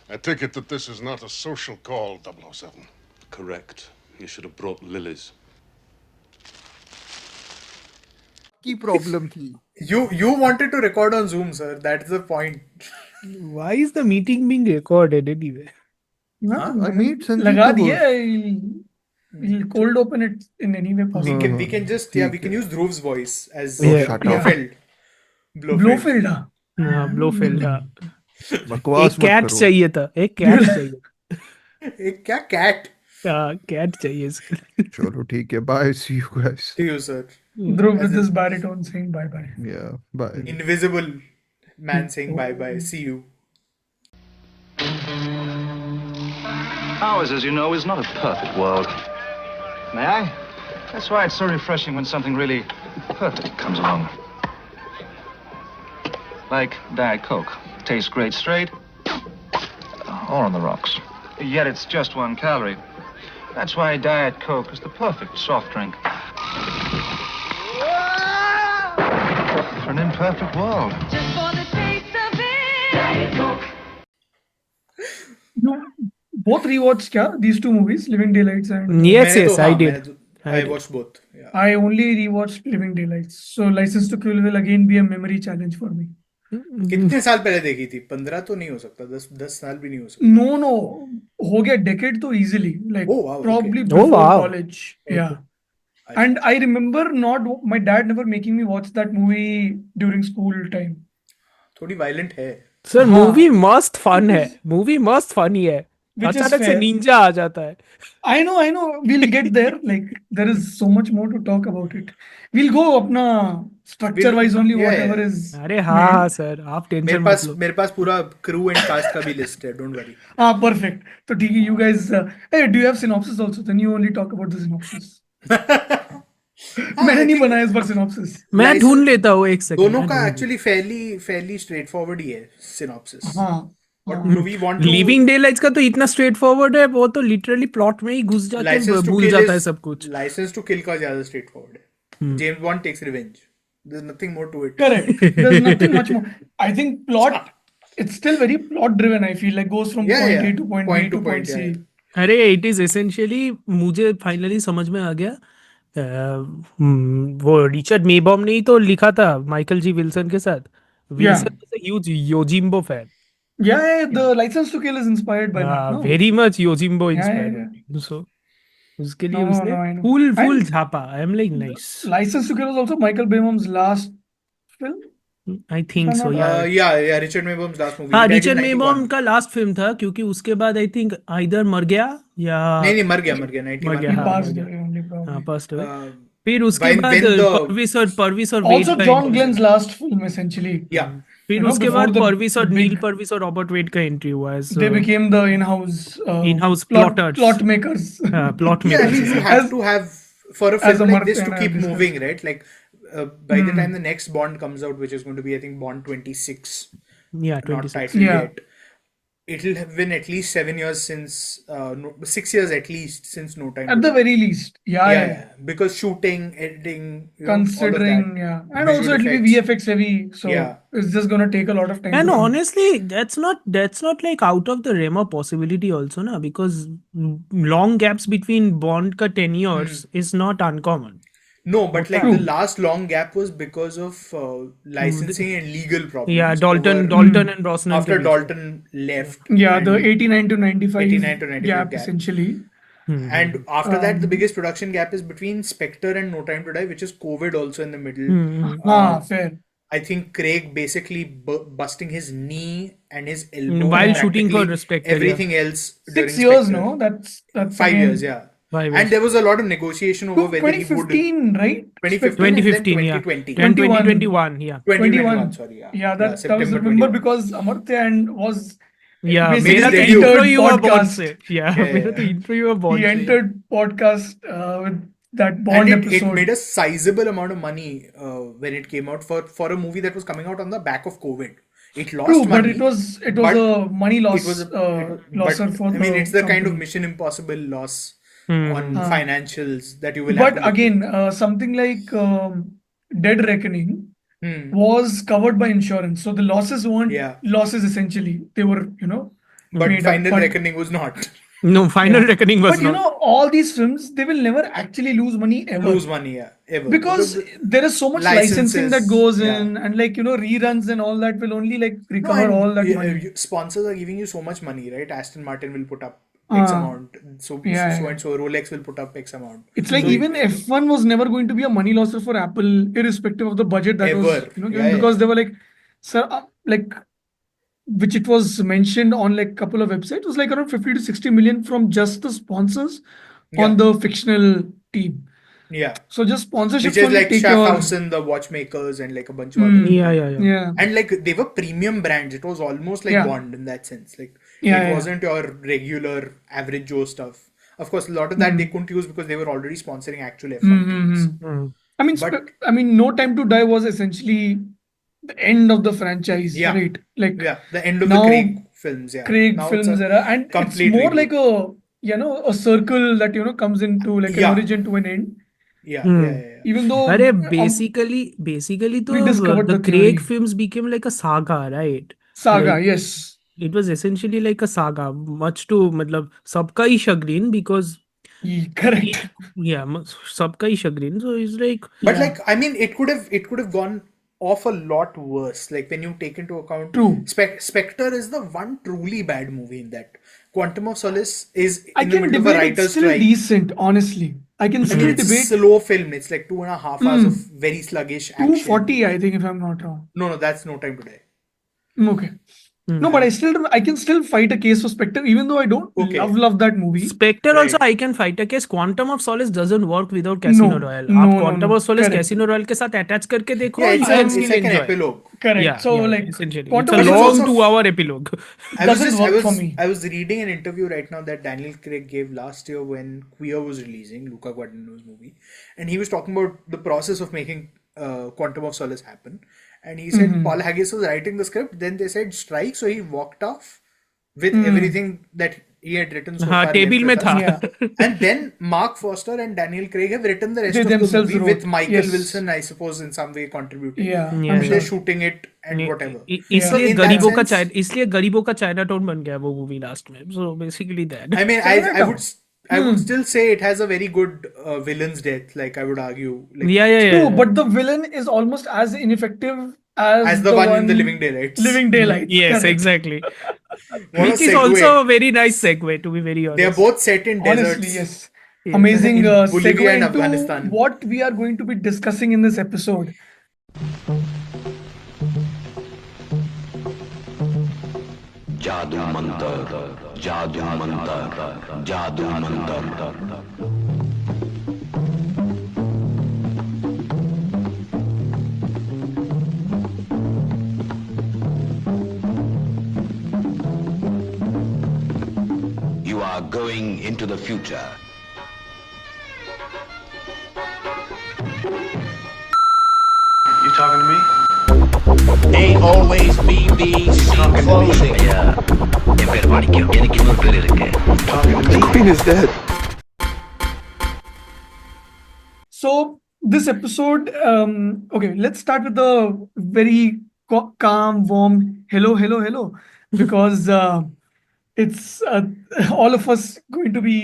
I take it that this is not a social call, 007. Correct. You should have brought lilies. की problem थी. You wanted to record on Zoom, sir. That's the point. Why is the meeting being recorded anyway? No, Huh? I meet Sanjeev लगा to दिया. host. He'll cold open it in any way possible. We can just we can use Dhruv's voice as Yeah. Shut up. Blofeld. Blofeld, हाँ. Blofeld, हाँ. बकवास एक मत cat करो. चाहिए था, एक कैट चाहिए. एक क्या cat? कैट चाहिए इसके लिए. चलो ठीक है. Bye. See you guys. To you, sir. Dhruv with this baritone saying bye bye. Yeah. Bye. Invisible man saying bye bye. See you. Ours, as you know, is not a perfect world. May I? That's why it's so refreshing when something really perfect comes along. Like Diet Coke. Tastes great straight or on the rocks. Yet it's just 1 calorie. That's why Diet Coke is the perfect soft drink. For an imperfect world. Just for the taste of it. Diet Coke. You both rewatched क्या? These two movies, Living Daylights and Yes, मैंने yes, तो, I हाँ, did. I watched both. Yeah. I only rewatched Living Daylights. So License to Kill will again be a memory challenge for me. कितने साल पहले देखी थी? 15 तो नहीं हो सकता. 10 साल भी नहीं हो सकता. No, हो गया decade तो easily. Like Oh, wow, probably okay. before wow. college. Yeah. And I remember my dad never making me watch that movie during school time. थोड़ी violent है. Sir, हाँ. movie must fun है. Movie must funny है. Which is अचानक से fair. ninja आ जाता है. I know. We'll get there. Like there is so much more to talk about it. We'll go अपना structure wise only Yeah, whatever yeah. is. अरे हाँ sir, आप tension मत लो. मेरे पास पूरा crew and cast का भी list है. Don't worry. Perfect. तो ठीक है, you guys. Hey, do you have synopsis also? Then you only talk about the synopsis. मैंने नहीं बनाया इस बार synopsis. मैं License- ढूंढ लेता हूँ एक सेकंड. दोनों का actually fairly straightforward ही है synopsis. हाँ. But do we want to living daylights का तो इतना स्ट्रेट फॉरवर्ड है, वो तो लिटरली प्लॉट में ही घुस जाके License to भूल Kill जाता है is- सब कुछ. License to Kill का ज्यादा straightforward है. James Bond takes revenge. There's nothing more to it. Correct. There's nothing much more. I think plot. It's still very plot driven. I feel like goes from Yeah, point yeah. A to point B to point C. yeah. अरे it is essentially, मुझे finally समझ में आ गया. वो Richard मेबॉम ने ही तो लिखा था माइकल जी विल्सन के साथ. Wilson is a huge Yojimbo fan. Yeah, the License to Kill is inspired by that. No? Very much Yojimbo Yeah, inspired. So उसके लिए No, उसने I know. फुल And- छापा. I am like nice. License to Kill was also Michael Bayham's last film. I think so. Yeah. Richard Maybaum's last movie. हाँ, He died in Richard 91. Maybaum का last film था, क्योंकि उसके बाद I think either मर गया या नहीं मर गया 91 गया, He हाँ, passed मर away only probably. हाँ, passed away. Uh, फिर उसके when- बाद when the- परविस और Also वेड का John entry. Glenn's last film essentially. yeah. फिर you know, उसके before बाद the परविस और big- नील परविस और रॉबर्ट वेड का एंट्री हुआ है. They became the in-house plotters. plot makers. Plot में. Yeah, I mean, you have As- to have for a as film a like this to Mark keep and moving, right? Like by the time the next Bond comes out, which is going to be I think Bond 26, Yeah, not 26. titled Yeah. yet. It'll have been at least 7 years since 6 years at least since No Time At to the Die. very least. Yeah. yeah. Because shooting, editing, you know, all of Considering, that. yeah. And Visual also it'll be effects. VFX heavy, so Yeah. it's just gonna take a lot of time. And to- honestly, that's not like out of the realm of possibility also, na, because long gaps between Bond ka 10 years is not uncommon. No, but like True. the last long gap was because of licensing and legal problems. Yeah, Dalton and Brosnan. After ke beech. Dalton left. yeah, the and- 89 to 95 89 to 95 gap gap. essentially. And after that, the biggest production gap is between Spectre and No Time to Die, which is COVID also in the middle. Fair. I think Craig basically busting his knee and his elbow While and shooting for practically Spectre, yeah. everything else. 6 during years, Spectre. no? That's 5 again- years, yeah. 5 years. And there was a lot of negotiation over whether he would 2015, right? 2015 and then 2015, yeah. 2020. 2021, yeah. 2021, sorry, yeah. Yeah, that was September remember 21. because Amartya and was Yeah, basically मेरा तो debut. intro ही हुआ podcast. Bond से. Yeah, Yeah, मेरा तो yeah. intro ही हुआ Bond he से. entered podcast with that And Bond it episode. made a sizable amount of money when it came out for a movie that was coming out on the back of COVID. It lost True, but money. it was but a money loss it was losser but, for I mean, the it's the kind of company. Mission Impossible loss Hmm. on financials that you will have But to look again, something like Dead Reckoning Hmm. was covered by insurance, so the losses weren't Yeah. losses essentially. They were, But Made up, Final but- Reckoning was not. No, Final Yeah. Reckoning was But you not. know, all these films, they will never actually lose money ever. Lose money, yeah, ever. Because there is so much licensing that licenses, goes yeah. in, and like, you know, reruns and all that will only like No, recover and all that money. sponsors are giving you so much money, right? Aston Martin will put up X amount. So yeah, so yeah. and so Rolex will put up X amount. It's like So even F1 was never going to be a money losser for Apple, irrespective of the budget that was, Ever. you know, Yeah, given, yeah. because they were like, sir, like, which it was mentioned on like a couple of websites, was like around 50 to 60 million from just the sponsors on Yeah. the fictional team. Yeah. So just sponsorships Which is only like take your, Schaffhausen, the watchmakers, and like a bunch of other people. Yeah. yeah, And like they were premium brands. It was almost like Yeah. Bond in that sense. Like Yeah, it yeah. wasn't your regular average Joe stuff. Of course, a lot of that they couldn't use because they were already sponsoring actual F1 teams. Mm. I mean, But- I mean, No Time to Die was essentially the end of the franchise, Yeah. right? Like Yeah, the end of now the Craig films. Yeah, Craig Now it's films a era, and it's complete more reboot. like a circle that comes into like Yeah. an origin to an end. Yeah. Even though Arey, basically, we तो discovered the the Craig theory. films became like a saga, right? Saga, Like, yes, it was essentially like a saga, much to मतलब सबका ही chagrin because correct. सबका ही chagrin. So it's like But Yeah. like, I mean, it could have gone off a lot worse. Like when you take into account, True. Spectre is the one truly bad movie in that. Quantum of Solace is I in the can middle of a debate it's writer's still strike. decent, honestly. I can I still mean, it's a debate slow film. It's like 2.5 hours of very sluggish action. 240, I think, if I'm not wrong. No, that's No Time to Die. Okay. No, but I can still fight a case for Spectre, even though I don't Okay. love that movie. Spectre Right. also I can fight a case. Quantum of Solace doesn't work without Casino No, Royale. no, आप no, Quantum no. of Solace Correct. Casino Royale के साथ attach करके देखो, Yeah, you it's, can it's still like an enjoy. epilogue. Correct. Yeah, So yeah, like essentially, Quantum it's a of Solace long also- 2-hour epilogue. doesn't work for me. I was reading an interview right now that Daniel Craig gave last year when Queer was releasing, Luca Guadagnino's movie, and he was talking about the process of making Quantum of Solace happen. And he said Paul Haggis was writing the script, then they said strike, so he walked off with everything that he had written so हाँ, far. table left में with था. us. Yeah. And then Mark Foster and Daniel Craig have written the rest They of the themselves movie wrote, with Michael yes. Wilson, I suppose, in some way contributing. Yeah, Yeah, I'm And they're sure. shooting it and whatever. इसलिए So in that गरीबों का sense- इसलिए गरीबों का चाइनाटाउन बन गया वो movie last में. So basically that. I mean, Chinatown. I would still say it has a very good villain's death. Like I would argue, like, yeah. True, but the villain is almost as ineffective as the one in the Living Daylights. Living Daylights. Yes, correct. exactly. What a Which is segue. also a very nice segue, to be very honest. They are both set in deserts. Honestly, yes. Amazing In Bolivia segue and into Afghanistan. what we are going to be discussing in this episode. जादू मंतर जादू मंतर जादू Mantar You are going into the future. You talking to me? They always be these clothing. என் பேர் மாணிக்கம் எனக்கு இன்னொரு பேர் இருக்கு Talking to me? So this episode, okay, let's start with the very calm, warm hello, because it's all of us going to be,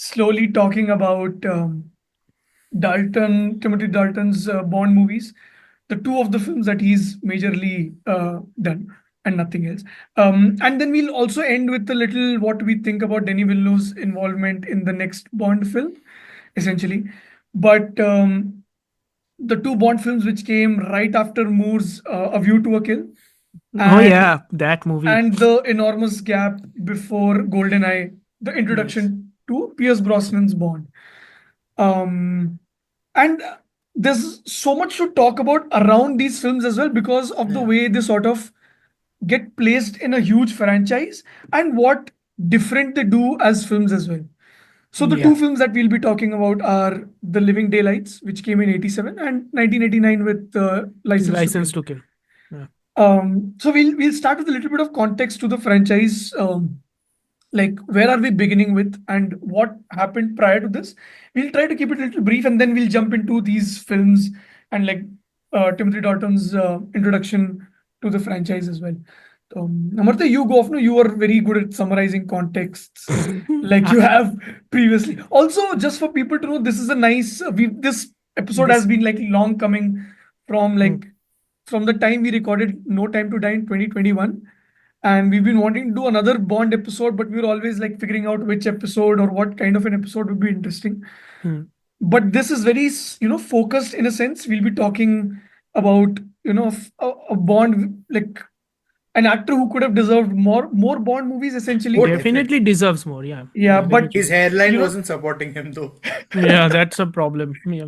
slowly talking about Timothy Dalton's Bond movies, the two of the films that he's majorly done and nothing else. And then we'll also end with a little what we think about Denis Villeneuve's involvement in the next Bond film, essentially. But the two Bond films which came right after Moore's A View to a Kill, Oh yeah, that movie. and the enormous gap before GoldenEye, the introduction to Pierce Brosnan's Bond. And there's so much to talk about around these films as well because of the way they sort of get placed in a huge franchise and what different they do as films as well. So the two films that we'll be talking about are The Living Daylights, which came in 87, and 1989 with License to Kill. to Kill. So we'll start with a little bit of context to the franchise. Like where are we beginning with and what happened prior to this? We'll try to keep it a little brief and then we'll jump into these films and like Timothy Dalton's introduction to the franchise as well. Amartya, you go off. No, you are very good at summarizing contexts, like you have previously. Also, just for people to know, this is a nice. This episode has been like long coming from from the time we recorded No Time to Die in 2021, and we've been wanting to do another Bond episode, but we were always like figuring out which episode or what kind of an episode would be interesting. But this is very focused in a sense. We'll be talking about a Bond, like an actor who could have deserved more Bond movies, essentially. Oh, Definitely deserves more, yeah. Yeah, but His hairline you know- wasn't supporting him though. Yeah, that's a problem. Yeah.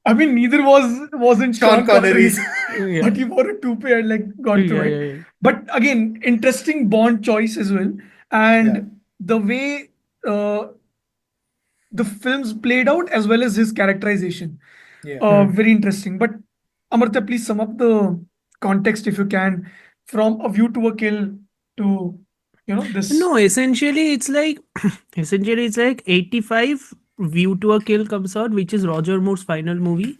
I mean, neither wasn't Sean Connery's. Yeah. but he wore a toupee and like got through Yeah, it. yeah, yeah. But again, interesting Bond choice as well, and the way the films played out as well as his characterization, very interesting. But Amartya, please sum up the context if you can, from A View to a Kill to this. No, essentially it's like 85 View to a Kill comes out, which is Roger Moore's final movie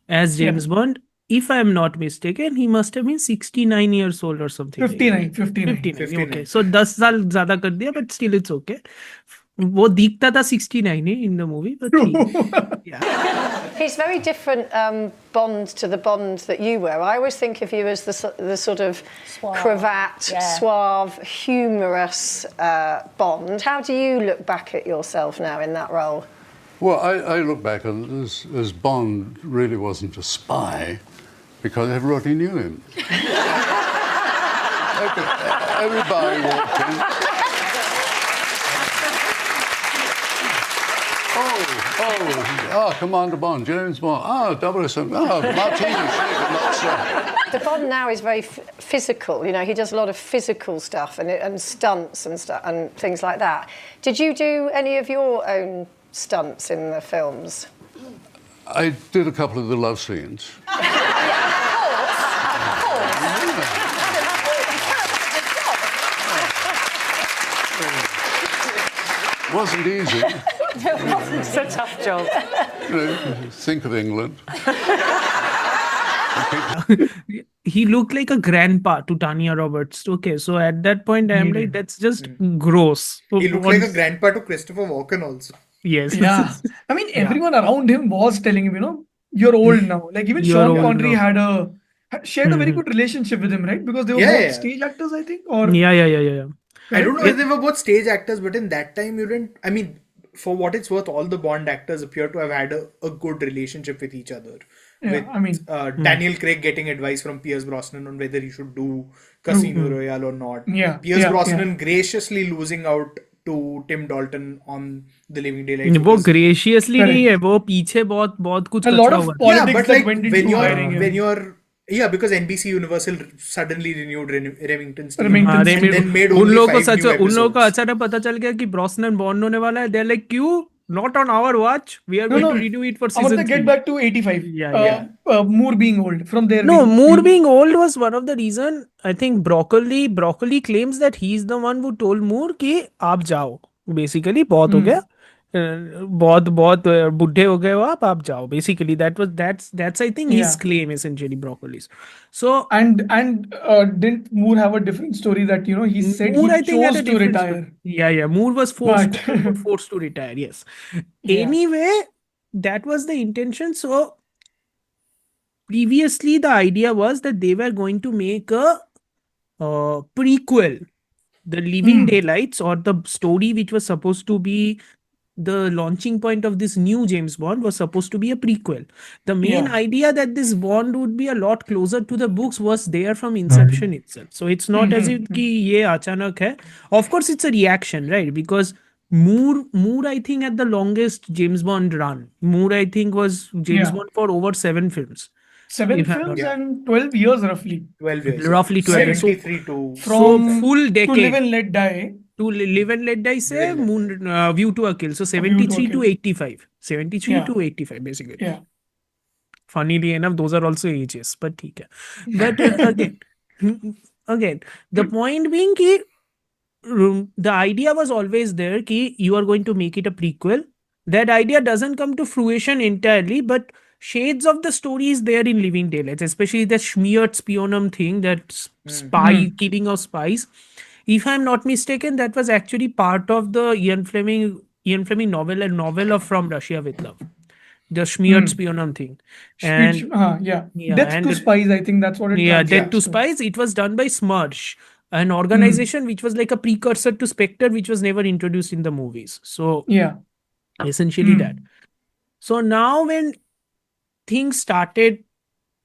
as James Bond. If I'm not mistaken, he must have been 69 years old or something. 59. 59. Okay. So 10 साल ज़्यादा कर दिया, but still it's okay. वो दिखता था 69 in the movie, but He's very different Bond to the Bond that you were. I always think of you as the sort of cravat, suave, humorous Bond. How do you look back at yourself now in that role? Well, I look back as Bond really wasn't a spy because everybody knew him. Everybody walked in. Commander Bond, James Bond, 007, Martini, not so. The Bond now is very physical. He does a lot of physical stuff and stunts and stuff and things like that. Did you do any of your own stunts in the films? I did a couple of the love scenes. Wasn't easy. It's a tough job. Think of England. he looked like a grandpa to Tanya Roberts. Okay, so at that point I'm like, that's just gross. He looked like a grandpa to Christopher Walken also. Yes. Yeah. I mean, everyone around him was telling him, you're old now. Like even Sean Connery shared a very good relationship with him, right? Because they were both stage actors, I think. Or Yeah. I don't know if they were both stage actors, but in that time you didn't. I mean, for what it's worth, all the Bond actors appear to have had a good relationship with each other. Daniel Craig getting advice from Pierce Brosnan on whether he should do Casino Royale or not. Pierce Brosnan graciously losing out to Tim Dalton on The Living Daylights. वो graciously नहीं है, वो पीछे बहुत कुछ a lot of politics that went into hiring him. Because NBC Universal suddenly renewed Remington's team Remington's and then made only 5 new episodes. उन लोगों का अचानक पता चल गया कि ब्रॉसनन बॉन्ड होने वाला है. They're like, क्यों? Not on our watch. We are going to renew it for season 3. Get back to 85. Moore being old. From there. No, Moore being old was one of the reason. I think Broccoli claims that he's the one who told Moore कि आप जाओ. Basically, बहुत हो गया. बहुत बुढ़े हो गए हो आप जाओ. Basically, that's I think his claim essentially, Broccoli's. So and didn't Moore have a different story that he said Moore, he chose to retire? Yeah. Moore was forced to retire. Yes. Anyway, that was the intention. So previously, the idea was that they were going to make a prequel, The Living Daylights, or the story which was supposed to be the launching point of this new James Bond was supposed to be a prequel. The main idea that this Bond would be a lot closer to the books was there from inception itself. So it's not as if ki ye achanak hai. Of course, it's a reaction, right? Because Moore, I think, had the longest James Bond run. Moore, I think, was James Bond for over 7 films. 7 films and 12 years roughly. 12 years. Roughly 12 years. 73 to... From full decade. To Live and Let Die. To Live and Let Die say View to a Kill. So 73 to 85. 73 to 85 basically. Yeah. Funnily enough, those are also ages. But theek hai. But again, the point being ki, the idea was always there ki you are going to make it a prequel. That idea doesn't come to fruition entirely, but shades of the story is there in Living Daylights, especially the smeared spionum thing, that spy killing of spies. If I'm not mistaken, that was actually part of the Ian Fleming novel, a novel of From Russia with Love, the smeared spionum thing, and Yeah. yeah, Death to and Spies, I think that's what it yeah, Dead translates to to. Spies. It was done by Smursh, an organization which was like a precursor to Spectre, which was never introduced in the movies. So Yeah. essentially that. So now when things started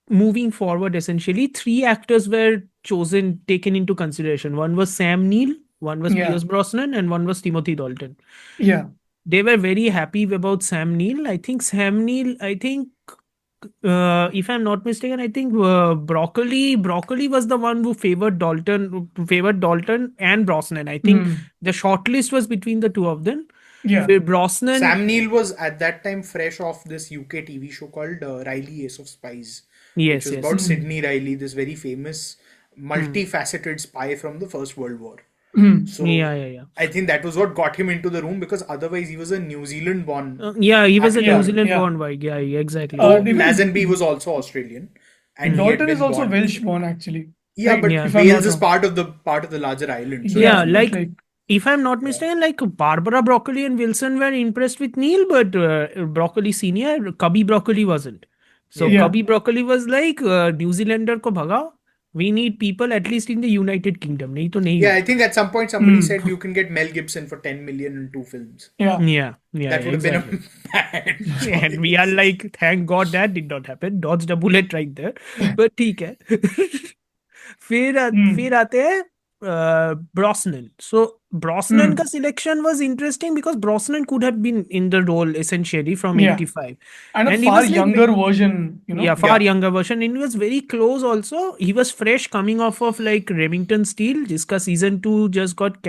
moving forward, essentially three actors were taken into consideration. One was Sam Neill, one was Yeah. Pierce Brosnan, and one was Timothy Dalton. Yeah. They were very happy about Sam Neill. I think Sam Neill, if I'm not mistaken, I think Broccoli was the one who favored Dalton and Brosnan. I think the shortlist was between the two of them. Yeah. Where Brosnan, Sam Neill was at that time fresh off this UK TV show called Riley Ace of Spies, which yes, was yes, about Sidney Riley, this very famous, multifaceted spy from the First World War. So yeah. I think that was what got him into the room, because otherwise he was a New Zealand born. Yeah, he was a actor. New Zealand born guy. Yeah, exactly. Though even- Lazenby was also Australian, and he had Dalton is been also born. Welsh born, actually. Yeah, Right? but Yeah. If I'm Wales not is wrong. part of the larger island. So Yeah, but like if I'm not mistaken, like Barbara Broccoli and Wilson were impressed with Neil, but Broccoli Senior, Cubby Broccoli wasn't. So Yeah. Cubby Broccoli was like, New Zealander ko bhagao. We need people at least in the United Kingdom. Nahi to nahi. yeah, I think at some point somebody said you can get Mel Gibson for 10 million in 2 films. Yeah. Yeah, That would have exactly. been a bad And we are like, thank God that did not happen. Dodged a bullet right there. But ठीक है. फिर आते हैं Brosnan. So Brosnan ka selection was interesting because Brosnan could have been in the role essentially from Yeah. 85. And a he far was like younger version, Yeah, far younger version. And he was very close also. He was fresh coming off of like Remington Steele, jiska season 2 just got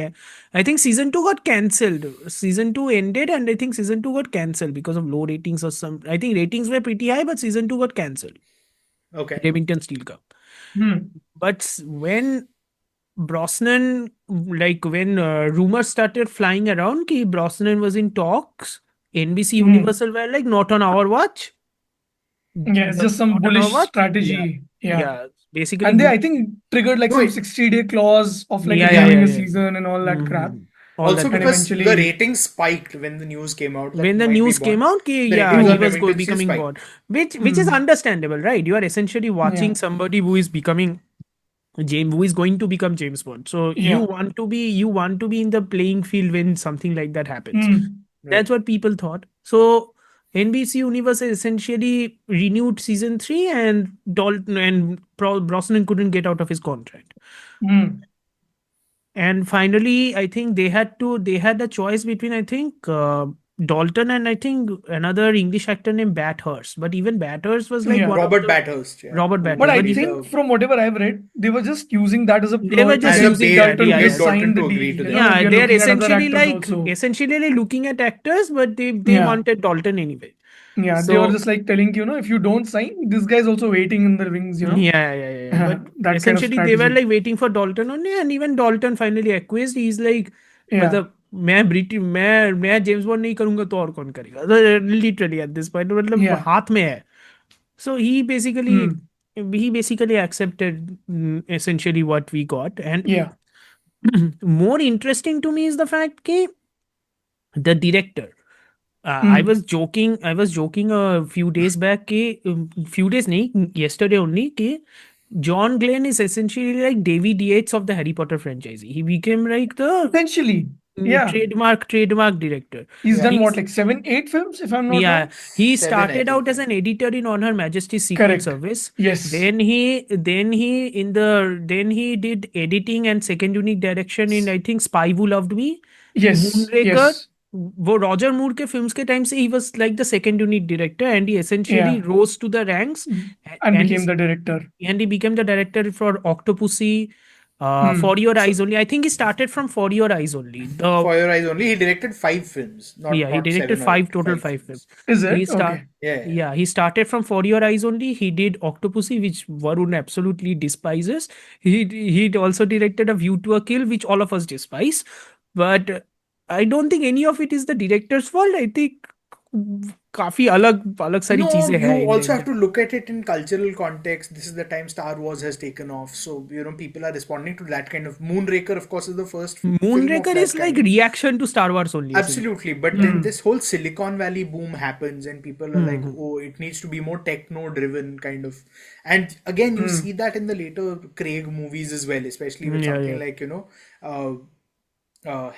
I think season 2 got cancelled. Season 2 ended and I think season 2 got cancelled because of low ratings or some. I think ratings were pretty high, but season 2 got cancelled. Okay. Remington Steele ka. But when Brosnan, like when rumors started flying around ki Brosnan was in talks, NBC Universal were like, not on our watch. Yeah, it's just some Not on bullish our watch. strategy. Yeah, basically. And they, I think, triggered like No, some it- 60-day clause of like Yeah, renewing yeah, a yeah. season and all that crap. All Also that And because eventually- the ratings spiked when the news came out. that when the might be news came Bond. out ki, The yeah, ratings he on was Remington Steele becoming spiked. Bond, which is understandable, right? You are essentially watching Yeah. somebody who is becoming who is going to become James Bond. So you Yeah. want to be in the playing field when something like that happens. Hmm. That's what people thought. So NBC Universal essentially renewed season 3, and Dalton and Brosnan couldn't get out of his contract. Hmm. And finally, I think they had a choice between, I think, Dalton and I think another English actor named Bathurst. But even Bathurst was like Yeah. one of Robert the- Bathurst. Yeah. Robert Who Bathurst. But I But think from whatever I've read, they were just using that as a They were plot just to using get that, Dalton yeah, to yeah. sign Dalton the to agree deal. to that. You know, yeah, we are they're looking at other essentially actors essentially looking at actors, but they Yeah. wanted Dalton anyway. Yeah, they So- were just like telling if you don't sign, this guy's also waiting in the wings, Yeah. But That kind of essentially they were strategy. like waiting for Dalton only, and even Dalton finally acquiesced. He's like, Yeah. मतलब मैं James bond नहीं करूंगा तो और कौन करेगा? Literally at this point, मतलब Yeah. हाथ में है. So he basically accepted essentially what we got. And Yeah. more interesting to me is the fact that the director. I was joking a few days back few days nahi, yesterday only John Glenn is essentially like David Yates of the Harry Potter franchise. He became like the Essentially, yeah. trademark director. He's done He's- what, like 7, 8 films, if I'm not Yeah, wrong? he 7, started I out think. as an editor in On Her Majesty's Secret Correct. Service. Yes. Then he did editing and second unit direction in, I think, Spy Who Loved Me, Yes. Moonraker. Yes. वो Roger मूर के films के time से he was like the second unit director, and he essentially Yeah. rose to the ranks And became the director. and he became the director for Octopussy, For Your Eyes Only. I think he started from For Your Eyes Only. For Your Eyes Only, he directed 5 films. He directed 5 films. Is it? He Okay. Yeah. He started from For Your Eyes Only. He did Octopussy, which Varun absolutely despises. He also directed A View to a Kill, which all of us despise. But I don't think any of it is the director's fault. I think काफी अलग सारी No, चीजें you हैं also have Indian. to look at it in cultural context. This is the time Star Wars has taken off, so people are responding to that kind of. Moonraker, of course, is the first film of Moonraker that is like kind. reaction to Star Wars only, essentially. Absolutely, but then this whole Silicon Valley boom happens, and people are like, Hmm. "Oh, it needs to be more techno-driven, kind of." And again, you see that in the later Craig movies as well, especially with Yeah, something yeah. like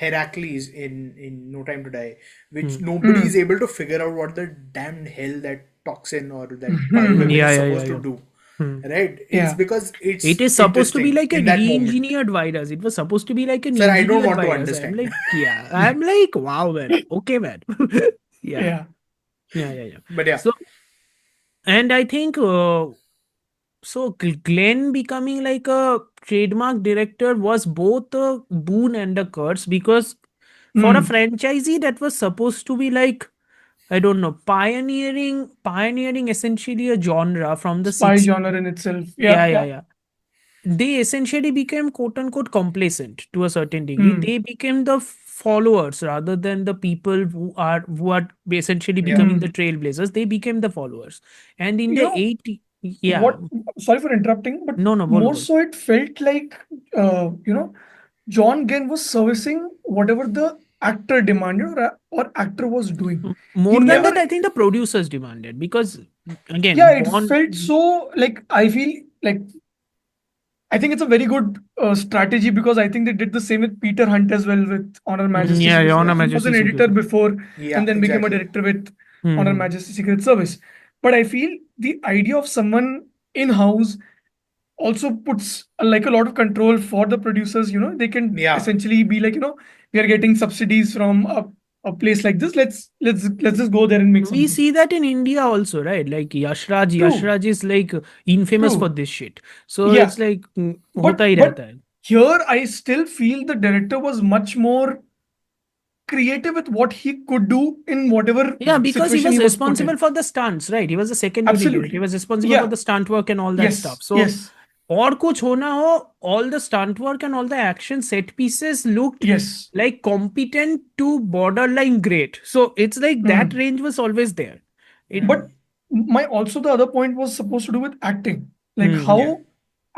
Heracles in No Time to Die, which Hmm. nobody is able to figure out what the damn hell that toxin or that bioweapon Yeah, is yeah, supposed yeah, to yeah. do. Hmm. Right? It's Yeah. because it's It is supposed to be interesting like a in that moment. re-engineered virus. It was supposed to be like an Sir, I don't engineered want to virus. I'm understand. like, yeah. I'm like, wow, man. Okay, man. Yeah. Yeah. Yeah. But yeah, So, and I think so Glenn becoming like a trademark director was both a boon and a curse, because for a franchisee that was supposed to be like, I don't know, pioneering essentially a genre from the Spy 60s. genre in itself. Yeah. They essentially became quote unquote complacent to a certain degree. Hmm. They became the followers rather than the people who are essentially Yeah. becoming the trailblazers. They became the followers. And in You the know 80s, yeah. what? Sorry for interrupting, but No, more bolo. so it felt like John Glenn was servicing whatever the actor demanded or actor was doing. He More than never. that, I think the producers demanded, because again, Yeah, it Bond. felt so like I feel like I think it's a very good strategy, because I think they did the same with Peter Hunt as well with Honor Majesty Yeah, Secret Honor Service. He was Majesty an Secret editor Service. before Yeah, and then became a exactly. director with Hmm. Honor Majesty Secret Service. But I feel the idea of someone in-house also puts like a lot of control for the producers. They can Yeah. essentially be like, we are getting subsidies from a place like this. Let's just go there and make We something. see that in India also, right? Like Yashraj. True. Yashraj is like infamous True. for this shit. So Yeah. it's like But hota hi rehta hai. here I still feel the director was much more creative with what he could do in whatever Yeah, because he situation was he was put responsible in. for the stunts, right? He was the second unit. He Absolutely. was responsible for Yeah. the stunt work and all that Yes. stuff. So Yes. और कुछ होना हो, all the stunt work and all the action set pieces looked Yes. like competent to borderline great. So it's like that range was always there. But the other point was supposed to do with acting. Like how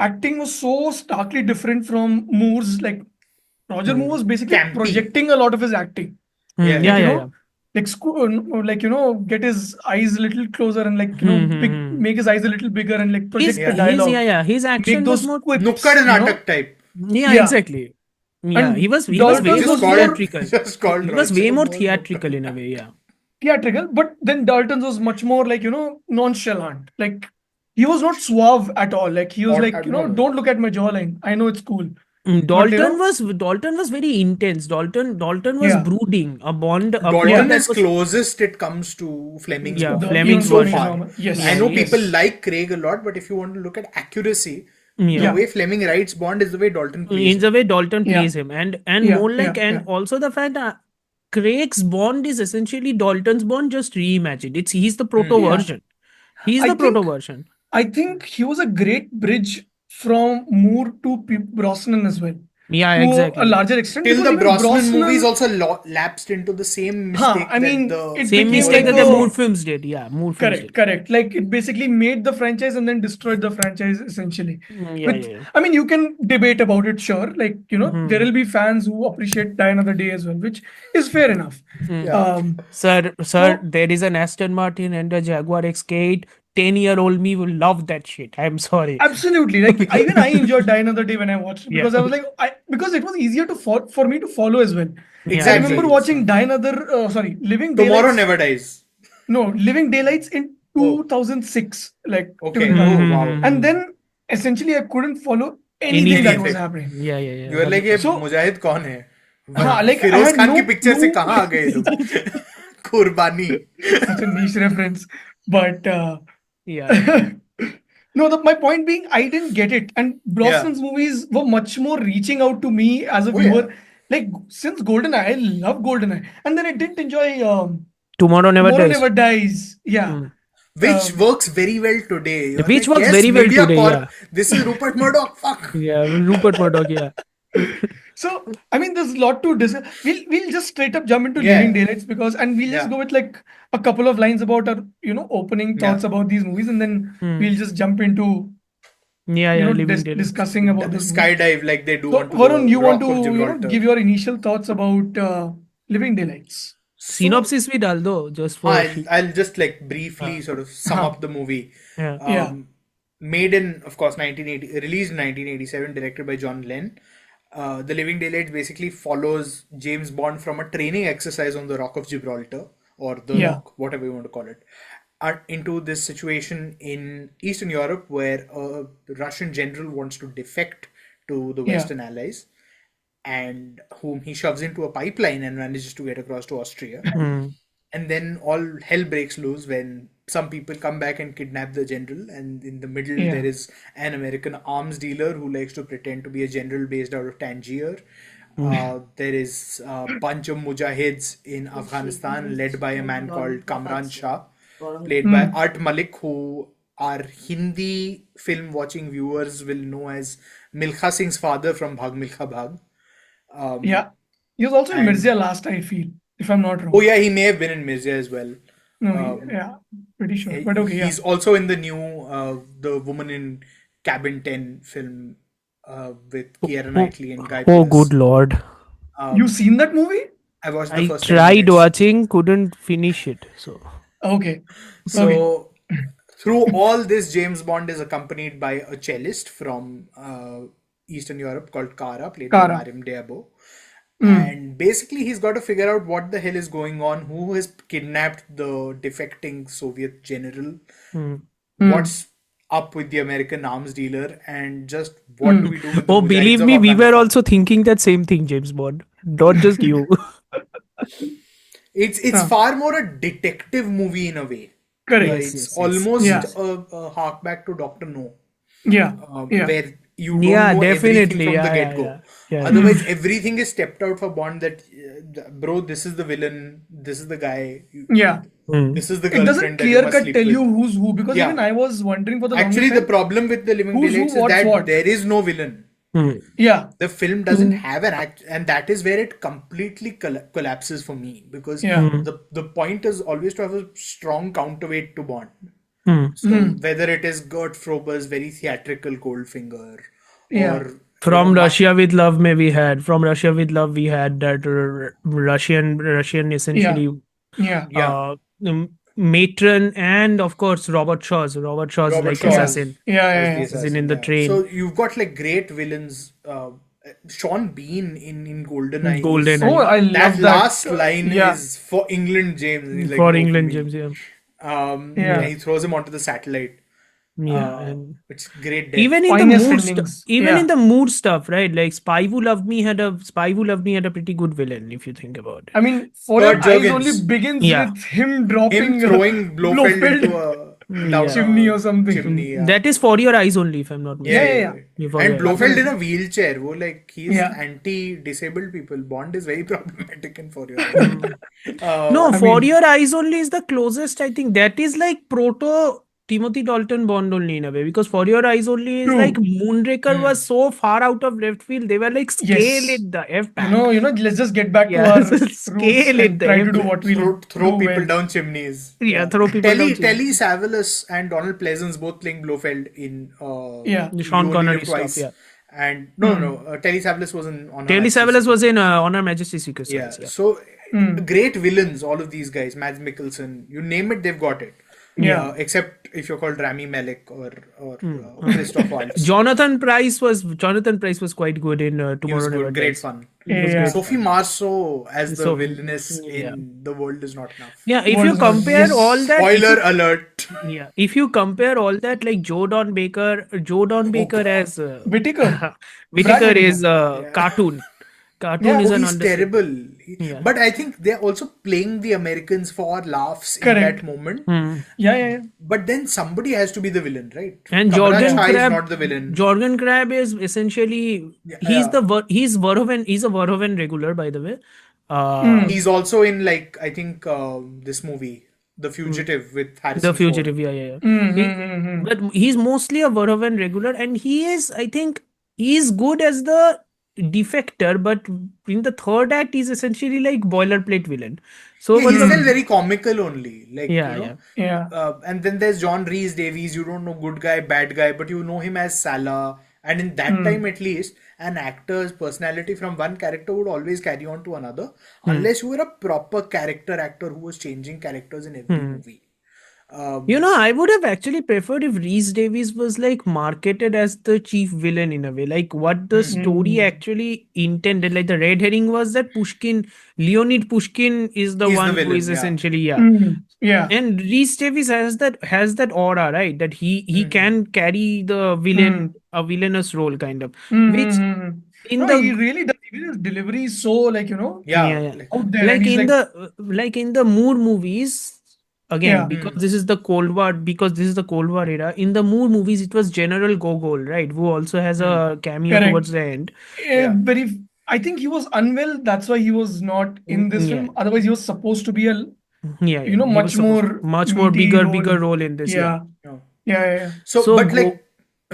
acting was so starkly different from Moore's. Like Roger Moore was basically Campy. projecting a lot of his acting. Yeah. Like get his eyes a little closer and make his eyes a little bigger and like project the dialogue. His action Make those was more quips, Nukkad natak type. Yeah, exactly. Yeah, And he was Dalton way was more more- theatrical. Just called He was Roger way more Moore. theatrical in a way, yeah. theatrical, but then Dalton's was much more like, nonchalant. Like he was not suave at all. Like he was Not like, at all. don't look at my jawline. I know it's cool. Dalton was very intense. Dalton was Yeah. brooding. A Bond Dalton that is was closest it comes to Fleming's Yeah, Bond. Fleming's so Bond. far. Yes. I know Yes. people like Craig a lot, but if you want to look at accuracy, Yeah. the way Fleming writes Bond is the way Dalton plays. in the way Dalton Yeah. plays him, and Yeah, more like, yeah, and yeah. also the fact that Craig's Bond is essentially Dalton's Bond just reimagined. He's the proto version. He's the proto version. I think he was a great bridge from Moore to Brosnan as well. Yeah, to exactly. a larger extent. Till because the even Brosnan movies also lapsed into the same mistake. I mean, it Same became mistake like that the the- Moore films did. Yeah, Moore films did. Correct. Like it basically made the franchise and then destroyed the franchise essentially. Yeah. I mean, you can debate about it, sure. Like, there will be fans who appreciate Die Another Day as well, which is fair enough. Sir, there is an Aston Martin and a Jaguar XK8. 10-year-old me will love that shit. I'm sorry. Absolutely. Like even I enjoyed Die Another Day when I watched it, because I was like, because it was easier for me to follow as well. Exactly. I remember watching Living Daylights. Tomorrow Never Dies. No, Living Daylights in 2006. Like, to Okay. be honest. Oh, wow. And then essentially I couldn't follow anything that was happening. Yeah. You were like, So- Mujahid kaun hai? like, I Feroz had Khan no की picture से clue. कहाँ आ गए लोग? कुर्बानी. Such a niche reference. But Yeah. no, my point being, I didn't get it. And Brosnan's movies were much more reaching out to me as a viewer. Like, since GoldenEye, I love GoldenEye. And then I didn't enjoy Tomorrow Never Dies. Yeah. Which works very well today. You're Which like, works yes, very well Mediacorp, today, yeah. This is Rupert Murdoch. Fuck. Yeah, Rupert Murdoch, yeah. So, I mean, there's a lot to discuss. We'll just straight up jump into Yeah. Living Daylights and we'll just Yeah. go with like a couple of lines about our, opening thoughts Yeah. about these movies, and then we'll just jump into, Living Daylights. discussing about this movie. Skydive like they do So, onto Varun, the you want Rock of to, Gibraltar. give your initial thoughts about Living Daylights? Synopsis with Aldo, just for I'll just like briefly sort of sum up the movie. Yeah. Made in, of course, 1980, released in 1987, directed by John Lenn. The Living Daylights basically follows James Bond from a training exercise on the Rock of Gibraltar, or the Rock, whatever you want to call it, into this situation in Eastern Europe where a Russian general wants to defect to the Western Allies, and whom he shoves into a pipeline and manages to get across to Austria. And then all hell breaks loose when some people come back and kidnap the general, and in the middle there is an American arms dealer who likes to pretend to be a general based out of Tangier. There is a bunch of mujahids in Afghanistan led by a man called Kamran Shah, played by Art Malik, who our Hindi film watching viewers will know as Milkha Singh's father from Bhag Milkha Bhag. He was also in Mirzya last, I feel, if I'm not wrong. Oh yeah, he may have been in Mirzya as well. No, pretty sure. But okay, he's also in the new The Woman in Cabin 10 film with Keira Knightley and Guy Oh, Pearce. good lord. You seen that movie? I watched the I first 10 tried minutes. watching, couldn't finish it. So Okay. So through all this, James Bond is accompanied by a cellist from Eastern Europe called Kara, played by Mariam Diabo. And basically he's got to figure out what the hell is going on, who has kidnapped the defecting Soviet general, what's up with the American arms dealer, and just what do we do with the Oh, believe Mujahids of me, we were Afghanistan. also thinking that same thing, James Bond. Not just you. It's far more a detective movie in a way. Correct. It's almost a hark back to Dr. No. Where you don't know everything from the get-go. Otherwise, everything is stepped out for Bond that, bro, this is the villain, this is the guy, this is the It girlfriend doesn't that you must clear-cut sleep tell with. you who's who, because even I was wondering for the longest Actually, the time, problem with the Living who's who, Daylights is what's that what. there is no villain. The film doesn't have an act, and that is where it completely collapses for me, because the point is always to have a strong counterweight to Bond. So whether it is Gert Frober's very theatrical Goldfinger, or From Russia with Love, we had that Russian essentially matron, and of course Robert Shaw's like assassin. Assassin in the train. So you've got like great villains. Sean Bean in GoldenEye. GoldenEye. Oh, I love that that. last line is for England, James. He's like, For "No, England, me." James, And he throws him onto the satellite. and It's great. even in Finest the mood endings. in the mood stuff, right? Like Spy Who Loved Me had a pretty good villain, if you think about it. I mean, For Kurt Your Eyes Jurgens. only begins Yeah. with him dropping Him throwing Blofeld into a chimney or something. Chimney, yeah. That is For Your Eyes Only, if I'm not mistaken. And Blofeld in a wheelchair. He's anti-disabled people. Bond is very problematic in For Your Eyes. For Your Eyes Only is the closest, I think. That is like proto Timothy Dalton Bond only in a way, because For Your Eyes Only is like Moonraker was so far out of left field. They were like scale it the F back. Let's just get back to our roots Scale and it the try F to do what we throw do people well. down chimneys. Throw people down. Telly Savalas and Donald Pleasance both playing Blofeld in The Sean You Only Connery Live Twice. stuff. And Telly Savalas was in On Her Telly Majesty's Savalas was in On Her Majesty's Secret Yeah. Service. So great villains, all of these guys. Mads Mikkelsen, you name it, they've got it. Except if you're called Rami Malek or Christoph Waltz. Jonathan Price was quite good in He Tomorrow was Never good, great Dies. fun. Yeah. Sophie Marceau as the Sophie. villainess in The World Is Not Enough. Yeah, if you compare all that, Spoiler alert. if you compare all that, like Joe Don Baker as Whittaker. Whittaker is cartoon. Cartoon is an he's terrible. But I think they're also playing the Americans for laughs in that moment. Yeah. But then somebody has to be the villain, right? And Kamran Jorgen Shah is Crab, not the villain. Jorgen Crab is essentially he's a Verhoeven regular, by the way. He's also in I think this movie, The Fugitive with Harrison The Fugitive, Ford. But he's mostly a Verhoeven regular, and he is, I think, he's good as the defector, but in the third act he's essentially like boilerplate villain. So Yeah, he's matlab- still very comical only. Like, Yeah, you know. Yeah. And then there's John Rhys Davies. You don't know good guy, bad guy, but you know him as Salah. And in that time, at least, an actor's personality from one character would always carry on to another, unless you were a proper character actor who was changing characters in every movie. I would have actually preferred if Rhys Davies was like marketed as the chief villain in a way, like what the story actually intended. Like the red herring was that Leonid Pushkin is the He's the one who villain, is yeah. essentially Yeah. And Rhys Davies has that aura, right? That he can carry the villain a villainous role kind of, which in No, the he really does. Even his delivery is so Yeah. out there, and like he's in the Moore movies again, Yeah. because this is the Cold War era. In the Moore movies it was General Gogol, right, who also has a cameo Correct. towards the end. I think he was unwell. That's why he was not in this Yeah. film. Otherwise, he was supposed to be a He much was more much more meaty bigger role in this. Yeah. Yeah. So, but like,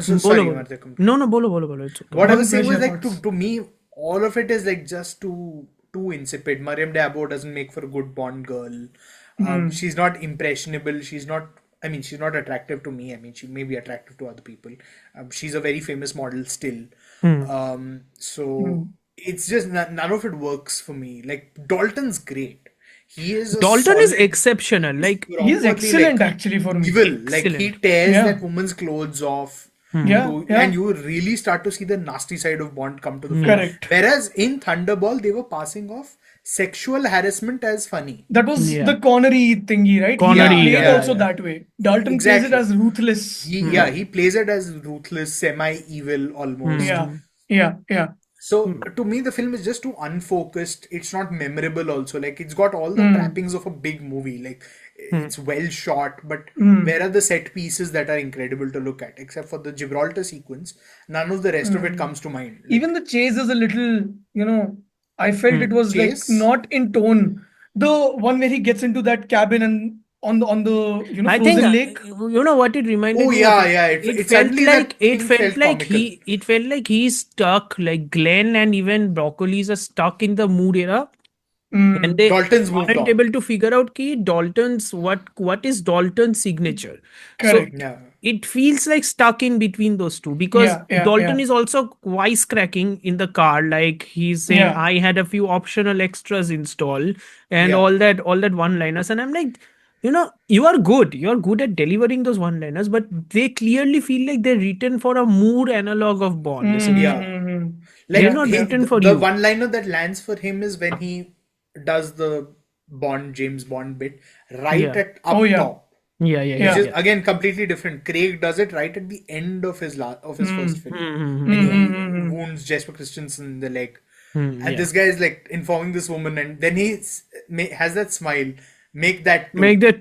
sorry, bolo. Amartya, complete. No, bolo. It's okay. What I was saying Finish was your like thoughts. to me, all of it is like just too insipid. Mariam Dabo doesn't make for a good Bond girl. She's not impressionable. She's not. I mean, she's not attractive to me. I mean, she may be attractive to other people. She's a very famous model still. So it's just none of it works for me. Like Dalton's great. He is a Dalton is solid- exceptional. Like He's properly, excellent like, actually for me. evil. Like he Excellent. tears Yeah. that woman's clothes off. Yeah. And you really start to see the nasty side of Bond come to the fore. Correct. Whereas in Thunderball, they were passing off sexual harassment as funny. That was Yeah. the Connery thingy, right? Connery, He played yeah, also that way. Dalton Exactly. plays it as ruthless. He plays it as ruthless, semi-evil almost. Yeah. So to me, the film is just too unfocused. It's not memorable. Also, like it's got all the trappings of a big movie. Like it's well shot, but where are the set pieces that are incredible to look at? Except for the Gibraltar sequence, none of the rest of it comes to mind. Like, Even the chase is a little, I felt it was Chase? like not in tone. The one where he gets into that cabin and on the I frozen think lake. you know what it reminded Oh, me yeah, of? yeah, it suddenly that It thing felt felt like comical. it felt like he's stuck. Like Glenn and even Broccoli's are stuck in the mood era, and they Dalton's moved aren't on. able to figure out Dalton's what is Dalton's signature. Correct. So Yeah. it feels like stuck in between those two because Yeah, Dalton yeah. is also wisecracking in the car, like he's saying, Yeah. "I had a few optional extras installed," and Yeah. all that one-liners, and I'm like. You're good at delivering those one-liners, but they clearly feel like they're written for a mood analog of Bond. Essentially. Yeah. They're not written for the you. one liner that lands for him is when he does the James Bond bit right Yeah. at up Oh, yeah. top. Yeah. Which is again completely different. Craig does it right at the end of his first film. And he wounds Jesper Christensen in the leg. And this guy is like informing this woman, and then he has that smile. Make that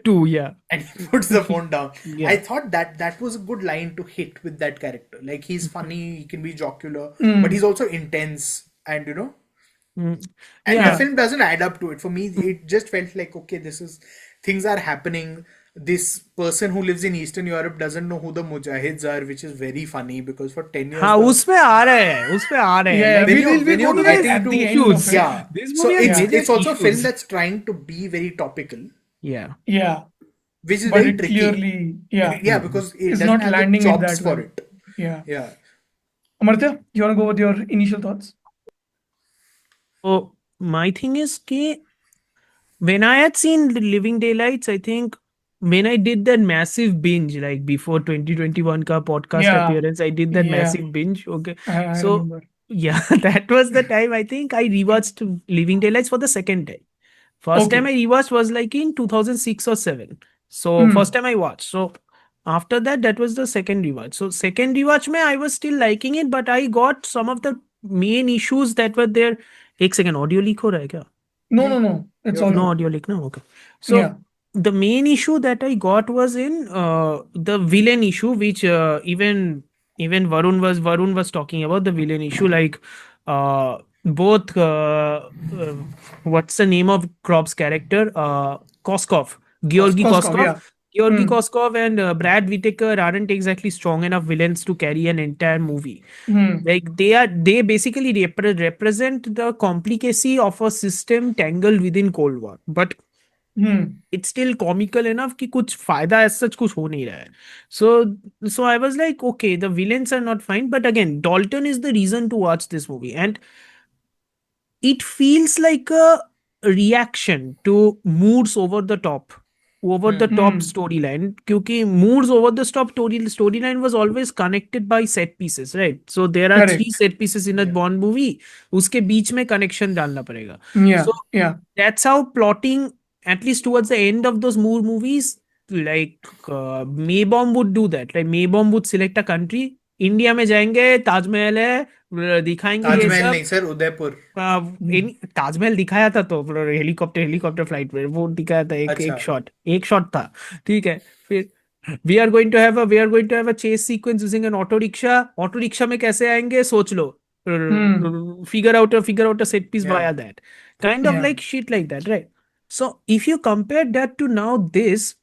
two, yeah. and he puts the phone down. Yeah. I thought that was a good line to hit with that character. Like he's funny, he can be jocular, but he's also intense, and and the film doesn't add up to it. For me, it just felt like, okay, things are happening. This person who lives in Eastern Europe doesn't know who the Mujahids are, which is very funny because for 10 years. हाँ उसपे आ रहे हैं Yeah, when we'll you go to get that at into the end of it. Yeah. This So movie has major it's also a film issues. that's trying to be very topical, Yeah. Yeah. which is But very it tricky. clearly, Yeah, because it it's doesn't not have the landing it chops that for well. it. Yeah. Yeah. Amartya, you want to go with your initial thoughts? So my thing is when I had seen The Living Daylights, I think when I did that massive binge, like before 2021 ka podcast Yeah. appearance, I did that Yeah. massive binge. Okay. I So remember. yeah, that was the time I think I rewatched Living Daylights for the second time. First time I rewatched was like in 2006 or 7. So first time I watched. So after that was the second rewatch. So second rewatch I was still liking it, but I got some of the main issues that were there. एक second, audio leak हो रहा है क्या? No. It's all No audio leak, no? Okay. So Yeah. the main issue that I got was in the villain issue, which even Varun was talking about the villain issue, like both what's the name of Krop's character? Koskov. Georgy Koskov, Koskov. yeah. Georgy Koskov and Brad Whitaker aren't exactly strong enough villains to carry an entire movie. Like they basically represent the complicacy of a system tangled within Cold War. But it's still comical enough कि कुछ फायदा as such कुछ हो नहीं रहा है. So I was like, okay, the villains are not fine, but again, Dalton is the reason to watch this movie, and it feels like a reaction to moods over the top storyline, क्योंकि moods over the top storyline was always connected by set pieces, right? So there are 3 set pieces in a Bond movie, उसके बीच में connection डालना पड़ेगा. So that's how plotting, at least towards the end of those movies, like Maybomb would do that. Like Maybomb would select a country, India में जाएंगे, ताजमहल है, दिखाएंगे ये ताजमहल सब. नहीं सर, उदयपुर. ताजमहल दिखाया था तो हेलीकॉप्टर फ्लाइट में वो दिखाया था, एक शॉट था, ठीक है. फिर we are going to have a chase sequence using an auto rickshaw में कैसे आएंगे सोच लो, figure out a set piece via that kind of like shit like that, right? So if you compare that to now this,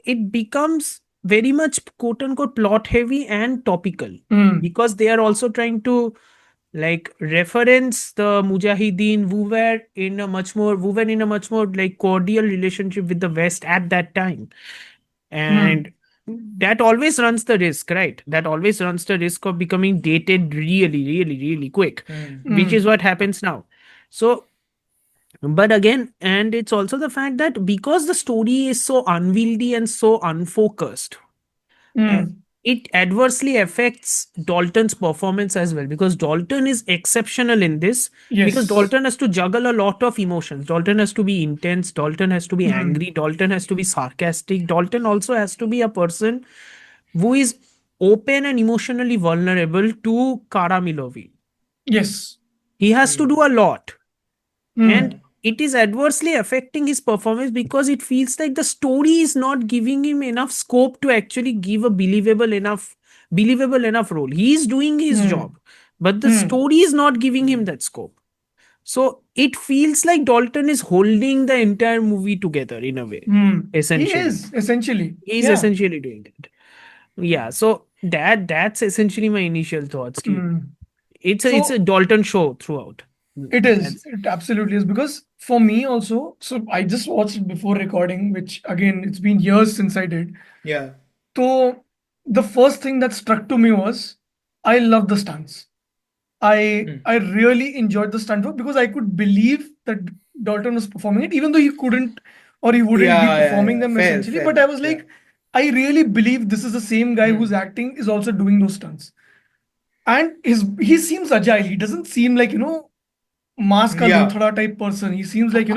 it becomes very much quote unquote plot heavy and topical, because they are also trying to like reference the Mujahideen who were in a much more like cordial relationship with the West at that time. And that always runs the risk, right? That always runs the risk of becoming dated really quick, which is what happens now. So, but again, and it's also the fact that because the story is so unwieldy and so unfocused, it adversely affects Dalton's performance as well, because Dalton is exceptional in this. Because Dalton has to juggle a lot of emotions. Dalton has to be intense. Dalton has to be angry. Dalton has to be sarcastic. Dalton also has to be a person who is open and emotionally vulnerable to Kara Milovi. Yes. He has to do a lot. And it is adversely affecting his performance because it feels like the story is not giving him enough scope to actually give a believable enough role. He is doing his job, but the story is not giving him that scope. So it feels like Dalton is holding the entire movie together in a way. Essentially, he is essentially doing that. Yeah. So that's essentially my initial thoughts. It's a Dalton show throughout. It is. It absolutely is. Because for me also, so I just watched it before recording, which again, it's been years since I did. Yeah. So the first thing that struck to me was, I love the stunts. I really enjoyed the stunt work because I could believe that Dalton was performing it, even though he couldn't or he wouldn't be performing them essentially. But I was like, I really believe this is the same guy who's acting is also doing those stunts. And he seems agile. He doesn't seem like, mask ka lothada type person. He seems like,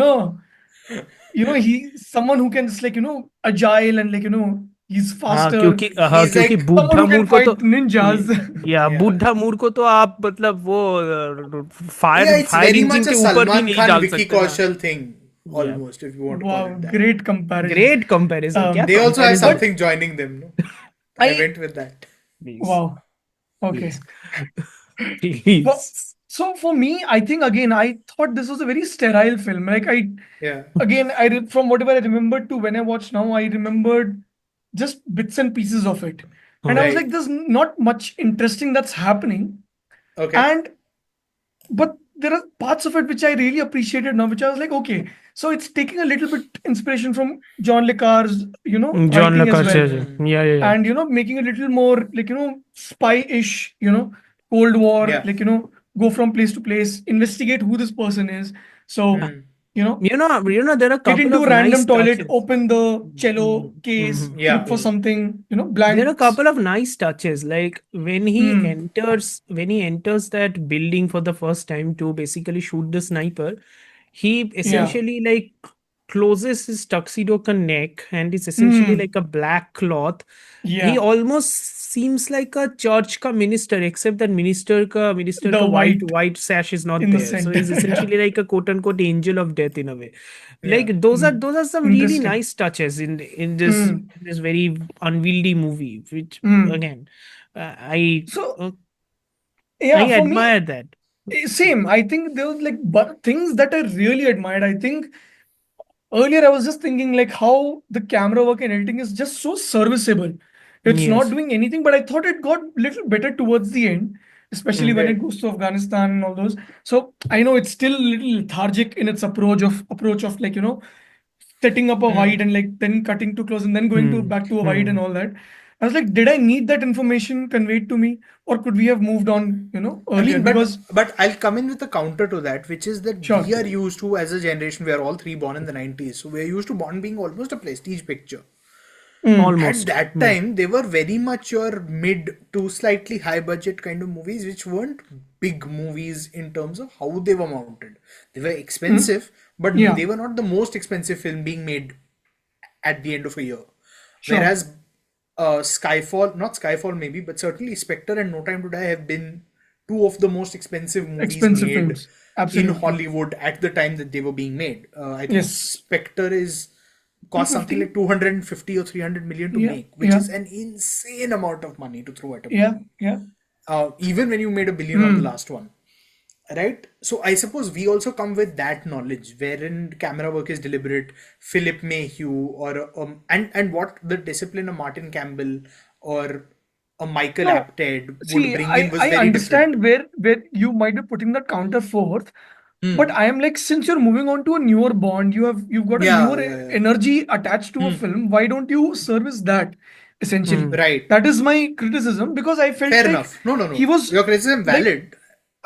he's someone who can just like, agile and like, he's faster. क्योंकि like बुड्ढा मूर को तो ninjas. बुड्ढा मूर को तो आप मतलब वो फायर इंजन के ऊपर भी नहीं डाल सकते. Vicky Kaushal thing almost, if you want to call it that. Great comparison. They also have something joining them. No? I went with that. Please. Wow. Okay. Please. So for me, I think again, I thought this was a very sterile film. Like from whatever I remembered to when I watched now, I remembered just bits and pieces of it. And I was like, there's not much interesting that's happening. Okay. But there are parts of it which I really appreciated now, which I was like, okay, so it's taking a little bit inspiration from John le Carre's, John le writing as Carre, well. yeah. And, making a little more like, spy-ish, Cold War, like, go from place to place, investigate who this person is. So, there are a couple get into of a random nice toilet, touches. Open the cello case, look for something, blank. There are a couple of nice touches, like when he enters that building for the first time to basically shoot the sniper, he essentially like closes his tuxedo neck and it's essentially like a black cloth. He almost seems like a church ka minister, except that minister ka white sash is not there. So he's essentially like a quote unquote angel of death in a way. Like those are some really nice touches in this very unwieldy movie, which again I admire that. Same. I think there was like things that I really admired. I think earlier I was just thinking like how the camera work and editing is just so serviceable. It's not Yes. doing anything, but I thought it got little better towards the end, especially when it goes to Afghanistan and all those. So I know it's still a little lethargic in its approach of like, setting up a wide and like then cutting to close and then going to back to a wide and all that. I was like, did I need that information conveyed to me, or could we have moved on, I earlier? mean, Because but I'll come in with a counter to that, which is that Sure. we are used to, as a generation, we are all three born in the 90s, so we're used to Bond being almost a prestige picture. Almost. At that time, they were very much your mid to slightly high budget kind of movies, which weren't big movies in terms of how they were mounted. They were expensive, but Yeah. they were not the most expensive film being made at the end of a year. Sure. Whereas not Skyfall maybe, but certainly Spectre and No Time to Die have been two of the most expensive movies Expensive made films. in Absolutely. Hollywood at the time that they were being made. I think Yes. Spectre cost something 250? like 250 or 300 million to Yeah, make, which yeah. is an insane amount of money to throw at a Yeah, movie. yeah. Even when you made $1 billion on the last one. Right? So I suppose we also come with that knowledge wherein camera work is deliberate. Philip Mayhew or and what the discipline of Martin Campbell or a Michael No, Apted would See, bring I, in was I very understand where you might be putting that counter forth, but I am like, since you're moving on to a newer Bond, you've got a Yeah, newer yeah, yeah. energy attached to a film. Why don't you service that? Essentially, Right. that is my criticism, because I felt Fair like enough. No. he was Your criticism like, valid.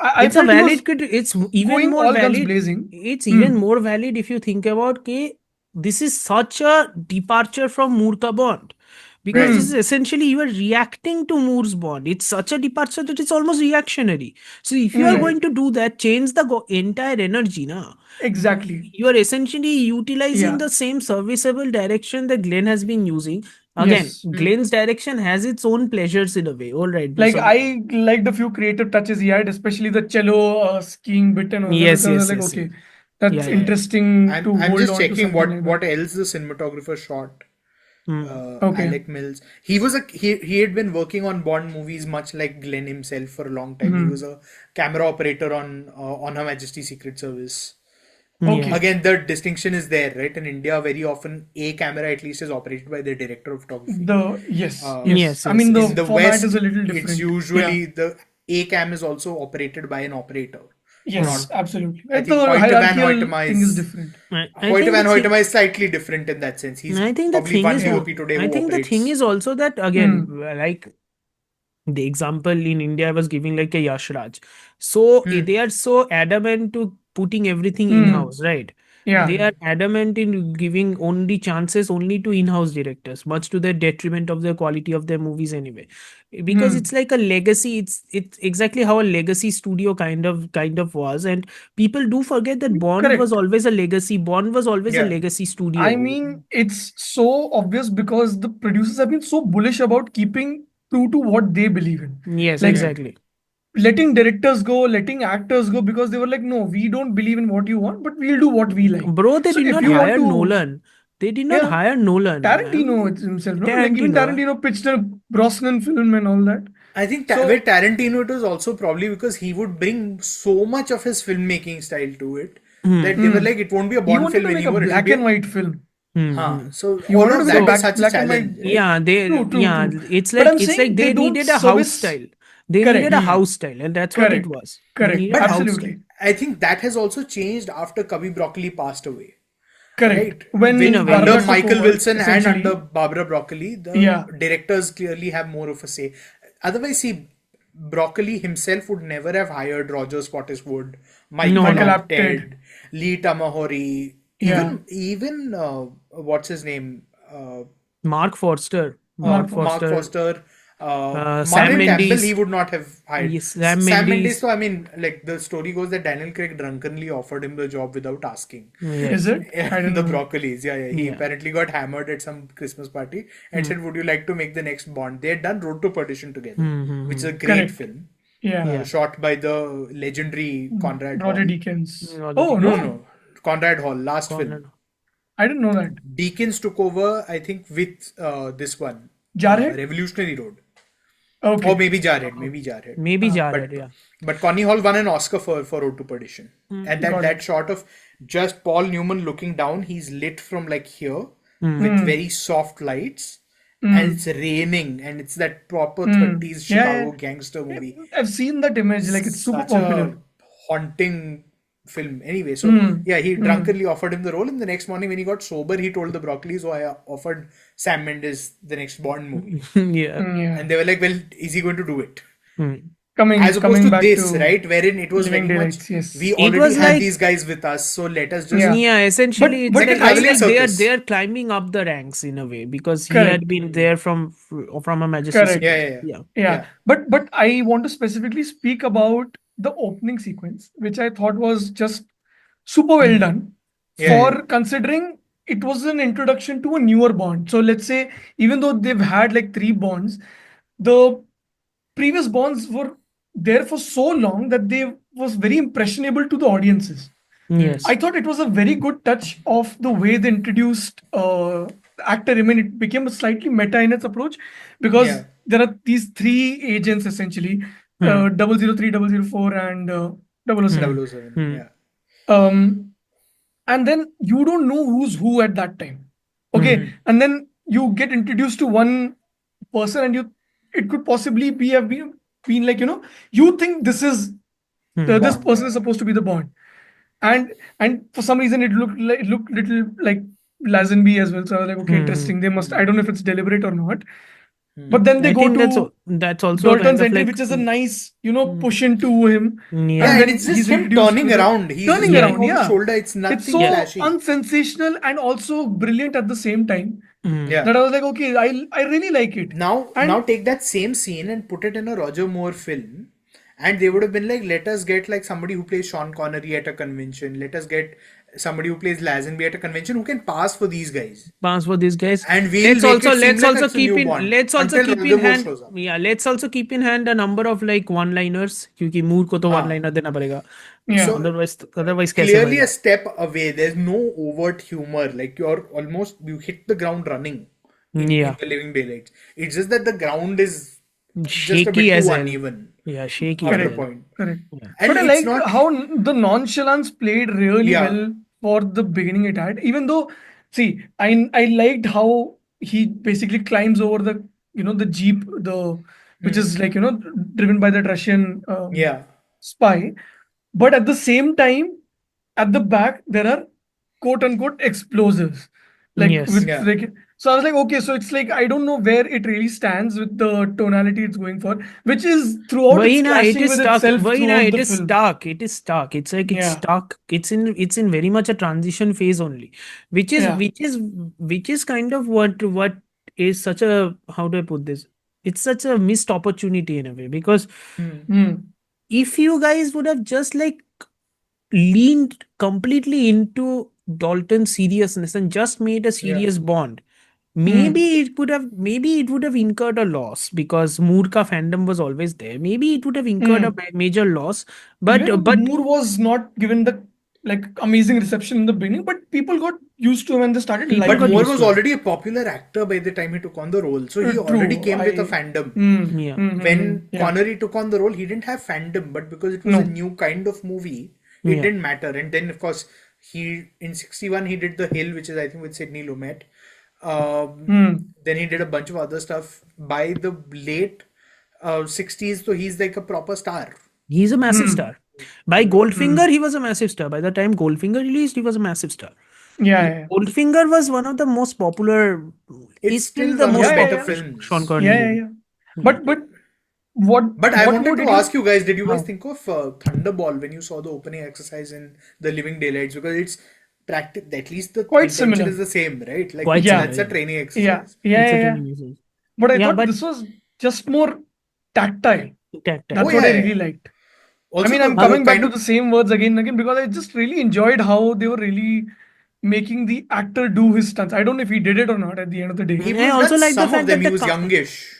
I It's a felt he was valid it's even going more all guns valid. blazing. It's even more valid if you think about this is such a departure from Moorka Bond. Because this is essentially you are reacting to Moore's Bond. It's such a departure that it's almost reactionary. So if you are going to do that, change the entire energy, na. Exactly. You are essentially utilizing Yeah. the same serviceable direction that Glenn has been using. Again, Yes. Glenn's direction has its own pleasures in a way. All right. Like so- I liked a few creative touches he had, especially the cello skiing bit and all Yes, that. I was yes, like, yes, okay, yes. that's Yeah, yeah. interesting to I'm hold just on to checking something like what that. else the cinematographer shot. Okay. Alec Mills. He had been working on Bond movies much like Glenn himself for a long time. He was a camera operator on Her Majesty's Secret Service. Okay. Again, the distinction is there, right? In India, very often a camera at least is operated by the director of photography. Yes. Yes, I mean, the In the format West, is a little different. it's usually the A cam is also operated by an operator. Yes, absolutely. I The think Hoyte van hierarchical Hoytema thing is different. Hoyte van Hoytema is slightly different in that sense. He's I think the probably thing one is, DOP today I who think the operates. thing is also that again, like the example in India I was giving like a Yash Raj. So they are so adamant to putting everything in-house, right? Yeah. They are adamant in giving only chances only to in-house directors, much to the detriment of the quality of their movies anyway. Because it's like a legacy. It's exactly how a legacy studio kind of was, and people do forget that Bond Correct. was always a legacy. Bond was always a Yeah. legacy studio. I mean, it's so obvious because the producers have been so bullish about keeping true to what they believe in. Yes, Like, exactly. letting directors go, letting actors go, because they were like, no, we don't believe in what you want, but we'll do what we like. Bro, they So did if not you want hire to- Nolan. They did not Yeah. hire Nolan. Tarantino himself, no? Like even Tarantino pitched a Brosnan film and all that. I think So- with Tarantino it was also probably because he would bring so much of his filmmaking style to it that they were like, it won't be a He Bond wanted film to make a anymore. It'll black be and white film. So He all wanted to of make that a is such a black and white. challenge. Yeah, True. it's But I'm like saying they don't needed a house service- style. They Correct. needed a house style, and that's what it Correct. was. They Correct. needed a house Absolutely. style. I think that has also changed after Cubby Broccoli passed away. Correct. Right. When In a way. Under Barbara took Michael over, Wilson and essentially. under Barbara Broccoli, the Yeah. directors clearly have more of a say. Otherwise, see, Broccoli himself would never have hired Roger Spottiswoode, Michael Apted, Lee Tamahori, even what's his name? Mark Forster. Mark Foster. Sam Martin Campbell, Mendes. he would not have hired. Yes, Sam Mendes. Mendes. So I mean, like the story goes that Daniel Craig drunkenly offered him the job without asking. Is it? I don't The know. Broccolis, yeah. He apparently got hammered at some Christmas party and said, "Would you like to make the next Bond?" They had done Road to Perdition together, which is a great Correct. film, Yeah. shot by the legendary Conrad Roger Hall. Deakins. Roger Oh, No, no. no, Conrad Hall, last film. I didn't know that. Deakins took over, I think, with this one, Jarhead? Revolutionary Road. Okay. Or maybe Jarhead. Maybe Jared, yeah. But Connie Hall won an Oscar for Road to Perdition. And that shot of just Paul Newman looking down. He's lit from like here Hmm. with very soft lights, and it's raining, and it's that proper 30s Chicago gangster movie. I've seen that image. Like it's super Such a popular. haunting film. Anyway, so yeah, he drunkenly offered him the role, and the next morning when he got sober, he told the Broccoli, "So I offered Sam Mendes the next Bond movie," Yeah. and they were like, "Well, is he going to do it?" Hmm. As opposed coming to back this, to right, wherein it was very Living much Daylights, yes. we It already was had like- these guys with us, so let us just Yeah, essentially, it's but like, it was like like they are circus. climbing up the ranks in a way because he Correct. had been there from a majestic. Correct. Yeah. Yeah. But I want to specifically speak about the opening sequence, which I thought was just super well done for considering it was an introduction to a newer Bond. So let's say even though they've had like 3 Bonds, the previous Bonds were there for so long that they was very impressionable to the audiences. Yes. I thought it was a very good touch of the way they introduced the actor. I mean, it became a slightly meta in its approach because there are these 3 agents essentially, 003, 004, and 007. 007. Yeah. And then you don't know who's who at that time. Okay, and then you get introduced to one person, and it could possibly have been like you think this is this person is supposed to be the Bond, and for some reason it looked little like Lazenby as well. So I was like, okay, interesting. They must. I don't know if it's deliberate or not. But then they I go think to that's also Dalton's kind of entry, like, which is a nice push into him. Yeah. And then it's just he's him introduced turning to the- around. He's turning just around, on the yeah. shoulder. It's nothing It's so flashy. unsensational and also brilliant at the same time Yeah. that I was like, okay, I really like it. Now take that same scene and put it in a Roger Moore film, and they would have been like, let us get like somebody who plays Sean Connery at a convention. Let us get somebody who plays Lazenby at a convention who can pass for these guys. Pass for these guys. And let's also keep in hand. Yeah, let's also keep in hand a number of like one-liners. क्योंकि Moore को तो one-liner देना पड़ेगा. Yeah. So otherwise कैसे clearly बनेगा? a step away. There's no overt humor. Like you hit the ground running in the Living Daylights. It's just that the ground is just a Shaky bit as too hell. uneven. Yeah, shaky. At as the hell. point. Correct. And But I it's like not how the nonchalance played really Yeah. well for the beginning it had. Even though, see, I liked how he basically climbs over the jeep, which is like driven by that Russian spy. But at the same time, at the back there are quote unquote explosives. Like Yes. with Yeah. like so I was like, okay, so it's like I don't know where it really stands with the tonality it's going for, which is throughout it's clashing with itself throughout it the is film. stuck. It is stuck. It's like it's Yeah. stuck. It's in very much a transition phase only, which is Yeah. which is kind of what is such a, how do I put this? It's such a missed opportunity in a way, because if you guys would have just like leaned completely into Dalton's seriousness and just made a serious Bond, maybe it would have incurred a loss, because Moore ka fandom was always there. Maybe it would have incurred a major loss, but Even Moore was not given the like amazing reception in the beginning, but people got used to him and they started People liking But got Moore used was to it. already a popular actor by the time he took on the role. So he True. already came with a fandom. Yeah. When Connery took on the role, he didn't have fandom, but because it was a new kind of movie, it didn't matter. And then, of course, in 61 he did The Hill, which is I think with Sidney Lumet. Then he did a bunch of other stuff. By the late 60s, so he's like a proper star. He's a massive star. By Goldfinger, he was a massive star. By the time Goldfinger released, he was a massive star. Yeah. Goldfinger was one of the most popular. It's still the one of most the better popular films. Sean Connery. Yeah. But what? But I what wanted more to did ask you guys, did you guys Huh. think of Thunderball when you saw the opening exercise in The Living Daylights? Because it's at least the Quite intention similar. is the same, right? Like Quite that's similar, a training Yeah. exercise. Yeah. But I Yeah, thought but- this was just more tactile. Tactile. That's Oh, what I yeah. really liked. Also, I mean, I'm the coming back kind to of the same words again and again because I just really enjoyed how they were really making the actor do his stunts. I don't know if he did it or not at the end of the day. he I was also not like the some fact of them. that He the was car- youngish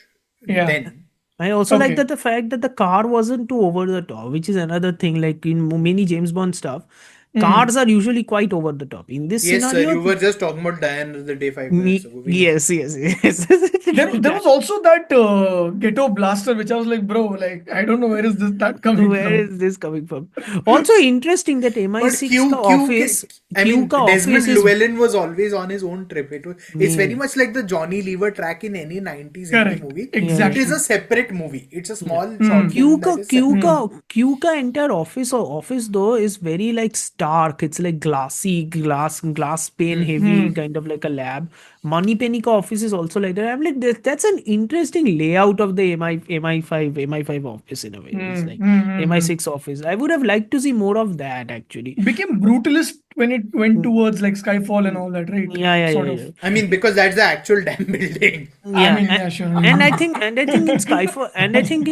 Yeah. then. I also like Okay. that the fact that the car wasn't too over the top, which is another thing. Like in many James Bond stuff, Cars are usually quite over the top. In this Yes, sir. scenario, You were just talking about Diane the day 5 minutes ago. yes. There was also that ghetto blaster, which I was like, bro, like I don't know where is that coming Where from. is this coming from? Also interesting that But MI6 ka office, I Q mean, ka Desmond office is Llewellyn was always on his own trip. It's very Yeah. much like the Johnny Lever track in any 90s Hindi Correct. movie. Exactly. It is a separate movie. It's a small short Q film ka that is separate. Q ka entire office though is very like stark. It's like glass pane heavy kind of like a lab. Moneypenny ka office is also like that. I'm like that's an interesting layout of the MI5 office in a way. It's like MI6 office. I would have liked to see more of that actually. Became brutalist when it went towards like Skyfall and all that, right? Sort of. Yeah. I mean, because that's the actual damn building. Yeah, I mean, yeah, sure. and I think in Skyfall, and I think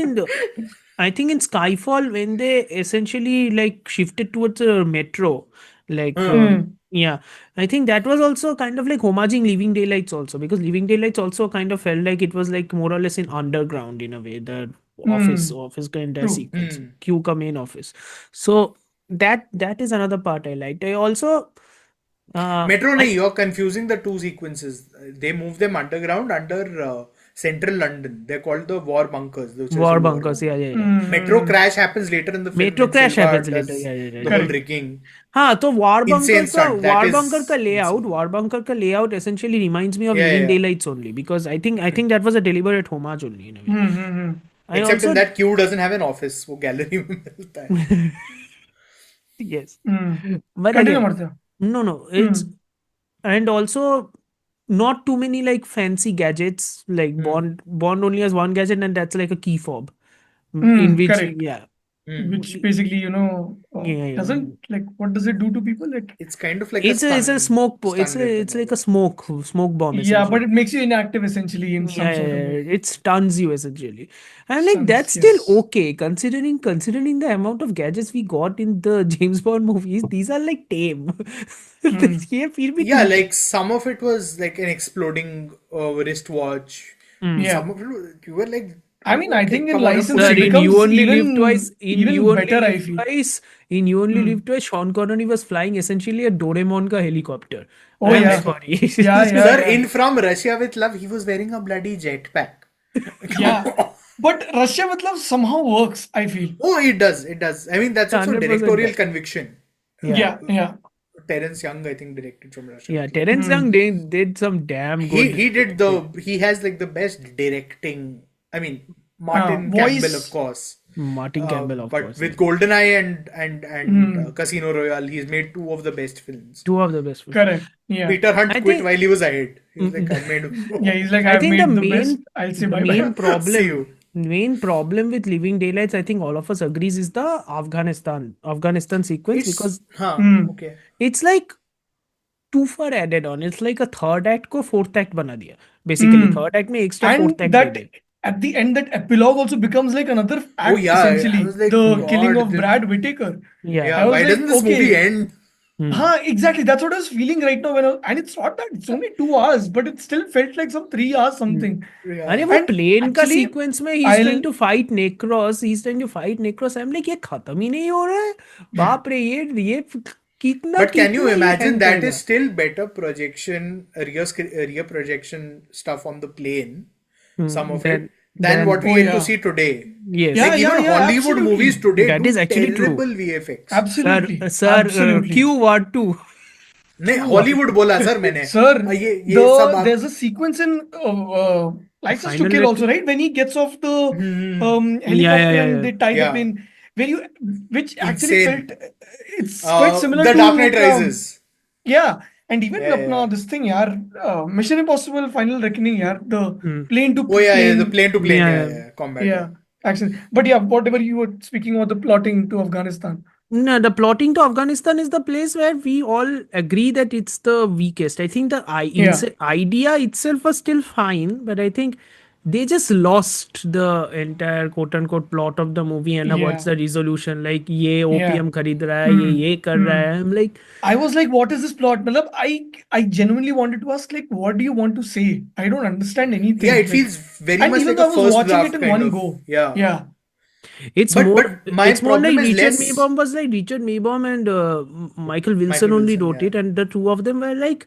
in Skyfall when they essentially like shifted towards a metro, like yeah, I think that was also kind of like homaging Living Daylights also, because Living Daylights also kind of felt like it was like more or less in underground in a way, the office ka entire True. sequence, Q ka main office. So that is another part I liked. I also Metro, nahi, you're confusing the two sequences. They move them underground under central London. They're called the war bunkers. Which is war a bunkers, bunker. yeah. Metro crash happens later in the film. Metro when crash Silva happens does later, yeah. The whole rigging. हाँ तो Insane stunt. That is war bunker का layout essentially reminds me of Yeah, Living yeah. Daylights only, because I think that was a deliberate homage only in a way. I Except also in that Q doesn't have an office. वो gallery में मिलता है. yes, but Continue, again, Martha. no, it's and also not too many like fancy gadgets. Like Bond only has one gadget, and that's like a key fob, in which Correct. yeah. Which basically, Yeah. doesn't like what does it do to people? It's kind of like It's a smoke it's like a smoke bomb. Yeah, essentially. but it makes you inactive essentially in some sort of way. It stuns you essentially. I'm like, Stuns, that's still yes. okay considering the amount of gadgets we got in the James Bond movies. These are like tame. ये फिर भी Yeah, ठीक है. like some of it was like an exploding wristwatch. Yeah. Some of it, you were like, I mean, I okay, think in come on, license Sir, it in becomes You Only even, Live Twice, even better, I feel. In You Only Live Twice, Sean Connery was flying essentially a Doraemon ka helicopter. Oh, I'm yeah. sorry. Sir, in From Russia with Love, he was wearing a bloody jetpack. Yeah. But Russia with Love somehow works, I feel. Oh, it does. I mean, that's also 100% directorial does. conviction. Yeah. Terence Young, I think, directed from Russia. Yeah, Terence Young did some damn good. He has like the best directing. I mean, Martin voice. Campbell, of course. Martin Campbell, of but course. with GoldenEye and Casino Royale, he's made two of the best films. Two of the best. Correct. Yeah. Peter Hunt I quit think- while he was ahead. He was like, I made. Yeah, he's like, I I've think made the the main- best. I'll say the bye-bye. See you. main problem with Living Daylights, I think all of us agrees, is the Afghanistan sequence, because Okay. it's like too far added on. It's like a third act को fourth act बना दिया. Basically, third act में extra And fourth act that they they. at the end, that epilogue also becomes like another act, yeah, I essentially. was like, the God, killing of this- Brad Whittaker. Yeah. Yeah, was why like, doesn't this okay. movie end? Exactly. That's what I was feeling right now. And it's not that, it's only 2 hours, but it still felt like some 3 hours something. Yeah. अरे वो And plane का actually, sequence में he's I'll- trying to fight Necros. I'm like, ये खत्म ही नहीं हो रहा है. बाप रे, ये कितना But can you कितना ये imagine hang that करेगा? is still better projection, rear projection stuff on the plane, some of it, than what we get to see today. Yes. Yeah, Like even Hollywood absolutely. movies today That do is actually true. terrible VFX. Absolutely. Sir, Absolutely. Q what too? नहीं Hollywood बोला sir मैंने. Sir, ये सब आप- there's a sequence in License to Final Kill Red- also, right? When he gets off the helicopter Yeah. and they tie the Yeah. plane, which actually Insane. felt it's quite similar The to Dark Knight Rises. Yeah, and even Yeah, apna, this thing, yaar, Mission Impossible: Final Reckoning, yaar, the plane to Oh yeah, plane, the plane to plane, Yeah. yeah, combat. yeah, action. But yeah, whatever you were speaking about the plotting to Afghanistan. No, the plotting to Afghanistan is the place where we all agree that it's the weakest. I think the idea itself was still fine, but I think they just lost the entire quote unquote plot of the movie and what's the resolution. Like, ये opium खरीद रहा है, ये कर रहा है. I'm like, I was like, what is this plot? Matlab, I genuinely wanted to ask, like, what do you want to say? I don't understand anything. Yeah, it Like, feels very and much even like though a I was first watching draft it in kind one of. go. Yeah. Yeah. It's But- more. but my It's more like problem is Richard less- Maybaum was like Richard Maybaum and Michael Wilson only Wilson, wrote yeah. it, and the two of them were like,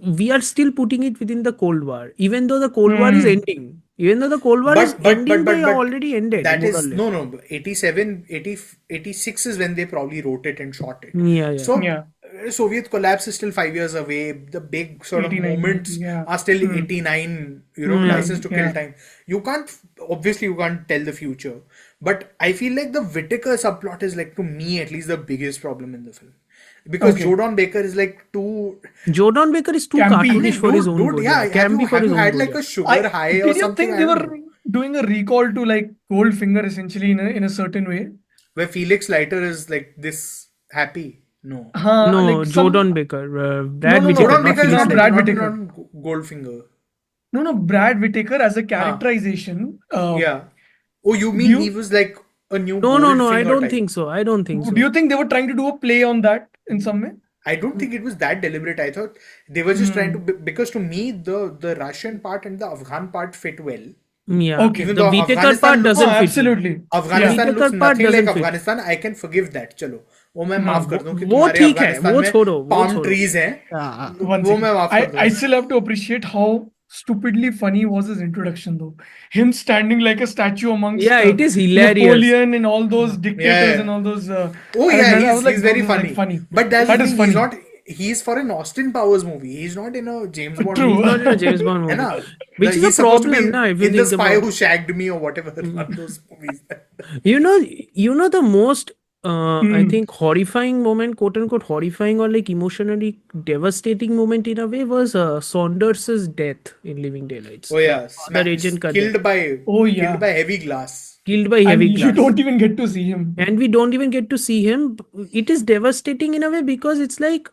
we are still putting it within the Cold War, even though the Cold War is ending. Even though the Cold War is ending, by already ended. That more is or less. no 87 80, 86 is when they probably wrote it and shot it. Yeah, yeah. So Yeah. Soviet collapse is still 5 years away. The big sort of 89, moments yeah. are still 89, License to Kill Yeah. time. You can't tell the future. But I feel like the Whittaker subplot is, like, to me at least, the biggest problem in the film. Because Okay. Jordan Baker is like too Jordan Baker is too Campy. cartoonish for his own dude, good. yeah. Campy for Have his you own had good, like yeah. a sugar high or Did you something? think I they don't were know. doing a recall to like Goldfinger essentially in a certain way? Where Felix Leiter is like this happy? No. No, like some- Jordan Baker. Brad no, Whittaker, Jordan not Baker is Felix not Brad Leiter. Whittaker. Goldfinger. No, Brad Whittaker as a characterization. Yeah. Oh, you mean you- he was like a new No, I Goldfinger don't type? think so. I don't think so. Do you think they were trying to do a play on that in some way? I don't think it was that deliberate. I thought they were just trying to, because to me the Russian part and the Afghan part fit well. Yeah, Okay. Even the though Whittaker Afghanistan part looks- doesn't Oh, fit. absolutely. Afghanistan Whittaker looks part nothing like doesn't fit. Afghanistan. I can forgive that. चलो वो मैं माफ कर दूं कि वो तुम्हारे ठीक है, अफगानिस्तान वो में छोड़ो, वो palm छोड़ो। trees हैं One वो second. मैं माफ कर दूं I still have to appreciate how stupidly funny was his introduction though. Him standing like a statue amongst Yeah, it is hilarious. Napoleon and all those dictators Yeah. and all those. Oh I yeah, was he's, like, he's very those are, funny. like, funny. But that's That the is thing, funny. he's not. He's for an Austin Powers movie. He's not in a James Bond True. movie. Not in a James Bond है movie. ना? Which is He's a supposed to be problem, na, if you in The think Spy about- Who Shagged Me or whatever. One of those movies. You know the most I think horrifying moment, quote unquote horrifying or like emotionally devastating moment in a way was Saunders's death in Living Daylights. Oh yeah, Other agent ka death. killed by heavy glass. Killed by And heavy you glass. don't even get to see him. And we don't even get to see him. It is devastating in a way because it's like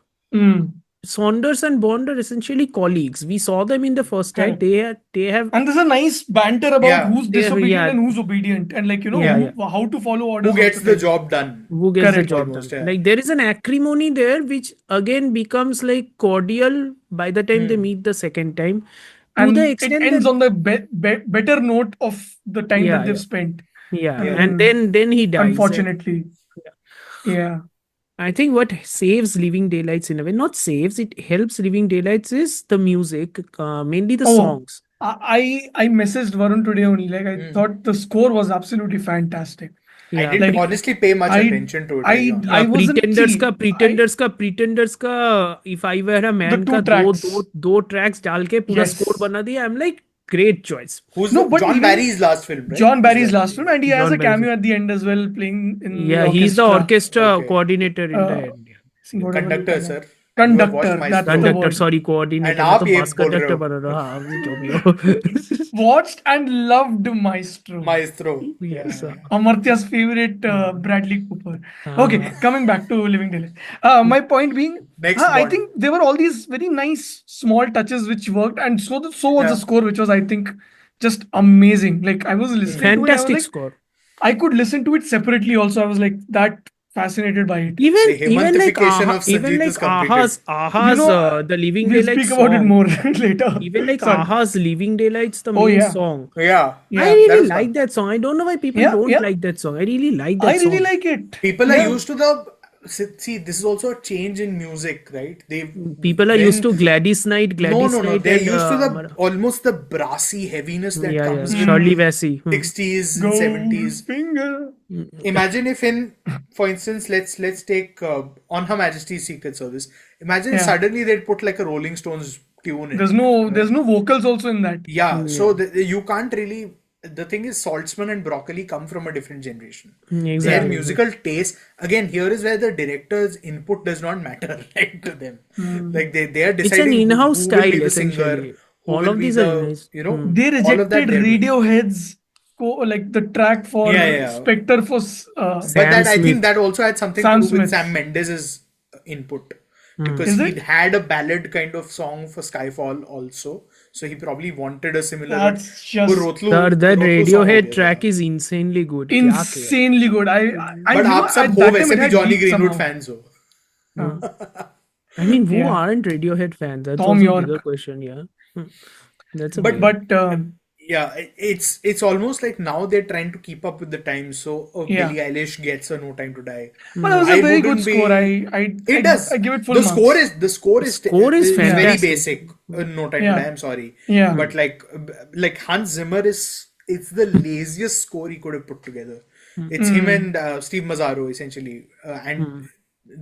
Saunders and Bond are essentially colleagues. We saw them in the first night. They have And there's a nice banter about Yeah. who's They have- disobedient yeah. and who's obedient, and like Yeah, how to follow orders. Who gets also, the like- job done? who gets the Correct, job almost, done. yeah. Like there is an acrimony there, which again becomes like cordial by the time they meet the second time. To And the it extent ends that on the better note of the time Yeah, that they've yeah. spent. yeah, Yeah. and then he dies. Unfortunately, yeah. I think what saves Living Daylights in a way, not saves, it helps Living Daylights is the music, mainly the Oh. songs. I messaged Varun today only. Like I thought the score was absolutely fantastic. I Yeah. didn't Like, honestly pay much I- attention to it. I- to be honest. I wasn't- Pretenders see, का Pretenders का if I were a man two का tracks. दो tracks डाल के पूरा Yes. score बना दिया. I'm like, great choice. Who's No, the- but John even- Barry's last film, right? John Barry's Is that- last film, and he has John a cameo Barry's- at the end as well, playing in Yeah, the he's the orchestra Okay. coordinator in the Uh, end. Whatever Conductor, you call sir. it. You have Conductor, watched my that's story. the Conductor, word. sorry, coordinator. And मैं आप तो ये bus बोल रहे conductor हो। बना रहा हाँ, जो भी हो. Watched and loved Maestro. Maestro. Yes, sir. Amartya's favorite Bradley Cooper. Okay, coming back to Living Daylight. My point being, Next I Bond. think there were all these very nice small touches which worked, and so was Yeah. the score, which was, I think, just amazing. Like I was listening to it, I was Fantastic like, score. I could listen to it separately. Also, I was like that fascinated by it. Even The like Himantification Aha, of even Sanjeev like is completed. Aha's You know, the Living We'll Daylights speak about it song. more later. Even like Sorry. Aha's Living Daylights, the Oh, main yeah. song. Yeah. Yeah, I that really was like fun. that song. I don't know why people Yeah, don't yeah. like that song. I really like that I song. really like it. People Yeah. are used to the. See, this is also a change in music, right? People are used to Gladys Knight, Gladys No. Knight. They're and, used to the almost the brassy heaviness that yeah, comes yeah. with Shirley Bassey. 60s and 70s. Finger. Imagine if for instance, let's take On Her Majesty's Secret Service. Imagine if Yeah. suddenly they'd put like a Rolling Stones tune in. There's no vocals also in that. Yeah, so you can't really. The thing is, Saltzman and Broccoli come from a different generation. Their Exactly. musical taste, again, here is where the director's input does not matter, right, to them. Like they are It's deciding an in-house who will style, be the singer, essentially. who All will of be these the, are nice. They all of that rejected they're doing. Radiohead's like the track for Yeah. Spectre for But Sam that I Smith. think that also had something Sam to do with Smith. Sam Mendes' input. Because Is he it? had a ballad kind of song for Skyfall also. So he probably wanted a similar. That's just- वो Rotlu- Sir, that Rotlu song हो Radiohead गया track था. is insanely good. क्या किया? insanely good. I But you know, आप सब at हो that time वैसे it भी had Johnny peaked Greenwood somehow. fans हो. I mean, who Yeah. aren't Radiohead fans? That's Tom also a York. bigger question, yeah. That's a But big- But Yeah, it's almost like now they're trying to keep up with the times. So Yeah. Billie Eilish gets a No Time to Die. But that was I a very good wouldn't score. be. It does. I give it full The marks. score is Score is very fantastic. basic. No Time to Yeah. Die. I'm sorry, Yeah. but like Hans Zimmer it's the laziest score he could have put together. It's him and Steve Mazzaro essentially, and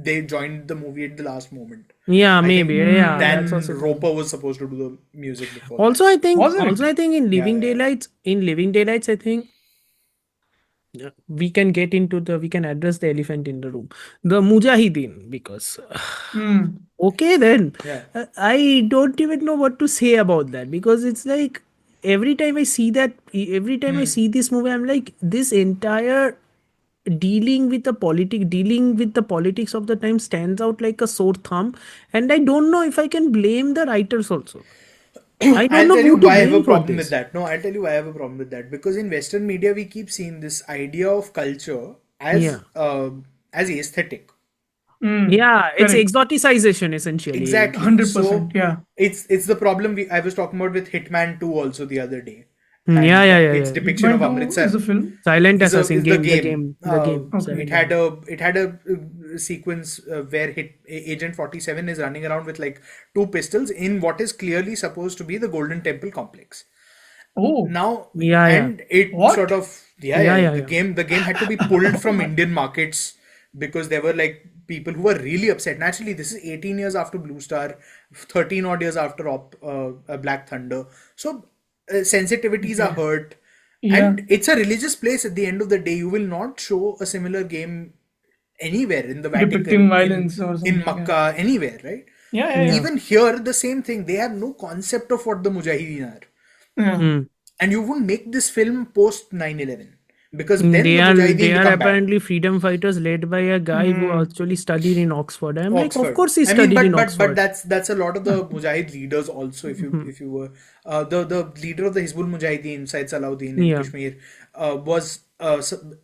they joined the movie at the last moment. Yeah, I think maybe. Yeah, Dan that's also true. Roper was supposed to do the music before. Also, I think. Was it? Also, I think in Living Yeah. Daylights. In Living Daylights, I think we can get into we can address the elephant in the room, the Mujahideen, because Mm. okay then, Yeah. I don't even know what to say about that, because it's like every time I see this movie, I'm like, this entire dealing with the politics of the time stands out like a sore thumb, and I don't know if I can blame the writers also. I don't I'll know tell you who to why I have a blame for problem with this. that. No, I'll tell you why I have a problem with that. Because in Western media, we keep seeing this idea of culture as aesthetic. Yeah, it's Correct. exoticization essentially. Exactly. 100%. So Yeah. it's the problem I was talking about with Hitman 2 also the other day. Yeah, And yeah, its yeah. depiction of Hitman 2 Amritsar is a film. Silent is Assassin the game. The game. Okay. Silent it had a sequence where Agent 47 is running around with like two pistols in what is clearly supposed to be the Golden Temple complex. Oh. Now Yeah, yeah. and it What? sort of Yeah, the game had to be pulled from Indian markets because there were like people who were really upset. Naturally, this is 18 years after Blue Star, 13 odd years after Black Thunder. So sensitivities are hurt. Yeah. And it's a religious place at the end of the day. You will not show a similar game anywhere in the Vatican, Depicting violence or something. in Makkah, anywhere, right? Yeah. Even here, the same thing. They have no concept of what the Mujahideen are. Yeah. And you wouldn't make this film post 9/11 because then They the are Mujahideen they are become bad. apparently freedom fighters led by a guy who actually studied in Oxford. I'm like, of course he studied in Oxford. but that's a lot of the Mujahid leaders also. If you were the leader of the Hizbul Mujahideen, Said Salahuddin in Kashmir, was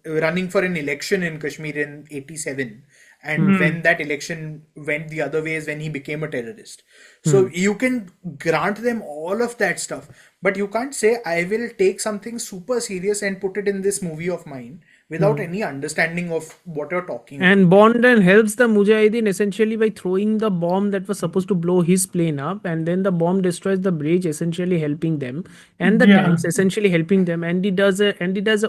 running for an election in Kashmir in '87, and when that election went the other way is when he became a terrorist. So you can grant them all of that stuff, but you can't say I will take something super serious and put it in this movie of mine without any understanding of what you're talking about. And Bond then helps the Mujahideen essentially by throwing the bomb that was supposed to blow his plane up, and then the bomb destroys the bridge, essentially helping them, and the tanks essentially helping them. And he does a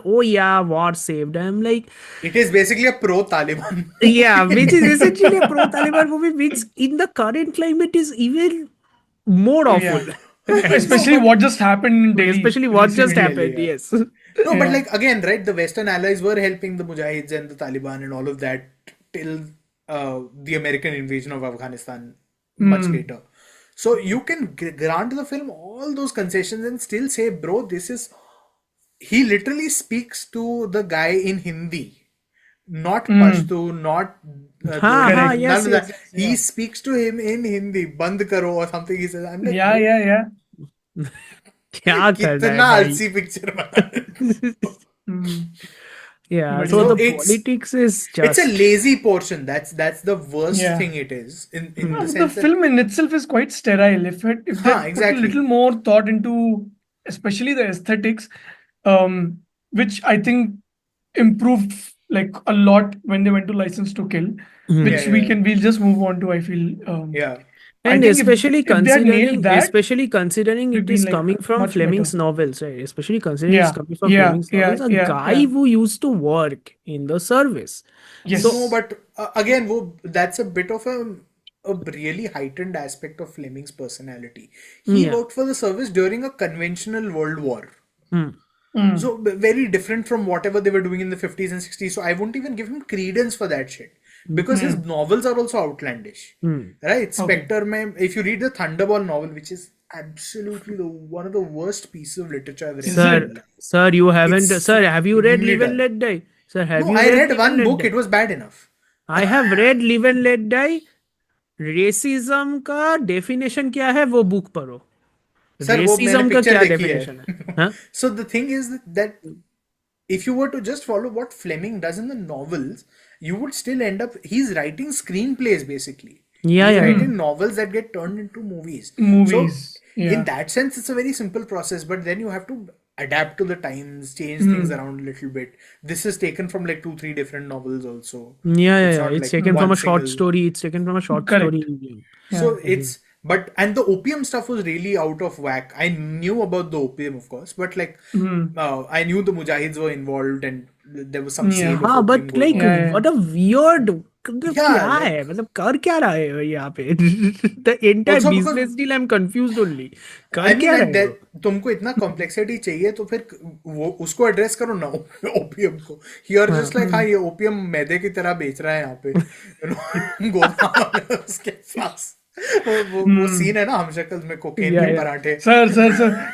oh yeah, war saved. I'm like, It is basically a pro-Taliban. yeah, which is essentially a pro-Taliban movie, which in the current climate is even more awful. Especially what just happened in Delhi. Especially what just recently. happened. Yes. No, but like again, right? The Western allies were helping the Mujahids and the Taliban and all of that till the American invasion of Afghanistan much later. So you can grant the film all those concessions and still say, bro, this is. He literally speaks to the guy in Hindi, not Pashto, not. Yes, none of that. yes, He speaks to him in Hindi, Band karo or something. He says, I'm like, Yeah. क्या कर रहा है कितना भाई? आलसी picture बना. Yeah, But so no, the it's- politics is It's just a lazy portion. That's the worst Yeah. thing it is. In the The sense that film in itself is quite sterile. If they put a exactly. little more thought into, especially the aesthetics, which I think improved like a lot when they went to License to Kill, which we'll just move on to. I feel. yeah. I and think especially if they had nailed that, especially considering we'd it be, is like, coming from much Fleming's better. novels, right? Especially considering it's Yeah, coming from yeah, Fleming's novels, a yeah, guy yeah. who used to work in the service. Yes. No, but again, that's a bit of a really heightened aspect of Fleming's personality. He Yeah. worked for the service during a conventional World War. Mm. So very different from whatever they were doing in the 50s and 60s. So I won't even give him credence for that shit. Because his novels are also outlandish. Right? Spectre, if you read the Thunderball novel, which is absolutely one of the worst pieces of literature I've read. Sir, you haven't. It's Sir, have you read extremely Live and dull. Let Die? Sir, have No, you I read Live one and Let book. Die? It was bad enough. I have read Live and Let Die. Racism का definition क्या है वो book पढ़ो. Sir, वो मैंने racism का picture क्या देखी डेफिनेशन है? है. हाँ? So the thing is that if you were to just follow what Fleming does in the novels, you would still end up. He's writing screenplays basically. Yeah, He's yeah. writing novels that get turned into movies. Movies, So yeah. in that sense, it's a very simple process. But then you have to adapt to the times, change things around a little bit. This is taken from like 2-3 different novels also. It's not It's like taken from one a short single. story. It's taken from a short Correct. story. So it's and the opium stuff was really out of whack. I knew about the opium, of course, but like I knew the Mujahids were involved and there was some sale of हाँ opium but going like on. what a weird मतलब Yeah, क्या like है मतलब कर क्या रहा है वो यहाँ पे the entire also because business deal I'm confused only I कर mean, क्या and रहे हो तुमको इतना कॉम्प्लेक्सिटी चाहिए तो फिर वो उसको एड्रेस करो ना ओपियम को. हियर जस्ट लाइक हाँ ये ओपियम मैदे की तरह बेच रहा है यहाँ पे गोदाम है उसके पास. वो सीन है ना हम शक्ल में कोकेन के पराठे. Sir.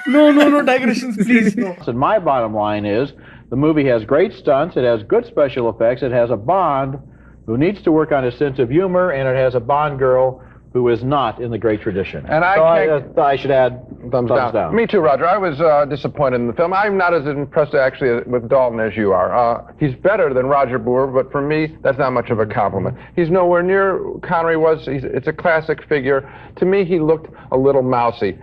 No, digressions, please. And my bottom line is the movie has great stunts, it has good special effects, it has a Bond who needs to work on his sense of humor, and it has a Bond girl who is not in the great tradition. And I should add thumbs down. Me too, Roger. I was disappointed in the film. I'm not as impressed actually with Dalton as you are. He's better than Roger Moore, but for me, that's not much of a compliment. He's nowhere near Connery was. It's a classic figure. To me, he looked a little mousy.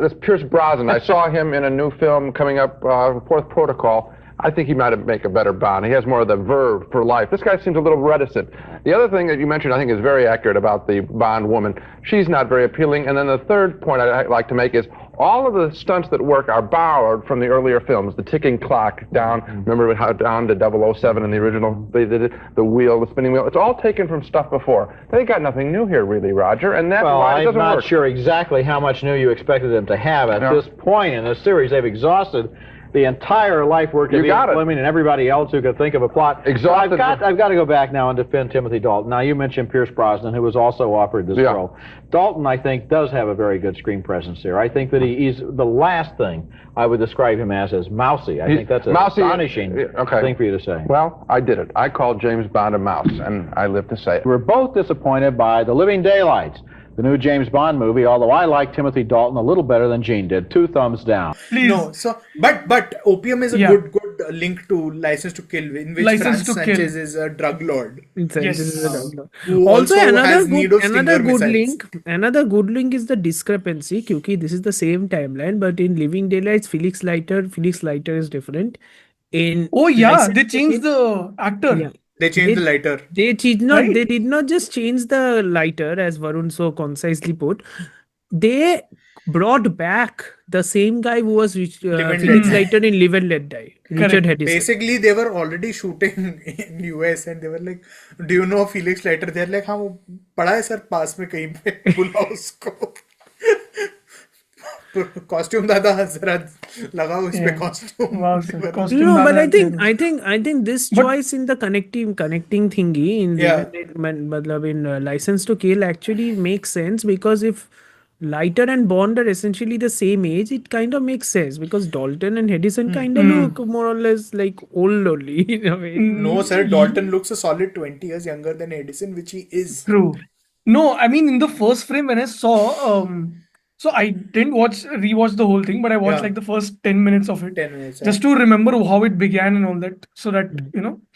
This Pierce Brosnan, I saw him in a new film coming up, Fourth Protocol. I think he might make a better Bond. He has more of the verve for life. This guy seems a little reticent. The other thing that you mentioned, I think, is very accurate about the Bond woman. She's not very appealing. And then the third point I'd like to make is all of the stunts that work are borrowed from the earlier films. The ticking clock down, remember how down to 007 in the original, they did it, the wheel, the spinning wheel. It's all taken from stuff before. They got nothing new here, really, Roger, and that's why it doesn't work. I'm not sure exactly how much new you expected them to have. At this point in the series, they've exhausted the entire life work of Ian Fleming and everybody else who could think of a plot. Exhausted. I've got to go back now and defend Timothy Dalton. Now, you mentioned Pierce Brosnan, who was also offered this role. Dalton, I think, does have a very good screen presence here. I think that he's the last thing I would describe him as mousy. I think that's an astonishing thing for you to say. Well, I did it. I called James Bond a mouse, and I live to say it. We're both disappointed by The Living Daylights, the new James Bond movie, although I like Timothy Dalton a little better than Gene did. 2 thumbs down. Please. No, so but opium is a good link to License to Kill, in which Franz Sanchez is a drug lord. Also another good link is the discrepancy, because this is the same timeline, but in Living Daylights, Felix Leiter is different. In they changed the actor. Yeah. They changed the lighter. They did not. Right? They did not just change the lighter, as Varun so concisely put. They brought back the same guy who was Felix Leiter in Live and Let Die. Richard Hedison. Basically, they were already shooting in US, and they were like, "Do you know Felix Leiter?" They're like, "हाँ वो पढ़ा है sir पास में कहीं पे बुलाओ उसको." Costume दादा जरा लगाओ इस पे costume. No, but I think this choice in the connecting thingy in License to Kill actually makes sense, because if Leiter and Bond are essentially the same age, it kind of makes sense, because Dalton and Hedison kind of look more or less like old only in a way. No, sir, Dalton looks a solid 20 years younger than Hedison, which he is. True. No, I mean, in the first frame when I saw, so I didn't rewatch the whole thing, but I watched like the first 10 minutes of it. 10 minutes. Just to remember how it began and all that, so that,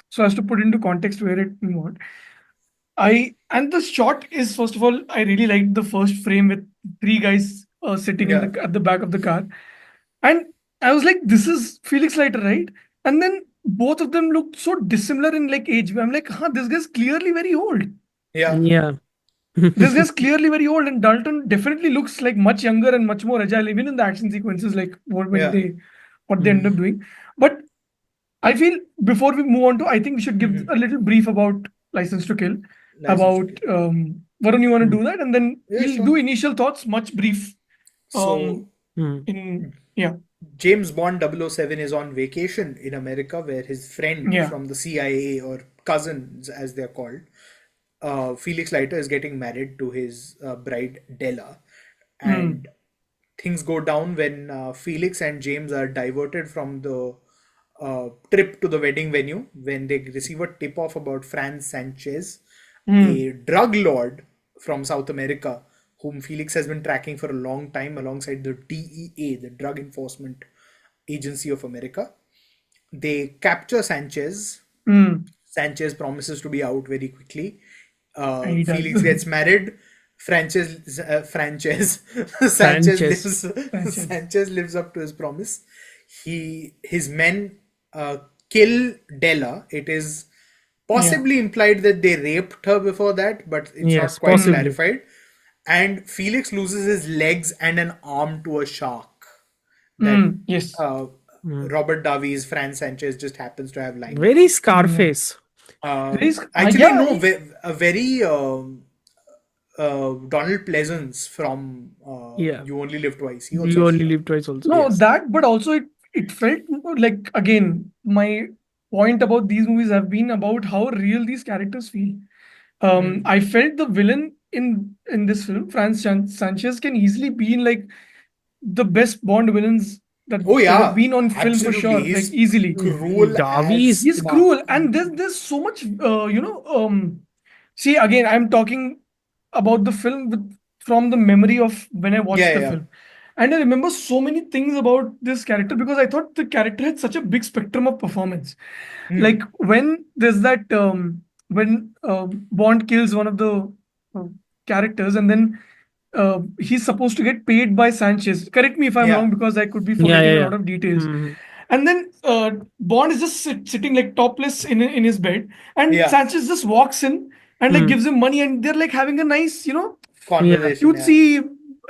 so as to put into context where it went. And the shot is, first of all, I really liked the first frame with 3 guys sitting at the back of the car. And I was like, this is Felix Leiter, right? And then both of them looked so dissimilar in like age. I'm like, this guy's clearly very old. Yeah. This guy's clearly very old, and Dalton definitely looks like much younger and much more agile, even in the action sequences, like what they end up doing. But I feel before we move on to, I think we should give a little brief about License to Kill. Varun, you want to do that, and then we'll do initial thoughts, much brief. James Bond 007 is on vacation in America, where his friend from the CIA, or cousins as they're called, Felix Leiter, is getting married to his bride Della, and things go down when Felix and James are diverted from the trip to the wedding venue when they receive a tip-off about Franz Sanchez, a drug lord from South America, whom Felix has been tracking for a long time alongside the DEA, the Drug Enforcement Agency of America. They capture Sanchez. Sanchez promises to be out very quickly. Felix gets married. Sanchez lives up to his promise. his men kill Della. It is possibly implied that they raped her before that, but it's Yes, not quite possibly. clarified. And Felix loses his legs and an arm to a shark. That Yes. Robert Davi's Fran Sanchez just happens to have lying. Very Scarface. Actually, no, a very Donald Pleasance from You Only Live Twice. He also You Only Live Twice also. No, yes. that, but also it felt like, again, my point about these movies have been about how real these characters feel. I felt the villain in this film, Sanchez, can easily be in like the best Bond villains that have been on film for sure. He's like easily cruel. He's cruel, and there's so much see, again, I'm talking about the film from the memory of when I watched the film. And I remember so many things about this character because I thought the character had such a big spectrum of performance. Like when there's that when Bond kills one of the characters, and then he's supposed to get paid by Sanchez. Correct me if I'm wrong, because I could be forgetting a lot of details. And then Bond is just sitting like topless in his bed, and Sanchez just walks in and like gives him money, and they're like having a nice, conversation. You'd see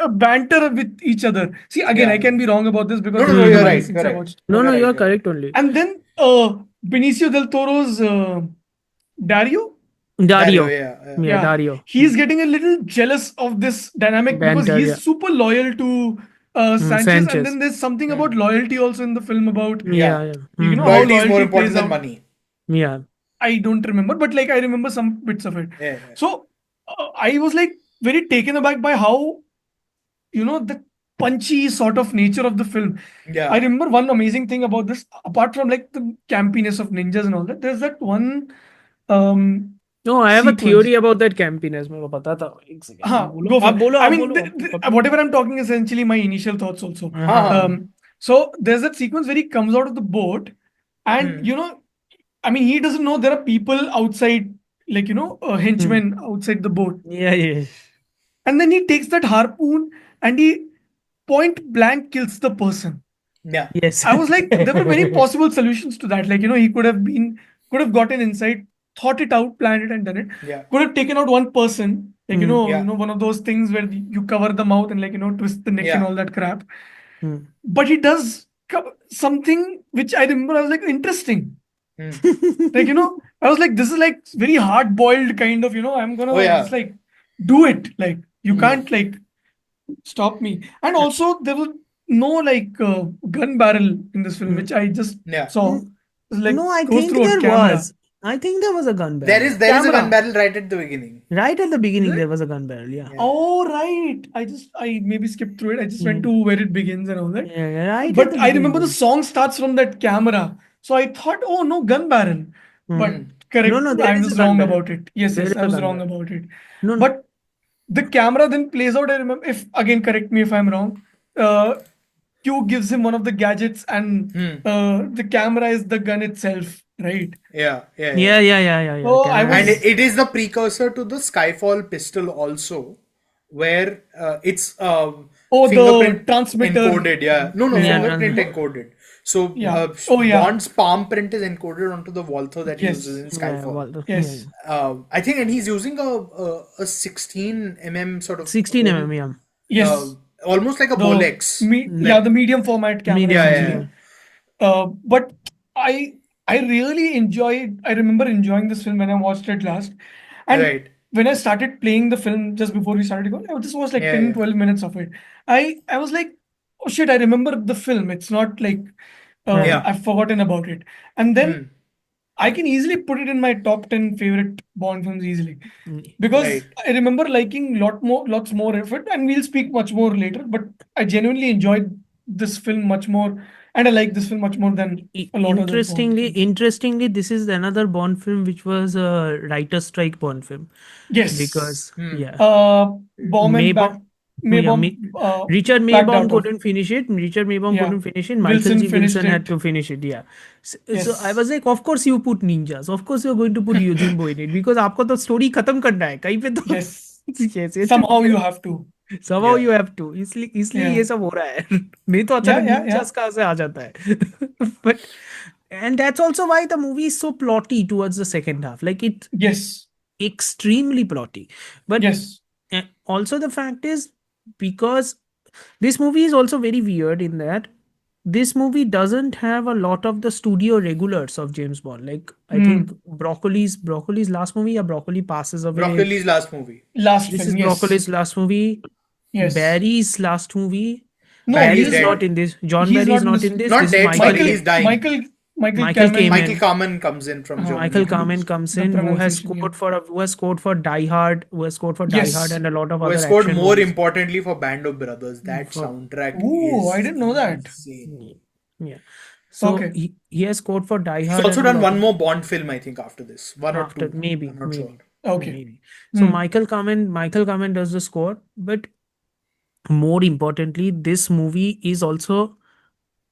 banter with each other. See, again, I can be wrong about this because No, you're right. You're correct only. And then Benicio del Toro's Dario. Dario. He's getting a little jealous of this dynamic because he's super loyal to Sanchez, and then there's something about loyalty also in the film about loyalty how is more loyalty important plays than out. money. Yeah. I don't remember, but like I remember some bits of it. So I was like very taken aback by how the punchy sort of nature of the film. I remember one amazing thing about this, apart from like the campiness of ninjas and all that. There's that one. No, I have a theory about that campiness. मेरे को पता था. एक second. Go for it. बोलो, I mean, बोलो. whatever I'm talking is essentially my initial thoughts also. So there's that sequence where he comes out of the boat, and I mean, he doesn't know there are people outside, like henchmen outside the boat. Yeah. And then he takes that harpoon and he point blank kills the person. Yeah. Yes. I was like, there were many possible solutions to that. Like, he could have gotten inside, thought it out, planned it, and done it. Yeah. Could have taken out one person, like, one of those things where you cover the mouth and like, twist the neck and all that crap. But he does something which I remember, I was like, interesting. Like, I was like, this is like very hard boiled kind of, I'm gonna just like do it. Like, you can't like stop me. And also there was no like gun barrel in this film, which I just saw. Like, no, I think there was. I think there was a gun barrel. There is a gun barrel right at the beginning. Right at the beginning, there was a gun barrel. Yeah. Oh, right. I maybe skipped through it. I just went to where it begins and all that. Yeah, right. But I remember the song starts from that camera. So I thought, oh no, gun barrel. But correct. No, I was wrong about it. Yes, I was wrong about it. But the camera then plays out. I remember, correct me if I'm wrong. Q gives him one of the gadgets, and the camera is the gun itself, right? Yeah. So and it is the precursor to the Skyfall pistol also, where it's the transmitter encoded. Fingerprint encoded. So Bond's palm print is encoded onto the Walther that he uses in Skyfall. Yes. I think, and he's using a 16 mm sort of 16 mm. Yeah. Yes. Almost like a Bolex. The medium format camera. But I really enjoyed. I remember enjoying this film when I watched it last. And when I started playing the film just before we started going, I just watched like 10-12 minutes of it. I was like, oh shit, I remember the film. It's not like I've forgotten about it. And then I can easily put it in my top 10 favorite Bond films easily. Because I remember liking lots more effort, and we'll speak much more later, but I genuinely enjoyed this film much more, and I like this film much more than a lot of other Bond films. Interestingly, this is another Bond film which was a writer's strike Bond film. Yes. Because Richard Maybaum couldn't finish it. Michael G. Wilson had to finish it. Yeah. So I was like, of course you put ninjas. Of course you're going to put Yojimbo in it because आपको तो story खत्म करना है कहीं पे तो. Yes. Somehow you have to. somehow Yeah. you have to, इसलिए Yeah. ये सब हो रहा है नहीं तो Yeah, अचानक yeah, yeah. ninjas कहाँ से आ जाता है but and that's also why the movie is so plotty towards the second half, like it's Yes. extremely plotty. But Yes. also the fact is, because this movie is also very weird in that this movie doesn't have a lot of the studio regulars of James Bond. Like I think Broccoli's last movie, or Broccoli passes away. Broccoli's last movie. Last This film. is Yes. Broccoli's last movie. Yes. Barry's last movie. No, Barry's he's not dead. in this. John He's Barry is not in not this. in this. Not This is dead, Michael. sorry, he's dying. Michael Michael Kamen. came Michael in. Kamen comes in from Germany. Michael Kamen comes The in, who has pronunciation, scored yeah. for Die Hard, who has scored for Die Yes. Hard and a lot of Who other has scored action more movies. importantly for Band of Brothers. That For- soundtrack Ooh, is I didn't know that. insane. Yeah. So Okay. he has scored for Die He's Hard. also and a done lot one of- more Bond film, I think, after this. One or after two. maybe I'm not maybe sure. Okay. maybe. So Hmm. Michael Kamen does the score, but more importantly, this movie is also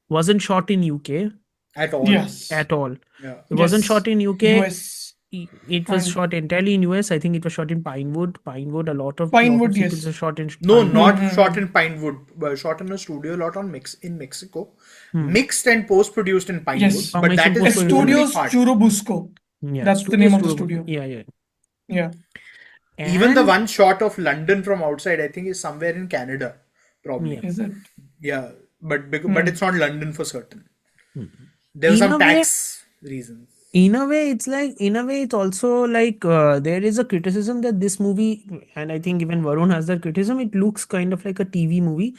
wasn't shot in UK At all. Yes. at all. Yeah. It wasn't Yes. shot in UK. US. It was And- shot entirely in US. I think it was shot in Pinewood. A lot of Pinewood, sequences yes. are shot in No, Pinewood. not shot in Pinewood. Shot in a studio lot in Mexico. Mixed and post-produced in Pinewood. Yes. But Mixed that and is the post-produced. only Studios part. Churubusco. Yeah, That's the Studios name of the Studio. studio. Yeah. Yeah. Even the And- one shot of London from outside, I think, is somewhere in Canada. Probably. Yeah. Is it? Yeah. But it's not London for certain. There were In some a way- tax reasons. in a way it's also like there is a criticism that this movie, and I think even Varun has that criticism, it looks kind of like a TV movie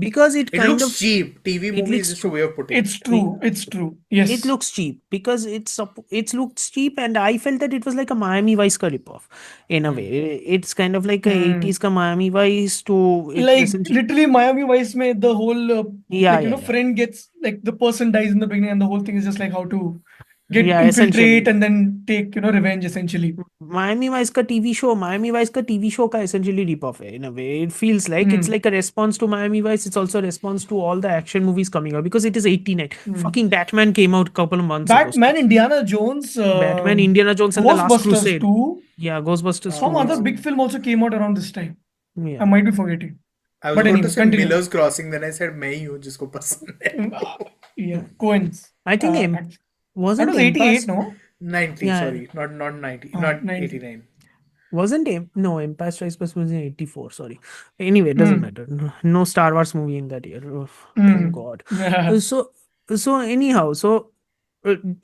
because it It kind looks of cheap. TV movie looks is just a way of putting It's true. It's true. Yes. it looks cheap because it looks cheap, and I felt that it was like a Miami Vice ka ripoff in a way. It's kind of like a 80s ka Miami Vice to it's Like essentially- literally Miami Vice mein the whole Yeah, like, yeah. friend gets like the person dies in the beginning and the whole thing is just like how to get Yeah, infiltrate essentially. and then take revenge essentially. Miami Vice ka TV show ka essentially ripoff hai in a way. It feels like it's like a response to Miami Vice. It's also a response to all the action movies coming out because it is 89. Fucking Batman came out a couple of months ago. Batman, Indiana Jones, Batman, Indiana Jones and the Last Ghostbusters Crusade. 2. Yeah, Ghostbusters. Some 2. other big film also came out around this time. Yeah. I might be forgetting. I was But about anyway, to say continue. Miller's Crossing, then I said मैं ही हूँ जिसको पसंद है. Yeah, Coens. I think That wasn't was 88, Empire- no? 90, Yeah. sorry, not 90, not 90. 89. Wasn't no Empire Strikes Back was in 84. Sorry. Anyway, it doesn't matter. No Star Wars movie in that year. Oh, thank God. So anyhow,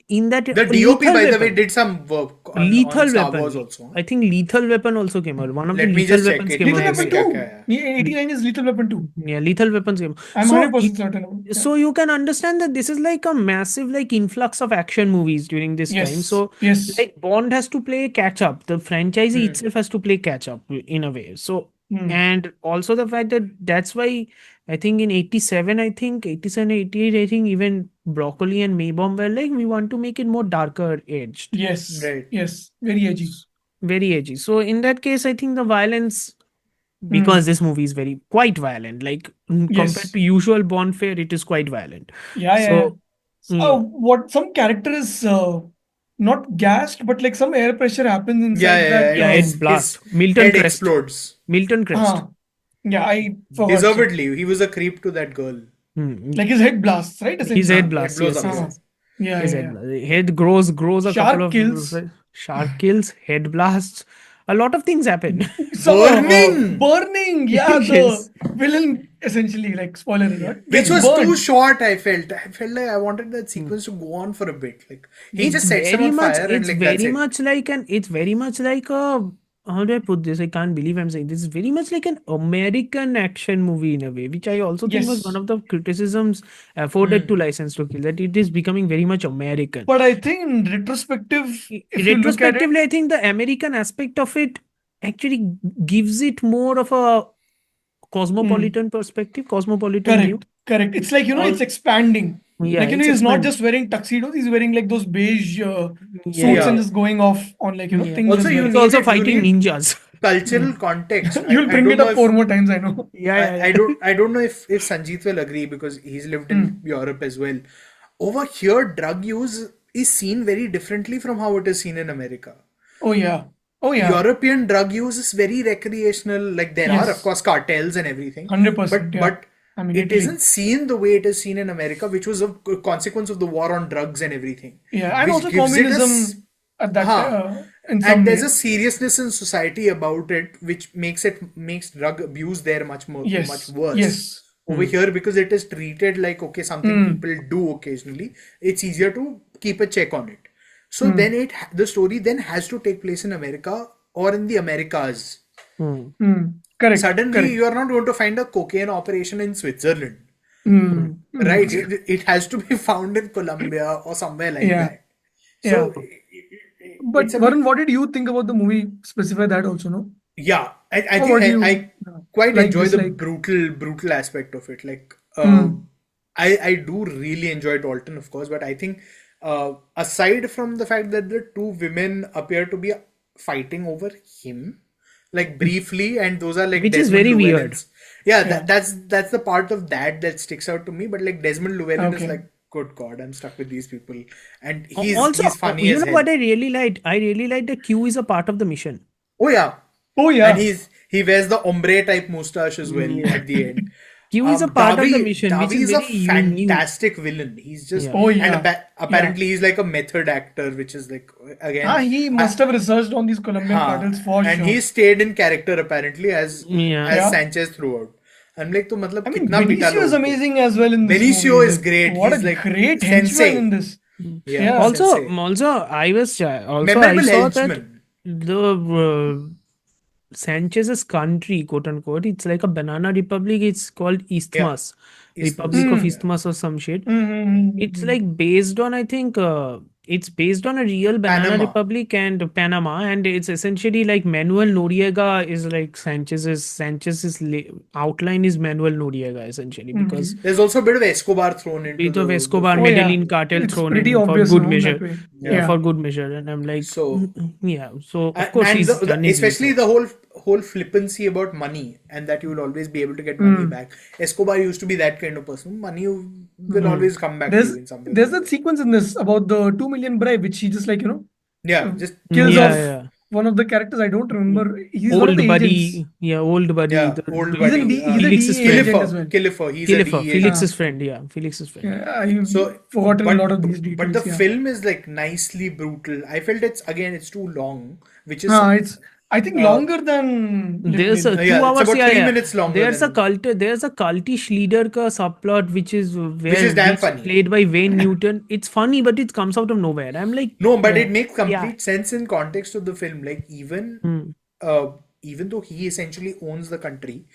in that The DOP, Lethal by the Weapon. way, did some work on Lethal Star Weapon. Wars also. I think Lethal Weapon also came out. One of Let the me Lethal just check Weapons it. came Lethal out. Weapon Kya 2. kya hai? Yeah, 89 is Lethal Weapon 2. Yeah, Lethal Weapons came. I'm So 100% certain about it. So you can understand that this is like a massive like influx of action movies during this Yes, time. So yes. like Bond has to play catch up. The franchise itself has to play catch up in a way. So and also the fact that that's why I think in 87, 88, I think even Broccoli and Maybomb were like, we want to make it more darker edged. Yes. Right. Yes. Very edgy. Very edgy. So in that case, I think the violence, because this movie is quite violent, like compared to usual Bond fare, it is quite violent. Yeah. What some character is not gassed, but like some air pressure happens inside that. Yeah, his it blast. his Milton head Crest. explodes. Milton Crest. Yeah, I forgot. Deservedly, he was a creep to that girl. Like his head blasts, right? His head blasts. blows Yes, up. yes. Yeah, His yeah, head grows a Shark couple of kills. Shark kills, head blasts. A lot of things happen. Burning. Yeah, Yes. the villain essentially, like spoiler alert, Which gets was burned. too short, I felt. I felt like I wanted that sequence to go on for a bit. Like he just sets him on fire and It's like that's very it. much like it's very much like a, how do I put this? I can't believe I'm saying this. Is very much like an American action movie in a way, which I also think was Yes. one of the criticisms afforded to License to Kill, that it is becoming very much American. But I think in retrospective, if you look at it, Retrospectively, I think the American aspect of it actually gives it more of a cosmopolitan perspective, cosmopolitan view. correct. It's like, it's expanding. Yeah, Like, it's he's not expanding. just wearing tuxedos, he's wearing like those beige suits Yeah. and just going off on like, things. Also, just you very- He's also need- fighting you need- ninjas. Cultural context. You'll I bring don't it know up if- 4 more times, I know. I don't know if Sanjeet will agree because he's lived in Europe as well. Over here, drug use is seen very differently from how it is seen in America. Oh, yeah. Oh yeah. European drug use is very recreational. Like there are, of Yes. course, cartels and everything. 100%. Yeah. But I mean, it Italy. isn't seen the way it is seen in America, which was a consequence of the war on drugs and everything. Yeah, and Which also gives it a communism at that in some and there's way. a seriousness in society about it, which makes drug abuse there much Yes. worse. Yes. Over here, because it is treated like okay, something people do occasionally, it's easier to keep a check on it. So then the story then has to take place in America or in the Americas. Correct. Suddenly, correct. you are not going to find a cocaine operation in Switzerland, Mm. right? It has to be found in Colombia or somewhere like Yeah. that. So, But it's a Varun, what did you think about the movie? Specify that also, no? yeah, I Or what do think you I quite like, enjoy the dislike? brutal aspect of it. Like, I do really enjoy Dalton, of course, but I think aside from the fact that the two women appear to be fighting over him, like briefly, and those are like Which is Desmond very weird. Llewellyn's. Yeah, that's the part of that sticks out to me. But like Desmond Llewellyn is Okay. like, good God, I'm stuck with these people, and Also, he's funny you as know hell. what I really liked? I really liked that Q is a part of the mission. Oh yeah. Oh yeah. And he wears the ombre type mustache as well at the end. Q is a part of the Davi- mission, which Davi is is a very unique. fantastic villain. He's just Yeah. Oh, yeah. and apparently he's like a method actor, which is like again. He must have researched on these Colombian cartels for and sure. he stayed in character apparently as Yeah. Sanchez throughout. I'm like, तो मतलब I mean, कितना पीटा Benicio is लोगों को? amazing as well in this Benicio movie. is Like, great. What He's a like great sensei. henchman in this. Yeah. Also, Sensei. I was also Memorable I saw that henchman. the Sanchez's country, quote unquote, it's like a banana republic. It's called Isthmus, Republic of Isthmus or some shit. It's like based on, I think, it's based on a real banana Panama. republic and Panama, and it's essentially like Manuel Noriega is like Sanchez's outline is Manuel Noriega essentially because There's also a bit of Escobar thrown into bit of the Escobar Oh, yeah. Medellin cartel It's thrown pretty in for obvious good now measure. that way. Yeah, for good measure, and I'm like, So- yeah. So of course and he's done his especially research. the whole flippancy about money and that you will always be able to get money back. Escobar used to be that kind of person. Money will always come back to you in some way. There's that sequence in this about the 2 million bribe, which he just like, Yeah, just kills Yeah, off yeah. one of the characters. I don't remember. He's one of Old the buddy, agents. yeah, old buddy. yeah, the- old the- He's buddy. a D- he's a Felix's DEA friend. agent as well. Kilifer, he's a Kilifer, DEA Felix's friend, yeah, Felix's friend. Yeah, I've So forgotten but, a lot of these details. But the yeah. film is like nicely brutal. I felt it's too long, which is It's I think longer than There's a Little 2 yeah, it's hours. about Yeah, 3 yeah. minutes longer There's a than- there's a cultish leader ka subplot which is where is damn it's funny. played by Wayne Newton. It's funny, but it comes out of nowhere. I'm like, No, but it makes complete Yeah. sense in context of the film. Like even though he essentially owns the country,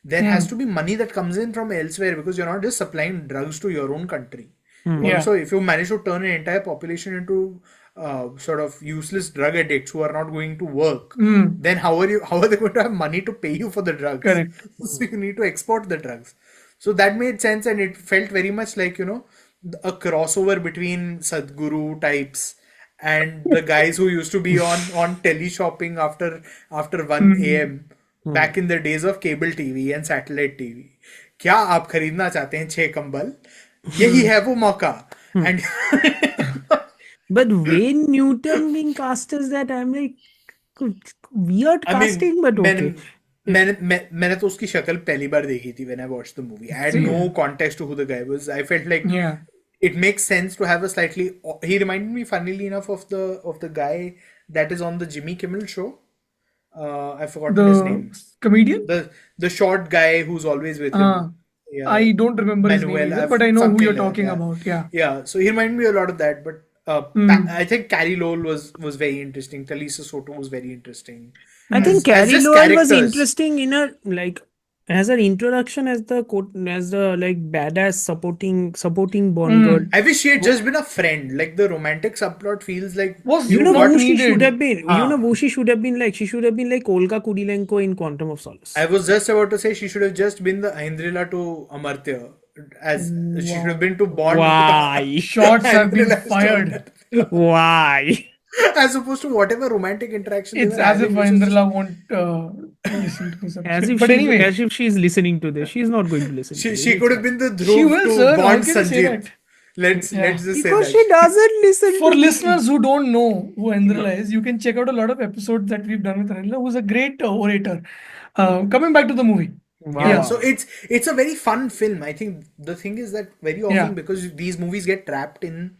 there has to be money that comes in from elsewhere because you're not just supplying drugs to your own country. Yeah. Also, if you manage to turn an entire population into sort of useless drug addicts who are not going to work, then how are they going to have money to pay you for the drugs? Correct. So you need to export the drugs. So that made sense, and it felt very much like a crossover between Sadhguru types and the guys who used to be on teleshopping after 1 a.m. back in the days of cable TV and satellite TV. क्या आप खरीदना चाहते हैं 6 कंबल? यही है वो मौका. And but Wayne Newton being cast as that, I'm like, weird I mean, casting, but okay. मैंने तो उसकी शक्ल पहली बार देखी थी when I watched the movie. I had no context to who the guy was. I felt like Yeah. it makes sense to have a slightly. He reminded me, funnily enough, of the guy that is on the Jimmy Kimmel show. I forgot his name. Comedian? The short guy who's always with him. Yeah. I don't remember his name Manuel, either, but I know who something you're like talking that. about. Yeah. Yeah, so he reminded me a lot of that, but I think Carrie Lowell was very interesting. Talisa Soto was very interesting. I think As Carrie just Lowell was characters. interesting in her as her introduction as the like badass supporting Bond girl. I wish she had just been a friend. Like the romantic subplot feels like You know not who she needed. should have been. You know who she should have been like. She should have been like Olga Kurilenko in Quantum of Solace. I was just about to say she should have just been the Aindrila to Amartya. As she should have been to Bond. Why? Shots have been Aindrila to fired. Why? As opposed to whatever romantic interaction. they It's were as if having, which was just- Indrila won't listen to some As shit. if But anyway, as if she's listening to this. She's not going to listen. to this. She could have been the she Dhruv will, to sir. How Bond can you say Sanjeev. that? Let's just say Because that. she doesn't listen For to me. listeners who don't know who Andrila is, you can check out a lot of episodes that we've done with Andrila, who's a great orator. Coming back to the movie. Yeah, so it's a very fun film. I think the thing is that very often, Yeah. because these movies get trapped in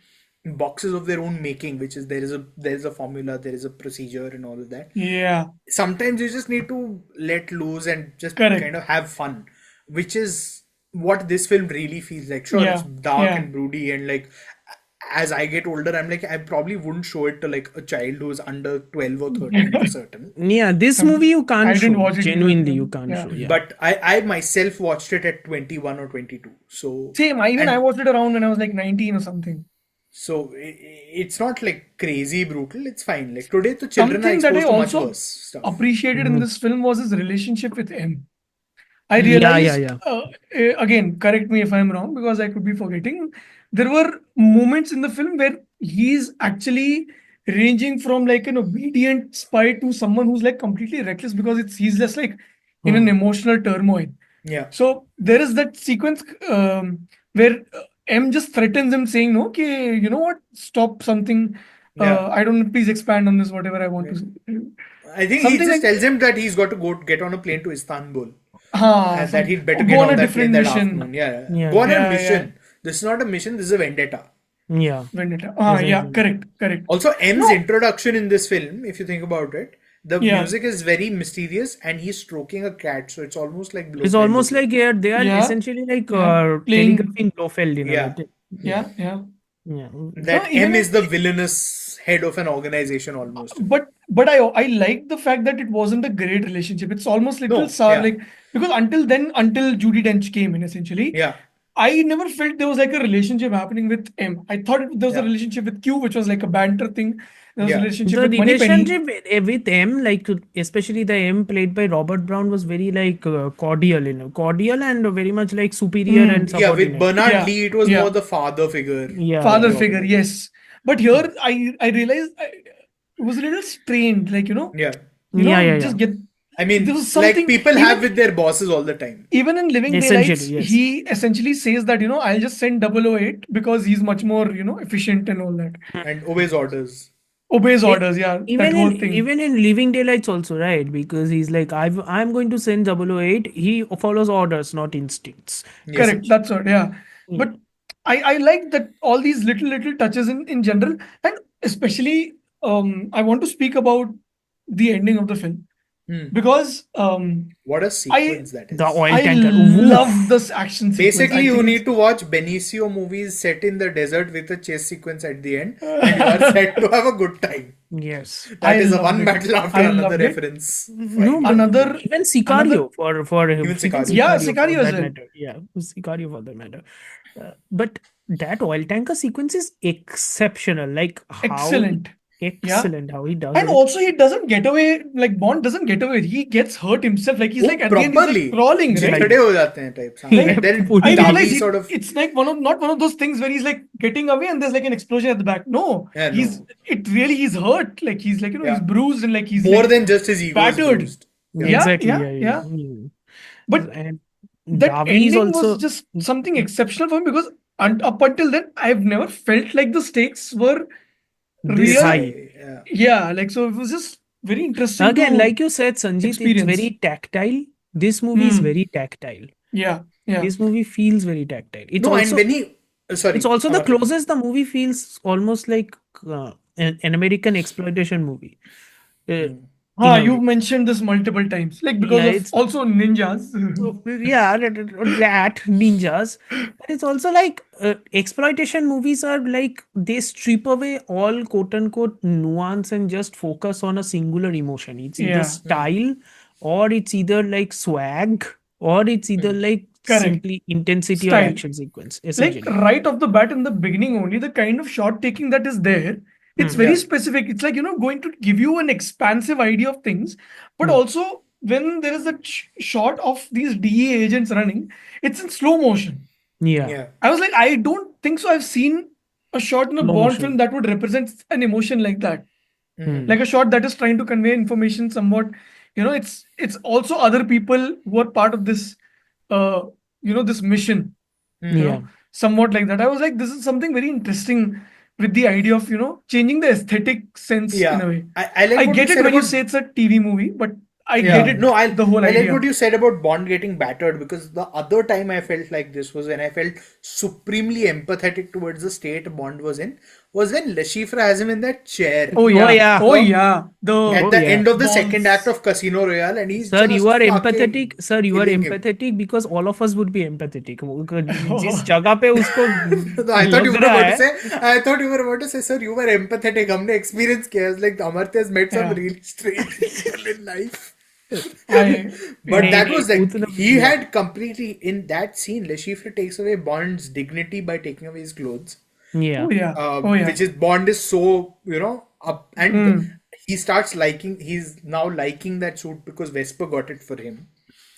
boxes of their own making, which is there is a formula, there is a procedure and all of that. Yeah. Sometimes you just need to let loose and just Correct. kind of have fun, which is what this film really feels like. Sure, Yeah, it's dark yeah. and broody, and like as I get older, I'm like, I probably wouldn't show it to like a child who's under 12 or 13 for certain. Yeah, this movie you can't I didn't show. watch it either. Genuinely, you can't Yeah. show. Yeah. But I myself watched it at 21 or 22. So Same. I watched it around when I was like 19 or something. So it's not like crazy brutal. It's fine. Like today, the children are Something that I exposed to much also worse stuff. appreciated in this film was his relationship with M. I Yeah, realized, yeah. again, correct me if I'm wrong because I could be forgetting. There were moments in the film where he's actually ranging from like an obedient spy to someone who's like completely reckless because he's just like in an emotional turmoil. Yeah. So there is that sequence where M just threatens him saying, okay, you know what, stop something. Yeah. I don't know, please expand on this, whatever I want to say. I think Something he just like- tells him that he's got to go get on a plane to Istanbul. And that some- he'd better go get on on a that different plane that mission. afternoon. Yeah. Yeah. Go on Yeah, a mission. This is not a mission, this is a vendetta. Yeah. Vendetta. Exactly. Correct. Also, M's introduction in this film, if you think about it, the Yeah. music is very mysterious and he's stroking a cat, so it's almost like It's Blofeld almost as well. like they are Yeah. essentially like Yeah. Playing- telegraphing Blofeld in a Yeah. way. Yeah. Yeah. that No, even M is if- the villainous head of an organization almost. But I like the fact that it wasn't a great relationship. It's almost little No, sour, yeah. like because until Judi Dench came in essentially. Yeah. I never felt there was like a relationship happening with M. I thought there was a Yeah. relationship with Q, which was like a banter thing. There was a Yeah. relationship The with Moneypenny. relationship with M, like especially the M played by Robert Brown, was very like cordial, cordial and very much like superior and Yeah, subordinate. with Bernard Yeah. Lee, it was Yeah. more the father figure. Yeah. Father Yeah. figure, yes. But here I realized it was a little strained, like Yeah. just get. I mean, There was like something- people have even- with their bosses all the time. Even in Living Essentially, Daylights, yes. he essentially says that, I'll just send 008 because he's much more, efficient and all that. And obeys orders. Obeys orders, yeah. That Even whole in thing. even in Living Daylights also, right? Because he's like, I'm going to send 008. He follows orders, not instincts. Correct, that's what, yeah. But I like that all these little touches in general, and especially I want to speak about the ending of the film. Because What a sequence that is. The oil I tanker. love this action sequence. Basically, I you think need to watch Benicio movies set in the desert with a chase sequence at the end, and you are set to have a good time. Yes. That I is a loved one it. battle after I another loved it. reference. No, but Another- even Sicario for Even Sicario. Yeah, for Sicario as that well. matter. Yeah, Sicario for that matter. But that oil tanker sequence is exceptional. Like how Excellent. excellent how he does And it. also, he doesn't get away, like Bond doesn't get away. He gets hurt himself. Like he's Oh, like at the end, he's properly. like crawling, right? Chitade ho jate hain types. Left Then foot I down. realize Davi sort of. it's like not one of those things where he's like getting away and there's like an explosion at the back. No, Yeah, no. he's hurt. Like he's like, Yeah. he's bruised and like he's More like, than just his ego is battered. bruised. Yeah, Exactly. yeah. Mm. But And that Davi is ending also was just something exceptional for me because up until then, I've never felt like the stakes were this real. high. Yeah. Yeah, like so it was just very interesting. Again, to like you said, Sanjit, experience. it's very tactile. This movie is Hmm. very tactile. Yeah. This movie feels very tactile. It's No, also and when he. Sorry. it's also the Amar. closest the movie feels almost like an American exploitation movie. In a You've way. mentioned this multiple times, like because Yeah, of it's- also ninjas. So, yeah, that ninjas. But it's also like exploitation movies are like they strip away all quote unquote nuance and just focus on a singular emotion. It's either Yeah. style or it's either like swag or it's either like Correct. simply intensity or Style. action sequence. Like Essentially. right off the bat in the beginning, only the kind of shot taking that is there. It's very specific. It's like, going to give you an expansive idea of things. But also, when there is a shot of these DEA agents running, it's in slow motion. Yeah. Yeah. I was like, I don't think so. I've seen a shot in a Slow Bond motion. film that would represent an emotion like that. Hmm. Like a shot that is trying to convey information somewhat. It's also other people who are part of this, this mission. you Yeah. know. somewhat like that. I was like, this is something very interesting with the idea of, changing the aesthetic sense in a way. I like I what you get it said when you about. say it's a TV movie, but I get it, No, the whole I like idea. what you said about Bond getting battered, because the other time I felt like this was when I felt supremely empathetic towards the state Bond was when Le Chiffre has him in that chair. Oh yeah. Oh, yeah. At the end of the balls. second act of Casino Royale, and he's Sir, just you are fucking empathetic. Sir, you are killing him. empathetic because all of us would be empathetic. जिस जगह पे उसको I thought you लग were रहा about है. to say. I thought you were about to say, sir, you were empathetic. हमने experience किया. It's like Amartya has met some really strange people in life. But that was like he had completely in that scene. Le Chiffre takes away Bond's dignity by taking away his clothes. Yeah. Which is Bond is so up, and he starts liking. He's now liking that suit because Vesper got it for him.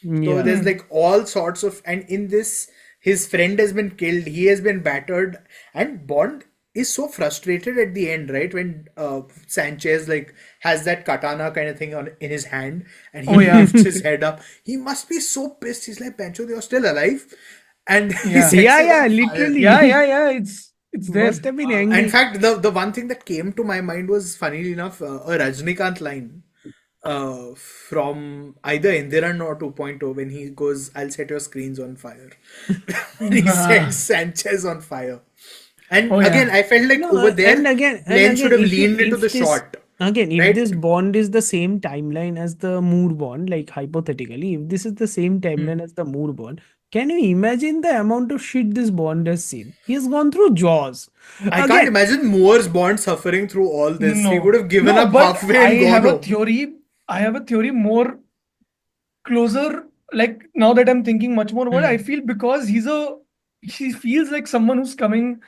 So there's like all sorts of, and in this, his friend has been killed. He has been battered, and Bond is so frustrated at the end, right? When Sanchez like has that katana kind of thing in his hand, and he lifts his head up. He must be so pissed. He's like, Pancho, you're still alive, and he sets him on fire. literally. Yeah. It's there. Must have been angry. In fact, the one thing that came to my mind was, funnily enough, a Rajnikant line from either Indiran or 2.0 when he goes, "I'll set your screens on fire." He sets Sanchez on fire. And again, I felt like over there, Glenn should have leaned into the shot. Again, if right? this Bond is the same timeline as the Moore Bond, like hypothetically, if this is the same timeline as the Moore Bond, can you imagine the amount of shit this Bond has seen? He has gone through Jaws. I can't imagine Moore's Bond suffering through all this. He would have given up but halfway and gone home. I have a theory more closer, like now that I'm thinking much more about it, I feel because he feels like someone who's coming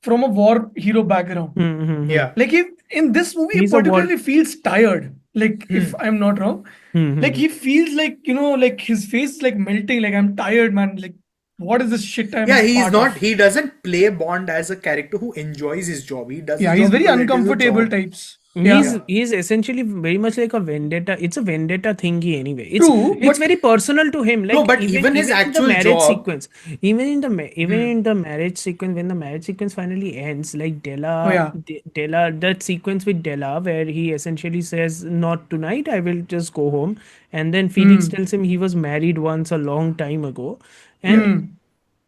from a war hero background. Yeah. Like in this movie, he particularly feels tired. Like if I'm not wrong, like he feels like, like his face is like melting. Like, I'm tired, man. Like, what is this shit? He doesn't play Bond as a character who enjoys his job. He does. Yeah, he's very uncomfortable types. He's essentially very much like a vendetta. It's a vendetta thingy anyway. It's very personal to him. Like, no, but even his actual marriage job sequence, even in the marriage sequence, when the marriage sequence finally ends, like Della, that sequence with Della where he essentially says, "Not tonight. I will just go home," and then Felix tells him he was married once a long time ago, and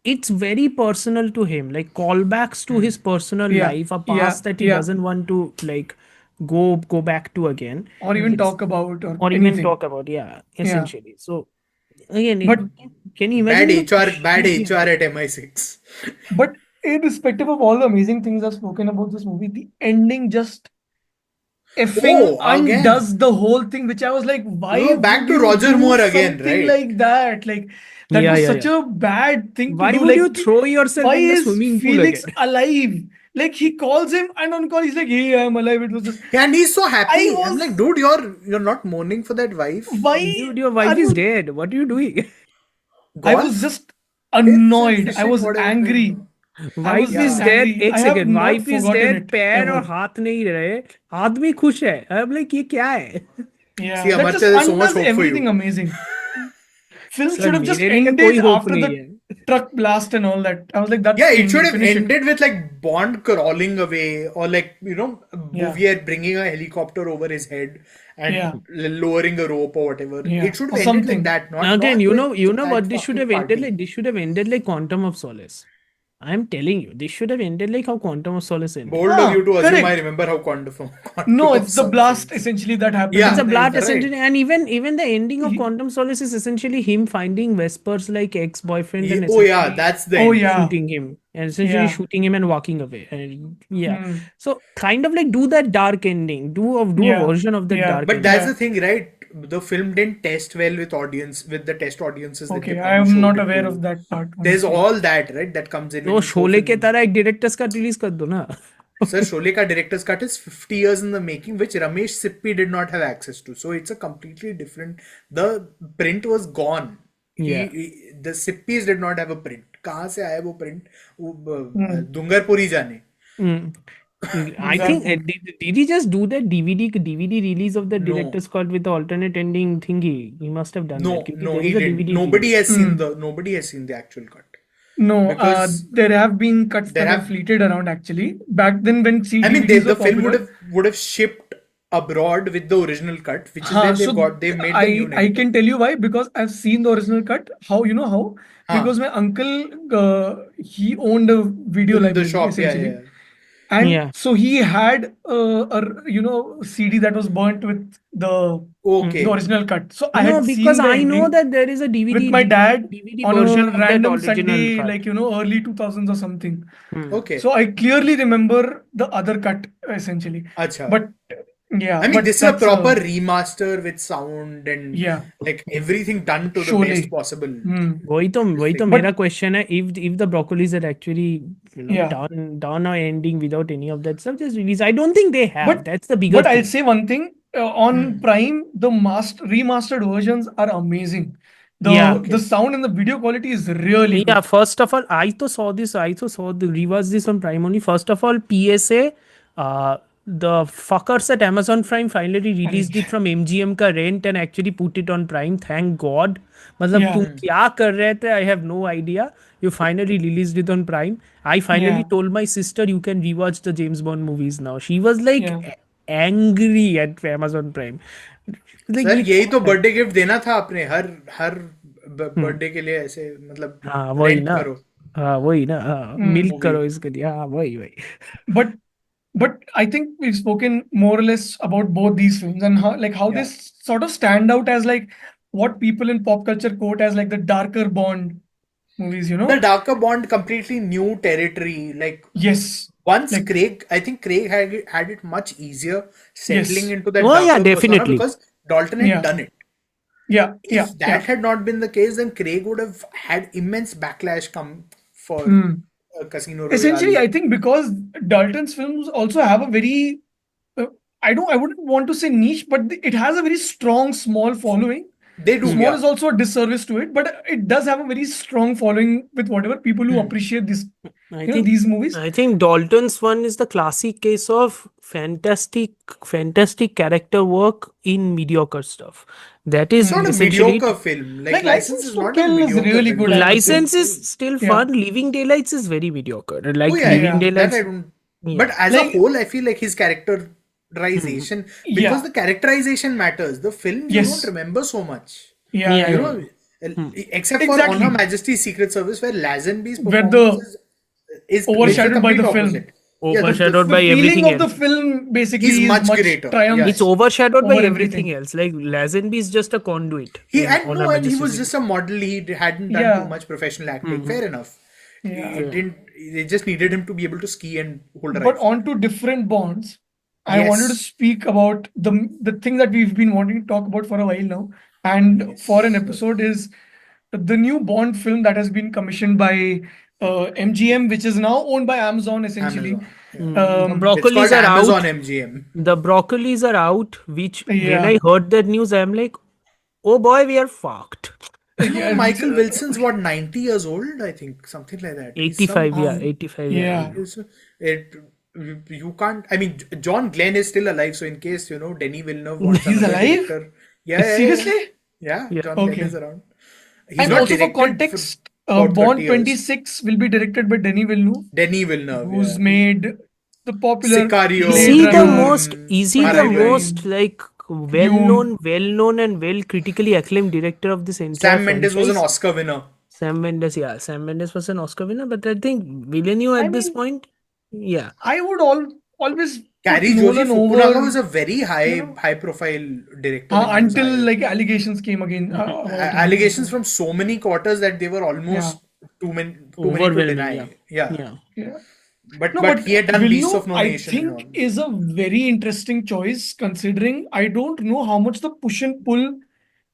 it's very personal to him, like callbacks to his personal life, a past that he doesn't want to like go back to again, or even talk about, essentially. So again, but can you imagine bad HR at MI6? But irrespective of all the amazing things I've spoken about this movie, the ending just undoes the whole thing, which I was like, why back to Roger Moore again, right? Like that, was such a bad thing. Why to do. would you throw yourself in the swimming pool Felix again? alive? Like, he calls him, and on call he's like, "Hey, I'm alive." It was just, and he's so happy. I'm like, dude, you're not mourning for that wife. Why? Dude, your wife is dead. What are you doing? I was just annoyed. I was angry. Wife is dead. एक second. Wife is dead. पैर और हाथ नहीं रहे. आदमी खुश है. I'm like, ये क्या है? Yeah, that just undoes everything amazing. Film should have just ended after the truck blast and all that. I was like, that's it should have ended with like Bond crawling away, or like Bouvier bringing a helicopter over his head and lowering a rope or whatever. It should have ended like that. Not again, you know what this should have ended like? This should have ended like Quantum of Solace. I'm telling you, this should have ended like how Quantum of Solace ended. Bold of you to assume I remember how Quantum No, it's the blast essentially that happened. It's a blast essentially, and even the ending of Quantum Solace is essentially him finding Vesper's like ex-boyfriend and that's the shooting him and essentially shooting him and walking away. And so kind of like do that dark ending, do a version of the dark. But that's the thing, right? The film didn't test well with the test audiences. Okay, I am not aware of that part. There's all that, right? That comes in. No, Sholay ke tarah ek director's cut release kar do na. Sir, Sholay ka director's cut is 50 years in the making, which Ramesh Sippy did not have access to. So it's a completely different. The print was gone. The Sippys did not have a print. कहाँ से आया वो print? Dungarpuri जाने. I think did he just do that DVD release of the director's cut with the alternate ending thingy? He must have done that. No, he didn't. Nobody has seen the actual cut. No, Because there have been cuts there that have have- fleeted around actually. Back then, when I mean, DVDs the were film popular, would have shipped abroad with the original cut, which is where they've made the new I negative. can tell you why, because I've seen the original cut. How, you know how? Because my uncle he owned a video The library shop, essentially, yeah. and Yeah. so he had a CD that was burnt with the Okay. original cut. So I No, had because seen the I know ending that there is a with my dad DVD on version a of that random original Sunday, cut. like early 2000s or something. Okay. So I clearly remember the other cut essentially. Acha. But yeah, I mean, but this is a that's proper remaster with sound and like everything done to the Surely. best possible. वही तो मेरा question है, if the broccolis had actually Yeah. done a ending without any of that stuff, just release. I don't think they have. That's the bigger But I'll thing. say one thing, on Prime, the remastered versions are amazing. The sound and the video quality is really Yeah, good. first of all, I saw the reverse this on Prime only. First of all, PSA, the fuckers at Amazon Prime finally released it from MGM का rent and actually put it on Prime. Thank God. मतलब Yeah. तुम क्या कर रहे थे? I have no idea. You finally released it on Prime. I finally Yeah. told my sister you can rewatch the James Bond movies now. She was like Yeah. angry at Amazon Prime. Like, sir ये यही तो क्या है? Birthday gift देना था आपने हर birthday के लिए ऐसे मतलब हाँ वही रेंट ना करो वही ना मिल्क movie. करो इसके लिए हाँ वही But I think we've spoken more or less about both these films and how they sort of stand out as like what people in pop culture quote as like the darker Bond movies, The darker Bond, completely new territory. Like Yes. once I think Craig had it much easier settling into that Oh, yeah, darker persona definitely. because Dalton had Yeah. done it. Yeah. If that had not been the case, then Craig would have had immense backlash come for Casino Royale. Essentially, I think because Dalton's films also have a very I wouldn't want to say niche, but it has a very strong small following. They do. Small is also a disservice to it, but it does have a very strong following with whatever people who appreciate this, these movies. I think Dalton's one is the classic case of fantastic character work in mediocre stuff. That is It's not a essentially mediocre film. Like License is not a Kill is mediocre really film. good. I would say. License is still fun. Living Daylights is very mediocre. Like Oh, yeah, Living yeah. Daylights. That I don't. But as a whole, I feel like his characterization, because the characterization matters. The film you don't remember so much. Yeah. You know, except for On Her Majesty's Secret Service, where Lazenby's Where performance is overshadowed by the complete film. opposite. Overshadowed The by feeling everything of the else. film basically He's is much much greater. triumphs It's overshadowed by over everything else. Like Lazenby is just a conduit. He in and On no, Her and he Majesty's was Secret. just a model. He hadn't done too much professional acting. Fair enough. It didn't. They just needed him to be able to ski and hold a But rifle. on to different Bonds, I wanted to speak about the thing that we've been wanting to talk about for a while now, and for an episode is the new Bond film that has been commissioned by MGM, which is now owned by Amazon essentially. Amazon, The it's broccolis called are Amazon out. MGM. The broccolis are out. Which when Yeah. I heard that news, I'm like, oh boy, we are fucked. No, Michael Wilson's what 90 years old, I think, something like that. He's 85, some- yeah, 85. Yeah. You can't. I mean, John Glenn is still alive, so in case Denis Villeneuve wants He's another alive? director, yeah, Seriously? yeah, Yeah. John Okay. Glenn is around. He's And not also for directed context, about 30 Bond years. 26 will be directed by Denis Villeneuve, Denis Villeneuve, who's yeah. made the popular Sicario. Is Blade he the Runner, most? Is he the Arrival. most like well-known and well critically acclaimed director of this entire Sam Mendes was an franchise? Oscar winner. Sam Mendes, yeah, Sam Mendes was an Oscar winner, but I think Villeneuve at this point, yeah. I would always Cary put Joji Nolan Fukunaga over was a very high profile director. until like allegations came again. Allegations from so many quarters that they were almost too many to Overwhelming, deny. yeah. But he had done Beasts of No I Nation and all. think is a very interesting choice considering I don't know how much the push and pull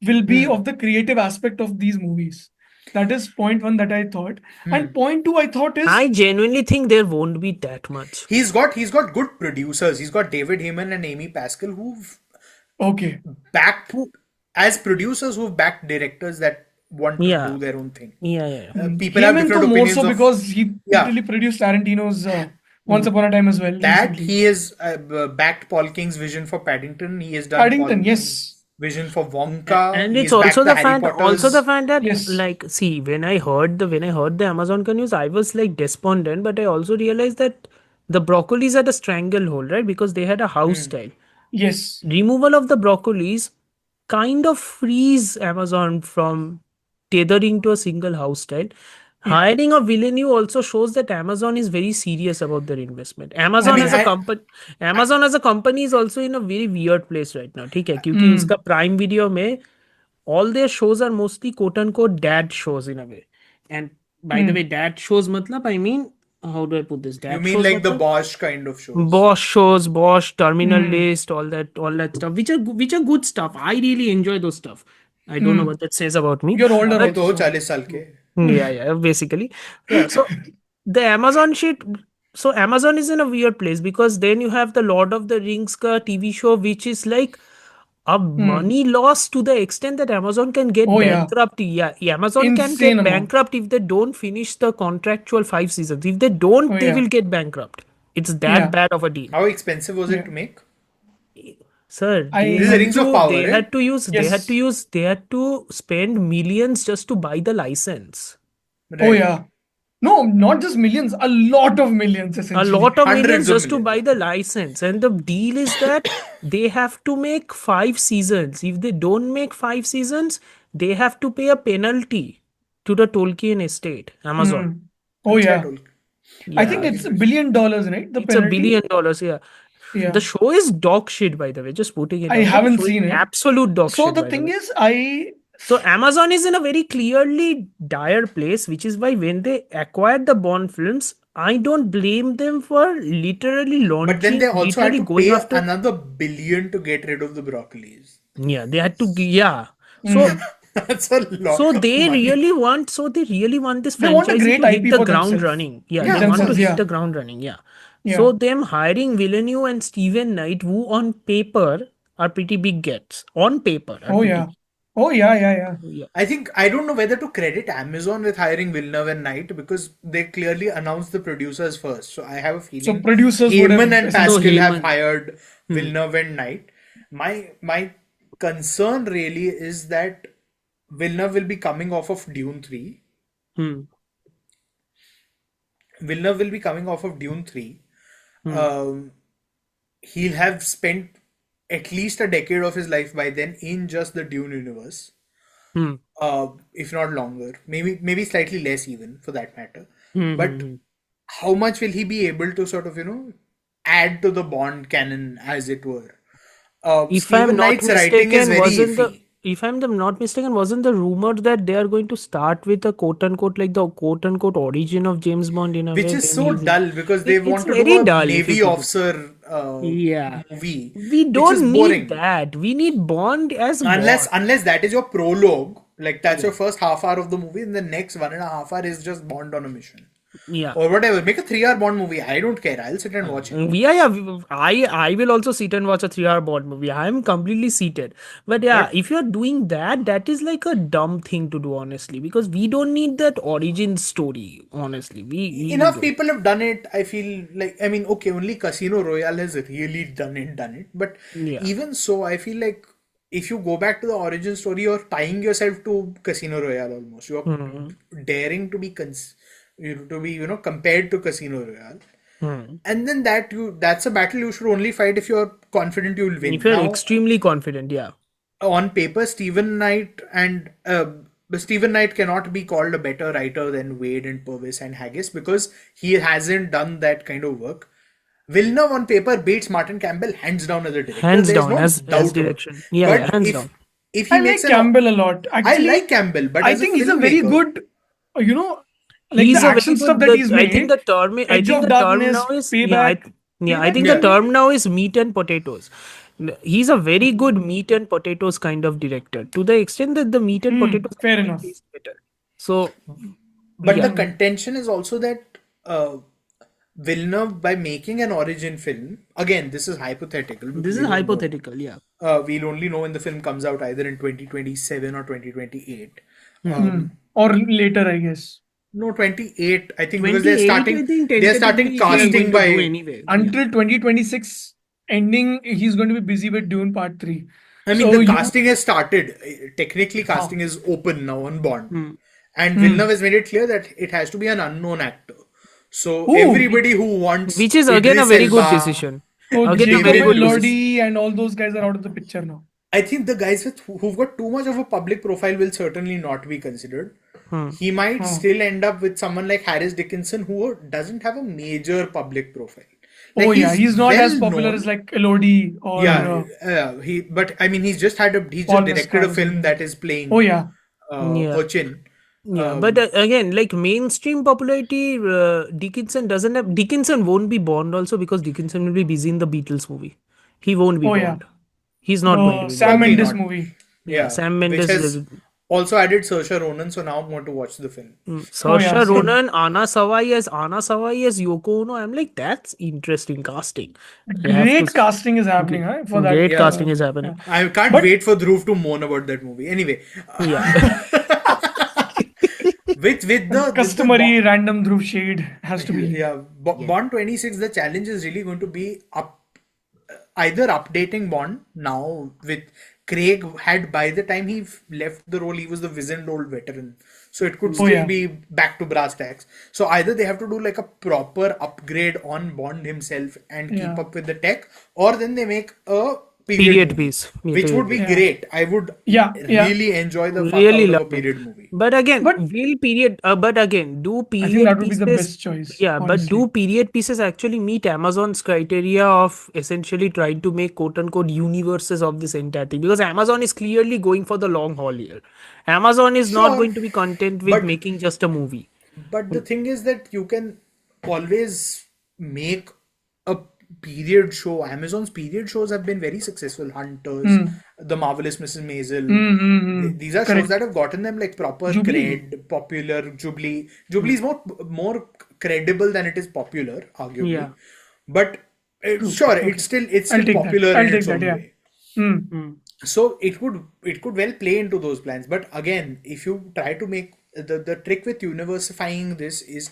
will be of the creative aspect of these movies. That is point one that I thought. And point two I thought is I genuinely think there won't be that much. He's got good producers. He's got David Heyman and Amy Pascal who've backed as producers who've backed directors that want to do their own thing. Yeah. People have different more opinions so because he literally produced Tarantino's Once Upon a Time as well. That recently. he has backed Paul King's vision for Paddington. He has done Paddington, yes. vision for Wonka. And it's He's back also to the Harry fact, Potter's. that Yes. like, see, when I heard the Amazon news, I was like despondent, but I also realized that the broccolis had a stranglehold, right? Because they had a house style. Yes. Removal of the broccolis kind of frees Amazon from tethering to a single house style. Hiring of Villeneuve also shows that Amazon is very serious about their investment. I mean, Amazon as a company is also in a very weird place right now. ठीक है, क्योंकि Hmm. उसका Prime Video में all their shows are mostly quote unquote dad shows in a way. And by the way, dad shows matlab, I mean, how do I put this? Dad you mean shows like the matlab? Bosch kind of shows? Bosch shows, Bosch, Terminal Hmm. List, all that stuff, which are good stuff. I really enjoy those stuff. I don't know Hmm. what that says about me. You're older अभी तो हो also. 40 साल के. Yeah, basically. Yeah, so the Amazon shit. So Amazon is in a weird place because then you have the Lord of the Rings ka TV show, which is like a money loss to the extent that Amazon can get Oh, yeah. bankrupt. Yeah, Amazon can Insane get amount. bankrupt if they don't finish the contractual 5 seasons. If they don't, Oh, they yeah. will get bankrupt. It's that Yeah. bad of a deal. How expensive was Yeah. it to make? Sir, I- they This is had Rings of to, Power, they right? had to use, they Yes. had to use, they had to spend millions just to buy the license. Oh, Right. yeah. No, not just millions, a lot of millions, A essentially. lot of Hundreds millions of just to millions. buy the license. And the deal is that they have to make 5 seasons. If they don't make 5 seasons, they have to pay a penalty to the Tolkien estate, Amazon. Hmm. Oh, That's yeah. right, Ulk. I Yeah, think it's $1 billion, right? The it's $1 penalty. billion, yeah. Yeah. The show is dog shit, by the way. Just putting it I out there. The haven't show is seen it. absolute dog So shit, the by thing way. is, So Amazon is in a very clearly dire place, which is why when they acquired the Bond films, I don't blame them for literally launching. But then they also had literally to going pay after. another billion to get rid of the broccolis. Yeah, they had to. Yeah. So That's a lot. so of they money. really want. So they really want this They want a franchise great to hit IP the for ground themselves. running. Yeah, Yeah, they want to themselves, hit yeah. the ground running. Yeah. Yeah. So them hiring Villeneuve and Steven Knight, who on paper are pretty big gets. On paper. Are Oh, pretty yeah. Oh, yeah. Yeah. I don't know whether to credit Amazon with hiring Villeneuve and Knight because they clearly announced the producers first. So I have a feeling So producers would have- Heyman and No, Pascal have Heyman. hired Villeneuve and Knight. My concern really is that Villeneuve will be coming off of Dune 3. Hmm. Villeneuve will be coming off of Dune 3. He'll have spent at least a decade of his life by then in just the Dune universe. Hmm. If not longer, maybe slightly less even for that matter. Hmm, But hmm, hmm. how much will he be able to sort of add to the Bond canon, as it were? If Stephen I'm not Knight's writing is mistaken, very wasn't the iffy. if I'm not mistaken, wasn't the rumor that they are going to start with a quote unquote like the quote unquote origin of James Bond in a Which way? is when so he's- dull because they It's want to very do a dull if you Navy put it- officer Yeah. movie. We which don't is need boring. that. We need Bond as Unless that is your prologue, like that's your first half hour of the movie, and the next 1.5 hour is just Bond on a mission. Yeah. Or whatever. Make a 3-hour Bond movie. I don't care. I'll sit and watch it. Yeah. I will also sit and watch a 3-hour Bond movie. I'm completely seated. But yeah, if you're doing that, that is like a dumb thing to do, honestly, because we don't need that origin story, honestly. We Enough don't. people have done it. I feel like, I mean, okay, only Casino Royale has really done it. But Yeah. even so, I feel like if you go back to the origin story, you're tying yourself to Casino Royale almost. You're daring to be compared to Casino Royale. And then that's a battle you should only fight if you're confident you'll win. If you're Now, extremely confident, yeah. on paper, Stephen Knight cannot be called a better writer than Wade and Purvis and Haggis because he hasn't done that kind of work. Villeneuve on paper beats Martin Campbell hands down as a director. Hands There's down no as doubt about it. direction. Yeah, But hands if, down. If he I like makes Campbell a lot. Actually, I like Campbell, but I as think a he's a very filmmaker- good, like He's the a action very stuff good. that he's I made. think the term. I Edge think of the term Darkness, now is. Payback. I think the term now is meat and potatoes. He's a very good meat and potatoes kind of director. To the extent that the meat and potatoes fair enough. taste better. So, But yeah. the contention is also that Villeneuve, by making an origin film, again, this is hypothetical. because This we is don't know. hypothetical, yeah. We'll only know when the film comes out either in 2027 or 2028. Or later, I guess. No, 28. I think because they're 28, starting. I think They're starting tentatively they are going casting to by. do anyway. Until 2026 ending, he's going to be busy with Dune Part 3. I mean, So the you- casting has started. Technically, casting is open now on Bond. Hmm. And Villeneuve has made it clear that it has to be an unknown actor. So Ooh. everybody who wants Which is again a Idris very good Elba- decision. So Again, a Jacob very good decision. Elordi and all those guys are out of the picture now. I think the guys who've got too much of a public profile will certainly not be considered. He might still end up with someone like Harris Dickinson, who doesn't have a major public profile. Like, Oh yeah, he's not as popular well-known. as like Elordi or But I mean, he's just Paul directed a Mescal. film that is playing Oh yeah. Yeah. Urchin. Yeah, but again, like mainstream popularity, Dickinson won't be Bond also because Dickinson will be busy in the Beatles movie. He won't be Oh Bond. yeah. He's not going to be Sam Bond. Probably Mendes not. movie. Yeah, Sam which Mendes has will- also added Saoirse Ronan, so now I'm going to watch the film. Saoirse so- Ronan, Anna Sawai as Yoko Ono. I'm like, that's interesting casting. I have Great to- casting is happening, huh? For that. Great casting is happening. I can't wait for Dhruv to moan about that movie. Anyway, Yeah. with the Customary random Dhruv shade has to be. Yeah, Bond 26, the challenge is really going to be either updating Bond now with Craig had by the time he left the role, he was the wizened old veteran. So it could still be back to brass tacks. So either they have to do like a proper upgrade on Bond himself and keep up with the tech, or then they make a Period movie, piece. which would be great. I would really enjoy the fuck Really out of a love it. period movie. But again, will period? But again, do period I think that would be pieces? the best choice. Yeah, but honestly. do period pieces actually meet Amazon's criteria of essentially trying to make quote unquote universes of this entire thing? Because Amazon is clearly going for the long haul here. Amazon is not going to be content with making just a movie. But the thing is that you can always make a period show. Amazon's period shows have been very successful. Hunters, The Marvelous Mrs. Maisel. These are shows that have gotten them like proper cred, popular. Jubilee is more credible than it is popular, arguably. Yeah. But sure, it's still popular in its own way. So it could well play into those plans. But again, if you try to make the trick with universifying this is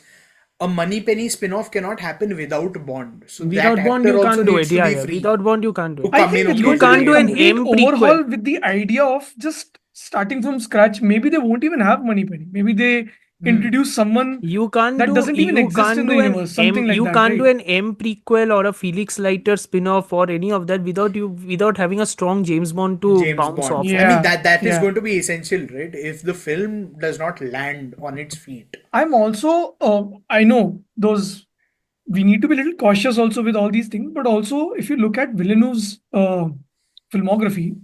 a Moneypenny spin-off cannot happen without Bond. So Without that Bond, actor you also can't do needs it. to be Yeah. free. Without Bond, you can't do it. I come think in it's going can't to do be a an complete M prequel. overhaul with the idea of just starting from scratch. Maybe they won't even have Moneypenny. Maybe they introduce someone You can't that do, doesn't even you exist can't in the do an universe. Something M, like you that. can't right? do an M prequel or a Felix Leiter spin-off or any of that without having a strong James Bond to James bounce Bond. off. Yeah. I mean that is Yeah. going to be essential, right? If the film does not land on its feet. I'm also, I know those, we need to be a little cautious also with all these things, but also if you look at Villeneuve's filmography,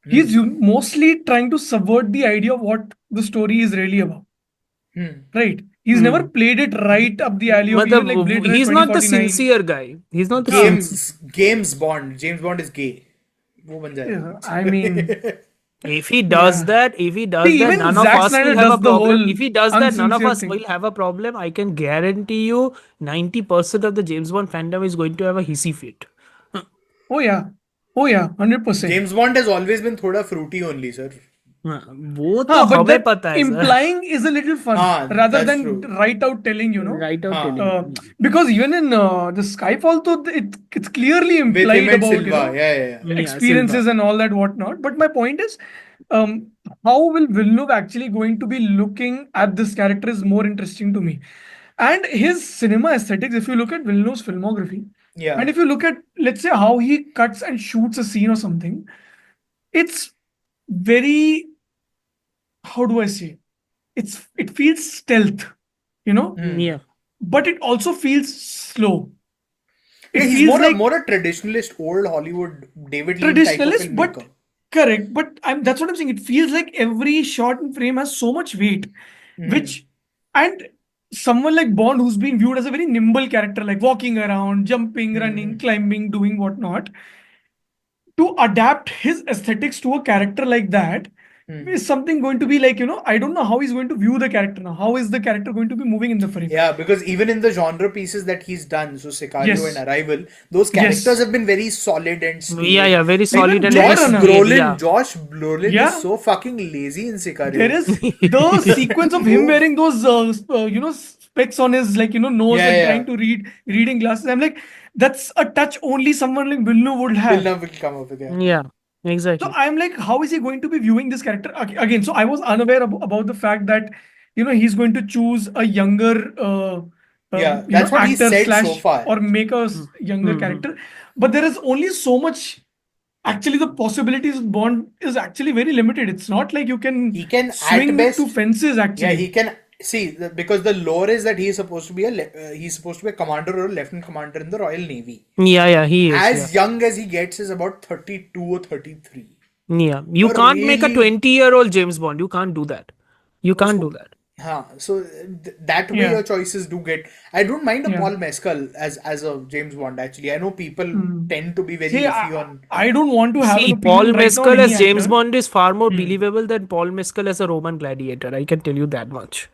he's mostly trying to subvert the idea of what the story is really about. Right? He's never played it right up the alley of even like Blade Runner He's not the 2049. sincere guy. He's not the sincere. James Bond is gay. वो बन जाएगा. Yeah, I mean, If he does that, even none of Zack us Snyder will have a does the problem. whole If he does that, none of unsincere us thing. will have a problem. I can guarantee you 90% of the James Bond fandom is going to have a hissy fit. oh yeah, 100%. James Bond has always been thoda fruity only, sir. वो तो but हमें that पता है sir. implying is a little fun rather that's than true. right out telling, you know. Right out telling. Because even in the Skyfall, though, it's clearly With implied him and about Silva. Yeah. experiences and all that whatnot. But my point is, how will Villeneuve actually going to be looking at this character is more interesting to me. And his cinema aesthetics, if you look at Villeneuve's filmography, Yeah. and if you look at, let's say, how he cuts and shoots a scene or something, it's very, how do I say? It feels stealth, you know, Yeah. but it also feels slow. Yeah, It he's feels like more a traditionalist, old Hollywood David Lean type of traditionalist, but filmmaker. correct. But that's what I'm saying. It feels like every shot and frame has so much weight, which, and someone like Bond, who's been viewed as a very nimble character, like walking around, jumping, running, climbing, doing whatnot, to adapt his aesthetics to a character like that is something going to be like, you know, I don't know how he's going to view the character now. How is the character going to be moving in the frame? Yeah, because even in the genre pieces that he's done, so Sicario Yes. and Arrival, those characters have been very solid and steady. Yeah, very solid Even and Blade very Runner. scale, Brolin, yeah. Josh Brolin Yeah. is so fucking lazy in Sicario. There is the sequence of him wearing those, you know, specs on his, like, you know, nose Yeah, and yeah. trying to reading glasses. I'm like, that's a touch only someone like Villeneuve would have. Villeneuve will come up with. Yeah. So Exactly. I'm like, how is he going to be viewing this character again? So I was unaware about the fact that he's going to choose a younger Yeah, that's what he actor said so slash far. or make a younger character, but there is only so much. Actually, the possibilities of Bond is actually very limited. It's not like you can He can at swing best. two fences. Yeah, Actually, he can see because the lore is that he is supposed to be he's supposed to be a commander or a lieutenant commander in the Royal Navy. Yeah, he is. As young as he gets is about 32 or 33. Yeah. You But can't make a really, 20-year-old James Bond. You can't do that. You can't do that. so that way Yeah. your choices do get. I don't mind a Yeah. Paul Mescal as a James Bond. Actually, I know people tend to be very See, iffy on. I don't want to have an See, opinion Paul right now on Mescal any as James actor. Bond is far more believable than Paul Mescal as a Roman gladiator. I can tell you that much.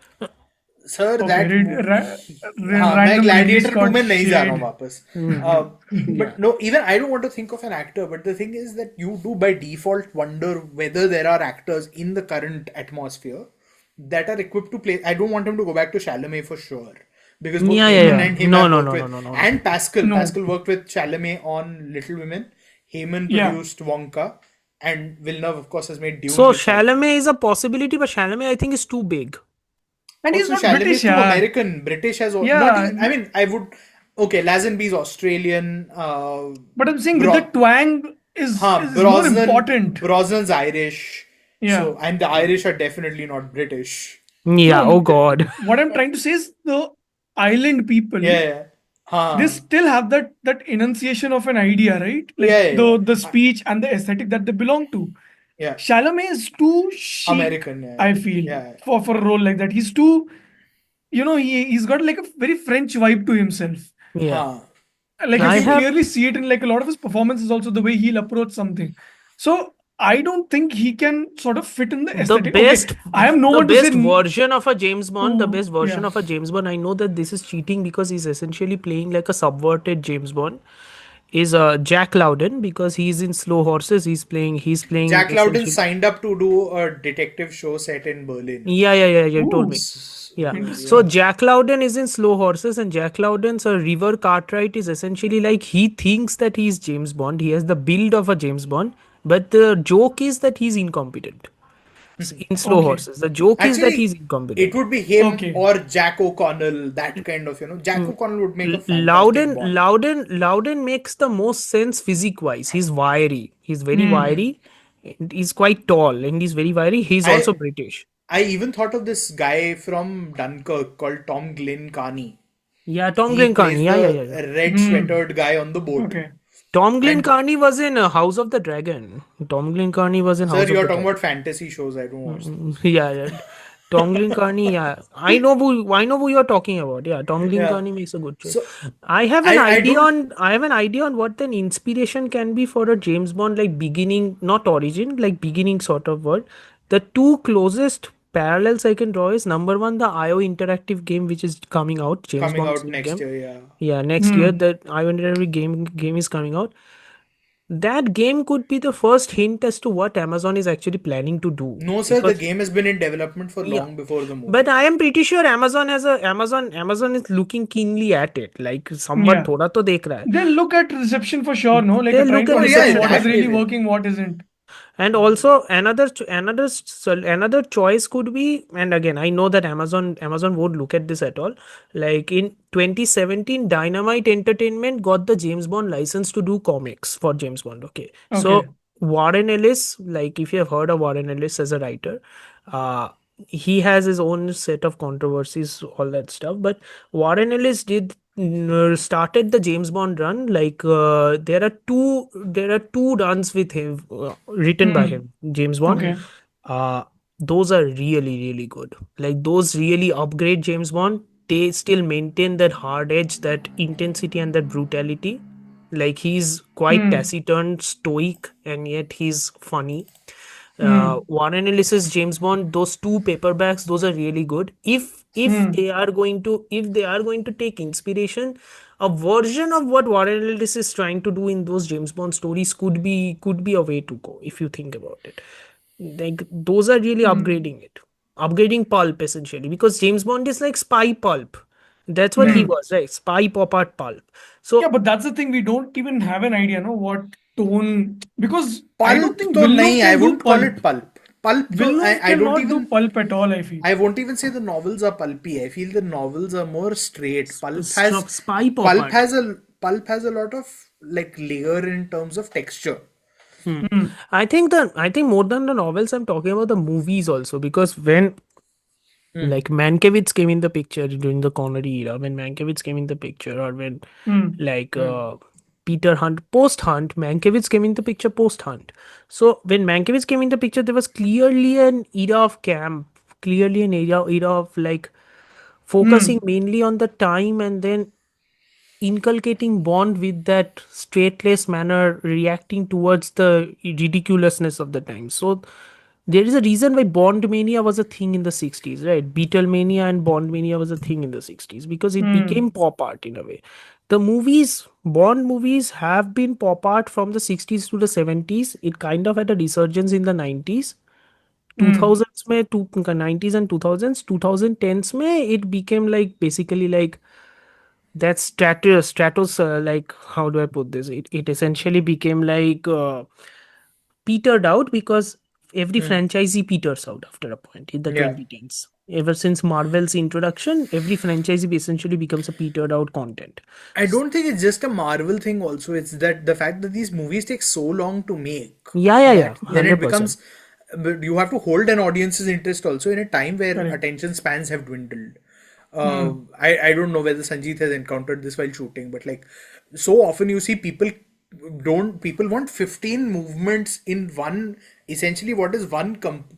Sir, Okay, that हाँ, मैं random Gladiator Ridley 2 में नहीं जा रहा हूँ Scott वापस. Yeah. But no, even I don't want to think of an actor. But the thing is that you do by default wonder whether there are actors in the current atmosphere that are equipped to play. I don't want him to go back to Chalamet for sure. Because both Heyman and him No, have no, worked no, with. no, no, no. And Pascal. No. Pascal worked with Chalamet on Little Women. Heyman Yeah. produced Wonka. And Villeneuve, of course, has made Dune. So with him. Chalamet is a possibility, but Chalamet I think is too big. And he's Also, not Chalamet British, is too yeah. American. British has Yeah. not even, I mean, I would. Okay, Lazenby's Australian. But I'm saying with the twang is more important. Brosnan's Irish. Yeah. So, and the Irish are definitely not British. Yeah, No, oh god. What I'm trying to say is the island people, Yeah. they still have that enunciation of an idea, right? Like Yeah. the speech and the aesthetic that they belong to. Yeah. Chalamet is too chic, American, yeah. I feel, Yeah. for a role like that. He's too, he's got like a very French vibe to himself. Yeah. Like I you have- clearly see it in like a lot of his performances, also the way he'll approach something. So I don't think he can sort of fit in the The aesthetic. best, I have no the one to say best version of a James Bond, the to- best version yeah. of a James Bond. I know that this is cheating because he's essentially playing like a subverted James Bond. Is Jack Lowden because he's in Slow Horses. He's playing. Jack Lowden essentially- signed up to do a detective show set in Berlin. Yeah. You told me. Yeah. So Jack Lowden is in Slow Horses, and Jack Lowden's River Cartwright is essentially like he thinks that he's James Bond. He has the build of a James Bond, but the joke is that he's incompetent. In Slow Horses, the joke is that Actually, he's incompetent. It would be him or Jack O'Connell, that kind of, Jack O'Connell would make a fantastic Bond. Loudon makes the most sense physique-wise. He's wiry. He's very wiry. And he's quite tall and he's very wiry. He's also British. I even thought of this guy from Dunkirk called Tom Glyn Carney. Yeah, Tom He Glyn Carney. plays Yeah. the red sweatered guy on the boat. Okay. Tom Glyn Carney was in House of the Dragon. Tom Glyn Carney was in House Sir, of the you're Dragon. talking about fantasy shows. I don't watch those. Yeah. Tom Glyn Carney, yeah. I know who you're talking about. Yeah, Tom Glyn Carney makes a good choice. So, I have an idea on what an inspiration can be for a James Bond like beginning, not origin, like beginning sort of word. The two closest parallels I can draw is number one, the IO interactive game which is coming out. James coming Bond's out next game. year, yeah. Yeah, next year that IO interactive game is coming out. That game could be the first hint as to what Amazon is actually planning to do. No, sir, the game has been in development for long before the movie. But I am pretty sure Amazon is looking keenly at it. Like someone thoda to dekh raha hai. They'll look at reception for sure, no? Like They'll trying look to at understand reception. what is really Yeah. working, what isn't. And also another choice could be, and again I know that Amazon won't look at this at all. Like in 2017, Dynamite Entertainment got the James Bond license to do comics for James Bond. Okay. So Warren Ellis, like if you have heard of Warren Ellis as a writer, he has his own set of controversies, all that stuff. But Warren Ellis started the James Bond run. Like there are two runs with him written by him, James Bond. Okay. Those are really good. Like those really upgrade James Bond. They still maintain that hard edge, that intensity, and that brutality. Like he's quite taciturn, stoic, and yet he's funny. Warren Ellis's James Bond, those two paperbacks, those are really good. If they are going to take inspiration, a version of what Warren Ellis is trying to do in those James Bond stories could be a way to go if you think about it. Like those are really upgrading pulp essentially, because James Bond is like spy pulp. That's what he was, right? Spy pop art pulp. So Yeah, but that's the thing. We don't even have an idea, no, what tone, because I Pulp don't think तो Villeneuve नहीं, I can do won't call pulp. it pulp. Pulp तो Villeneuve I don't cannot do even pulp at all, I feel. I won't even say the novels are pulpy. I feel the novels are more straight. Spy pop art. Pulp has a lot of like layer in terms of texture. I think more than the novels, I'm talking about the movies also, because when like Mankiewicz came in the picture during the Connery era, when Mankiewicz came in the picture, or when like Peter Hunt, post Hunt, Mankiewicz came in the picture post Hunt. So when Mankiewicz came in the picture, there was clearly an era of camp, clearly an era of like focusing mainly on the time, and then inculcating Bond with that straightless manner, reacting towards the ridiculousness of the time. So there is a reason why Bond mania was a thing in the 60s, right? Beatlemania and Bond mania was a thing in the 60s because it became pop art in a way. The movies, Bond movies, have been pop art from the 60s to the 70s. It kind of had a resurgence in the 90s. 2000s में 90s and 2000s 2010s में it became like basically like that stratos like how do I put this, it essentially became like petered out because every franchisee peters out after a point in the Yeah. 2010s. Ever since Marvel's introduction, every franchisee essentially becomes a petered out content. I don't think it's just a Marvel thing also. It's that the fact that these movies take so long to make. Yeah, That then it 100%. becomes but you have to hold an audience's interest also in a time where Correct. attention spans have dwindled. I don't know whether Sanjeev has encountered this while shooting, but like so often you see people want 15 movements in one, essentially what is one composed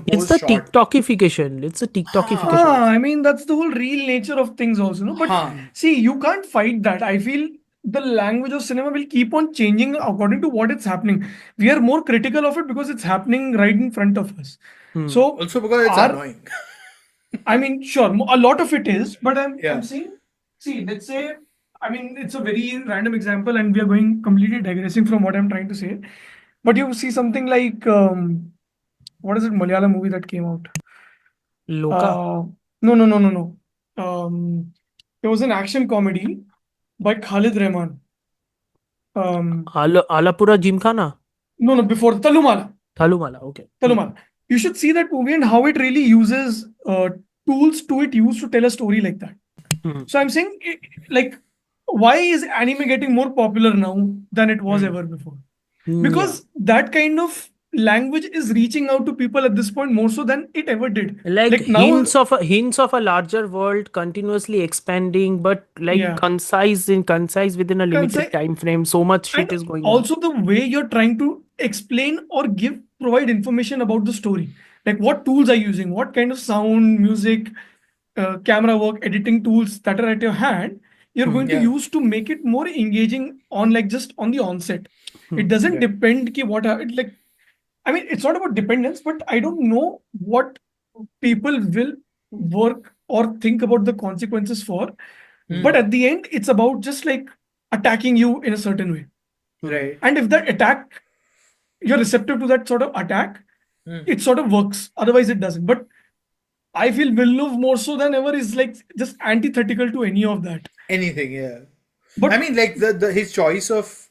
It's the shot. TikTokification. It's a TikTokification. I mean, that's the whole real nature of things also, no? But see, you can't fight that. I feel the language of cinema will keep on changing according to what it's happening. We are more critical of it because it's happening right in front of us. So Also because it's annoying. I mean, sure, a lot of it is, but I'm Yeah. saying, see, let's say, I mean, it's a very random example, and we are going completely digressing from what I'm trying to say. But you see something like, what is it, Malayalam movie that came out? Loka. No. It was an action comedy by Khalid Rahman. Alapura Gymkhana. No, before Talumala. Thalumala, okay. Talumala. You should see that movie and how it really uses tools to it used to tell a story like that. So I'm saying, like, why is anime getting more popular now than it was ever before? Because that kind of language is reaching out to people at this point more so than it ever did. Like now, hints of a larger world continuously expanding, but like concise within a limited time frame. So much shit is going on. Also the way you're trying to explain or provide information about the story, like what tools are you using, what kind of sound, music, camera work, editing tools that are at your hand, you're going to use to make it more engaging on like just on the onset. It doesn't depend like, I mean, it's not about dependence, but I don't know what people will work or think about the consequences for. But at the end, it's about just like attacking you in a certain way. Right. And if that attack, you're receptive to that sort of attack, it sort of works. Otherwise, it doesn't. But I feel Villeneuve more so than ever is like just antithetical to any of that. Anything, yeah. But I mean, like his choice of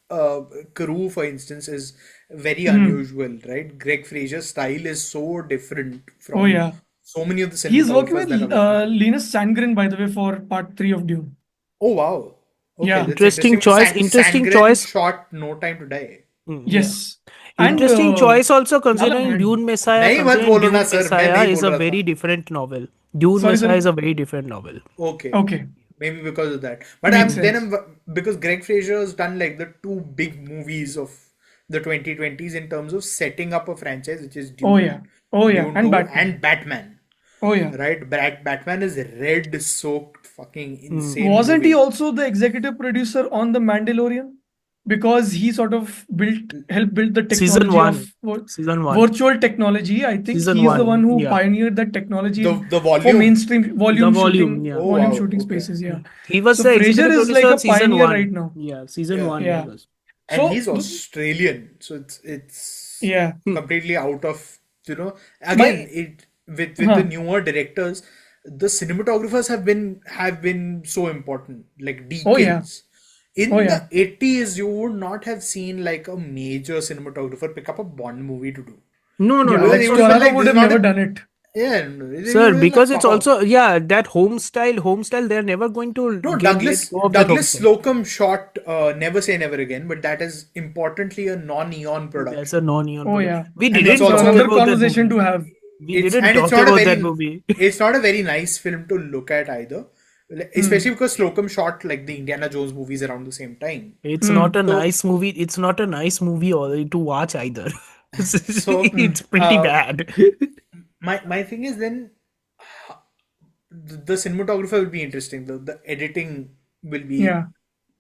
crew, for instance, is very unusual, right? Greg Fraser's style is so different from so many of the cinematographers. He's working with Linus Sandgren, by the way, for part 3 of Dune. Oh wow! Okay, Yeah, interesting choice. Interesting Sandgren choice. Shot No Time to Die. Yes. Interesting choice also, considering Dune Messiah. नहीं मत बोलो ना sir, मैं Messiah नहीं is बोल a रहा very था. different novel. Dune Messiah is a very different novel. Okay. Maybe because of that. But because Greg Fraser has done like the two big movies of the 2020s in terms of setting up a franchise, which is Dune. Dune and Batman. Oh yeah. Right? Batman is red soaked fucking insane. Wasn't he also the executive producer on The Mandalorian? Because he sort of helped build the technology Season 1. Virtual technology. I think Season he's 1, the one who pioneered that technology the for volume. mainstream volume shooting, yeah. volume shooting spaces. Yeah, He was so the Fraser executive is producer like a on season pioneer 1. right now. Yeah, season 1. Yeah. He was. And he's Australian, so it's completely out of again with the newer directors, the cinematographers have been so important, like decades. In Oh, the yeah. 80s, you would not have seen like a major cinematographer pick up a Bond movie to do. No, Yeah, no, like They so would have been Storaga like, would this is have not never a. done it. Yeah, no, they would sir, have been like, because it's fuck off. also that home style, they're never going to No, let go of that home Douglas style. Slocum shot Never Say Never Again, but that is importantly a non-neon That's a production. non-neon Oh, production. yeah. We And it's didn't So talk also another about that conversation movie. to have. We didn't it's talk not a about very that movie. it's not a very nice film to look at either. Especially because Slocum shot like the Indiana Jones movies around the same time. It's not a So nice movie. It's not a nice movie to watch either. so It's pretty bad. my thing is then the cinematographer will be interesting. The editing will be Yeah.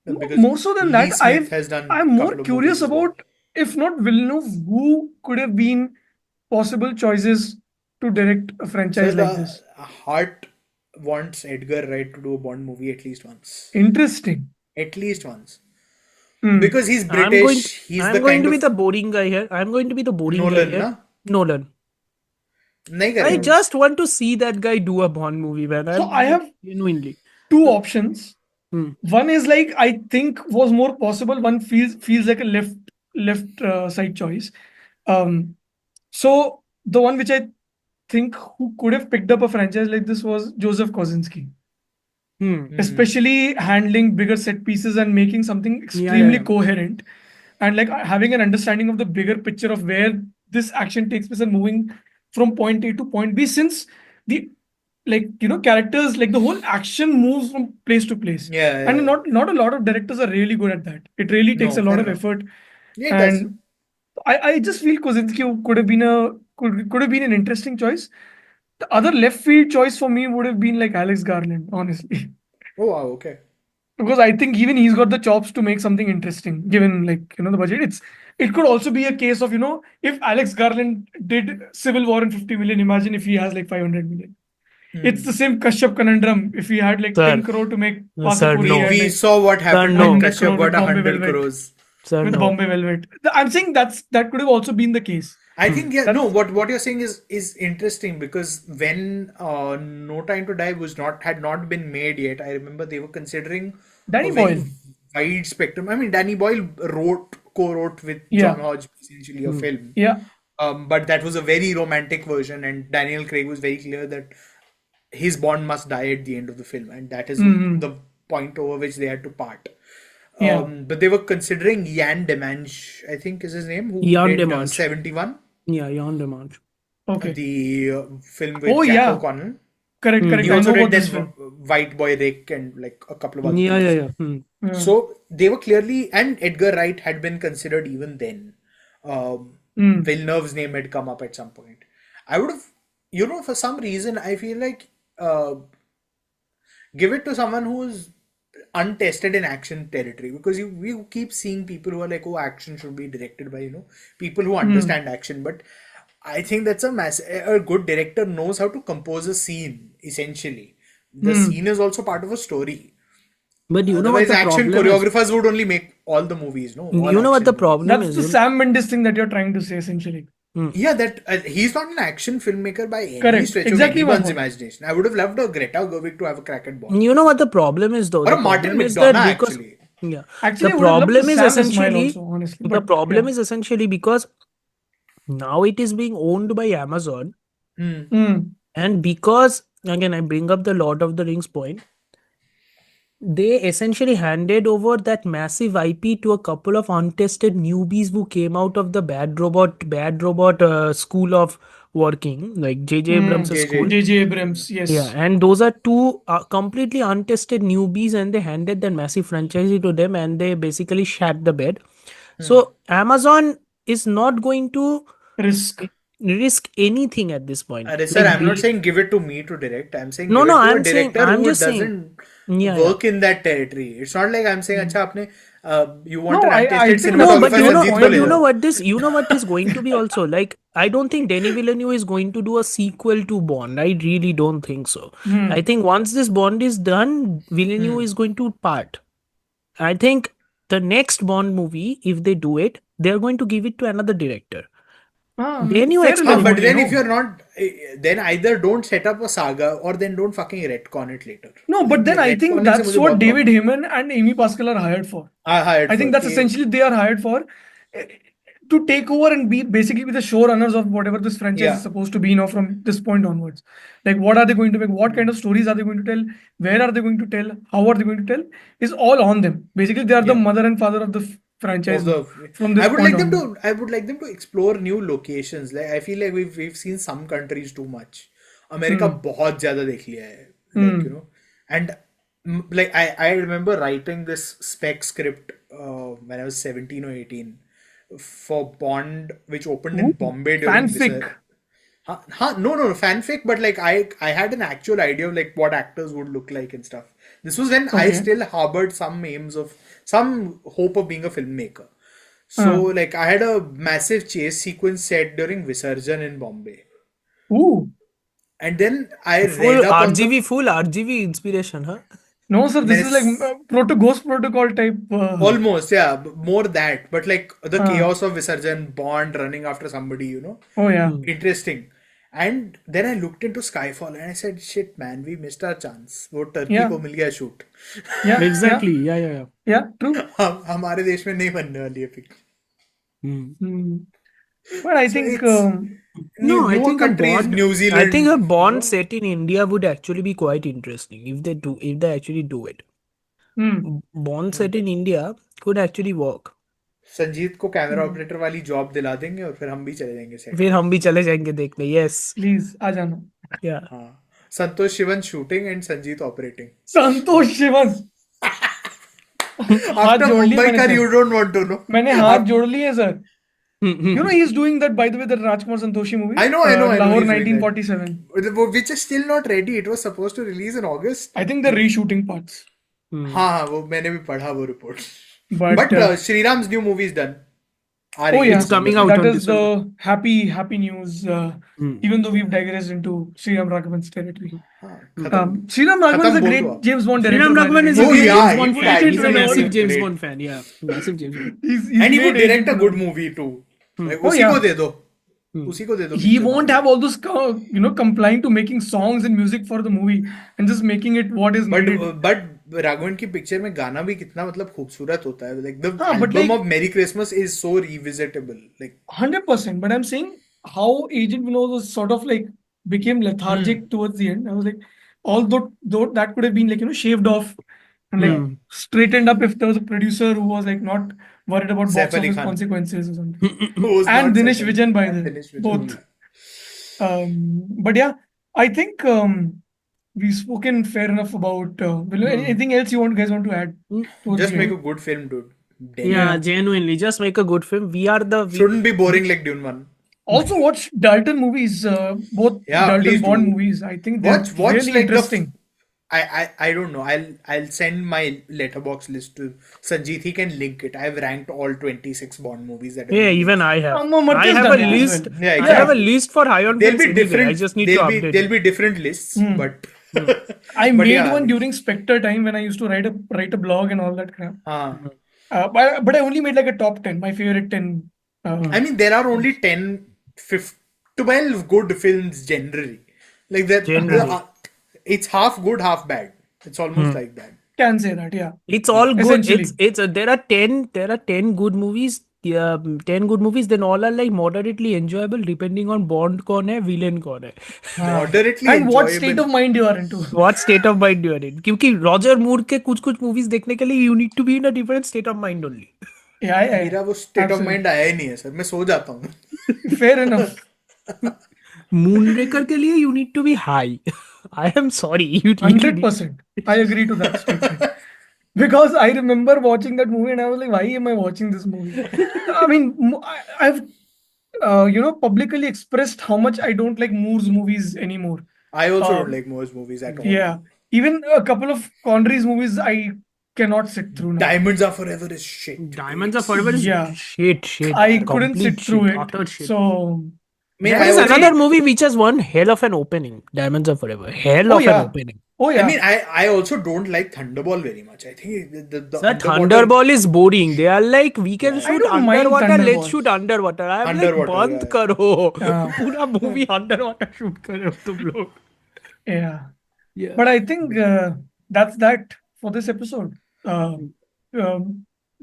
because More so than Lee that, Smith has done I'm a more couple of movies curious as well. about, if not Villeneuve, who could have been possible choices to direct a So franchise like the this. heart wants Edgar Wright to do a Bond movie at least once. Interesting. At least once. Hmm. Because he's British, he's the I'm going kind to be of the boring guy here. I'm going to be the boring guy Nolan, here. na? Nolan. नहीं I करेगा. just want to see that guy do a Bond movie, man. So I have genuinely two options. Hmm. One is like I think was more possible. One feels like a left side choice. So the one which I think who could have picked up a franchise like this was Joseph Kosinski. Especially handling bigger set pieces and making something extremely coherent, and like having an understanding of the bigger picture of where this action takes place and moving from point A to point B, since the characters, like the whole action moves from place to place. And not a lot of directors are really good at that. It really takes a lot of effort. Yeah, it does. And I just feel Kosinski could have been could have been an interesting choice. The other left field choice for me would have been like Alex Garland, honestly. Oh wow, okay. Because I think even he's got the chops to make something interesting, given the budget. It could also be a case of if Alex Garland did Civil War in 50 million, imagine if he has like 500 million. It's the same Kashyap conundrum. If he had like 10 crore to make Pasapuri, we saw what happened when Kashyap got 100 crores. With Bombay Velvet. I'm saying that could have also been the case. I think what you're saying is interesting, because when No Time to Die had not been made yet, I remember they were considering Danny a very Boyle. wide spectrum. I mean, Danny Boyle co-wrote with John Hodge essentially a film. Yeah. But that was a very romantic version, and Daniel Craig was very clear that his Bond must die at the end of the film, and that is the point over which they had to part. But they were considering Jan Demange, I think is his name, who did 71. Yeah, Jan Demange. Okay. The film with Jack O'Connell. Correct. He also did this White Boy Rick and like a couple of other things. So they were clearly, and Edgar Wright had been considered even then. Villeneuve's name had come up at some point. I would have, for some reason, I feel like give it to someone who's untested in action territory, because we keep seeing people who are like, oh, action should be directed by people who understand action, but I think that's a good director knows how to compose a scene. Essentially, the scene is also part of a story. But otherwise, action choreographers would only make all the movies. No, you know what the problem is? That's the Sam Mendes thing that you're trying to say, essentially. Yeah, that he's not an action filmmaker by any stretch exactly of anyone's imagination. I would have loved a Greta Gerwig to have a crack at Bond. You know what the problem is, though? Or a Martin McDonagh, actually. Yeah. Actually, the problem is essentially also, honestly, the problem is essentially because now it is being owned by Amazon, and because again I bring up the Lord of the Rings point, they essentially handed over that massive IP to a couple of untested newbies who came out of the bad robot school of working, like J.J. Abrams' school. J.J. Abrams, yes. Yeah, and those are two completely untested newbies, and they handed that massive franchise to them, and they basically shat the bed. So Amazon is not going to risk anything at this point. Sir, I'm not saying give it to me to direct. I'm saying No, give it to I'm a director saying, who doesn't work in that territory. It's not like I'm saying, you want an untested cinematographer. But you know what is going to be also, like, I don't think Denis Villeneuve is going to do a sequel to Bond. I really don't think so. I think once this Bond is done, Villeneuve is going to part. I think the next Bond movie, if they do it, they're going to give it to another director. Then you fair explore enough, But more, then you if know. you're not, then either don't set up a saga or then don't fucking retcon it later. No, but then I think Retconning से that's मुझे what बहुत David problem Heyman and Amy Pascal are hired for. I hired I think for that's कि- essentially they are hired for to take over and be basically the showrunners of whatever this franchise Yeah. is supposed to be now from this point onwards. Like, what are they going to make? What kind of stories are they going to tell? Where are they going to tell? How are they going to tell? Is all on them. Basically, they are the Yeah. mother and father of the franchise of now, the from this I would point like them onward. to I would like them to explore new locations. Like I feel like we've seen some countries too much. America बहुत ज़्यादा देख लिया है. Like, you know, and like I remember writing this spec script when I was 17 or 18 for Bond, which opened in Bombay during Fanfic. No, fanfic, but like I had an actual idea of like what actors would look like and stuff. This was when I Okay. still harbored some aims of some hope of being a filmmaker. So like I had a massive chase sequence set during Visarjan in Bombay, Ooh. and then I Full read up on the RGV, full RGV inspiration, huh? No, sir, this is like Yes. Ghost Protocol type. Almost, yeah, more that, but like the Ah. chaos of Visarjan, Bond running after somebody, you know, Oh, yeah. interesting. And then I looked into Skyfall and I said, "Shit, man, we missed our chance. वो Turkey Yeah. को मिल गया shoot." Yeah. Exactly. Yeah. Yeah, true. हमारे देश में नहीं बनने वाली है picture. But I So think it's- No, I newer think a countries, Bond. New I Zealand. think a you Bond know. set in India would actually be quite interesting if they actually do it. Bond set in India could actually work. Sanjeet को camera operator वाली job दिला देंगे और फिर हम भी चले जाएंगे सेट. फिर हम भी चले जाएंगे देखने. Yes. please, आ जाना. Yeah. हाँ. Santosh Sivan shooting and Sanjeet operating. Santosh Sivan. हाथ After जोड़ लिए Mumbai मैंने का sir. you don't want to know. मैंने हाथ जोड़ लिए sir. You know he's doing that, by the way, that Rajkumar Santoshi movie. I know. Lahore he's doing that. 1947. Which is still not ready. It was supposed to release in August. I think they're reshooting parts. हाँ, वो मैंने भी पढ़ा वो report. But, But Shriram's new movie is done. Oh yeah, It's coming out that on is this the happy news. Even though we've digressed into Sriram Raghavan's territory. Sriram Raghavan is a great James Bond director. Sriram Raghavan is a Oh, great yeah, James Bond in fan. fact, He's a he's massive great. James Bond fan. Yeah, massive James Bond. And he would direct a good movie too. Like, उसी को दे दो. उसी को दे दो. He won't have all those, complying to making songs and music for the movie and just making it what is needed. But Raghavan की picture में गाना भी कितना मतलब खूबसूरत होता है. Like the हाँ, but album like- of Merry Christmas is so revisitable. Like 100%. But I'm saying how Agent Vinod was sort of like became lethargic towards the end. I was like, although that could have been like, shaved off and like straightened up if there was a producer who was like not worried about Saif box Ali office Khan. consequences or something. who was And not Dinesh such a- Vijayan by and then. Dinesh Vijayan. Both. But yeah, I think we've spoken fair enough about. Anything else you guys want to add? towards Just the make end? a good film, dude. Yeah, genuinely, just make a good film. Shouldn't be boring like Dune 1. Also watch Dalton movies, both Yeah, Dalton please Bond do. movies. I think they're Watch really like interesting. I don't know. I'll send my letterbox list to Sanjeet. He can link it. I've ranked all 26 Bond movies that. Yeah, even I have. Marty's I have done a it as list. well. Yeah, I exactly. have a list for high on There'll films be anyway. different. I just need to update. There'll be different lists, but. I but made yeah, one during Spectre time when I used to write a blog and all that crap. Uh, But I only made like a top 10, my favorite 10. I mean, there are only 10, 12 good films generally. Like that. Generally. It's half good, half bad. It's almost like that. Can say that, yeah. It's all good. Essentially. It's there are 10 good movies. Yeah, 10 good movies. Then all are like moderately enjoyable depending on Bond कौन है, villain कौन है. Moderately And what enjoyable. state of mind you are into. What state of mind you are in? क्योंकि Roger Moore के कुछ movies देखने के लिए you need to be in a different state of mind only. Yeah, मेरा वो state of mind आया ही नहीं है सर. मैं सो जाता हूँ. Fair enough. Moonraker के लिए you need to be high. I am sorry. You need to be- 100%. I agree to that statement. Because I remember watching that movie and I was like, why am I watching this movie? I mean, I've publicly expressed how much I don't like Moore's movies anymore. I also don't like Moore's movies at all. Yeah. Even a couple of Connery's movies I cannot sit through now. Diamonds Are Forever is shit. Diamonds Are Forever is Yeah. shit. I couldn't complete sit through shit, it. utter shit. So There is another movie which has one hell of an opening. Diamonds Are Forever. Hell of an opening. Oh yeah. I mean, I also don't like Thunderball very much. I think the Sir, Thunderball is boring. They are like, we can shoot don't mind underwater, let's Thunderball. shoot underwater. I am Underwater, like, band yeah. karo. Pura movie underwater shoot karo tum log. Yeah. Yeah. But I think that's that for this episode.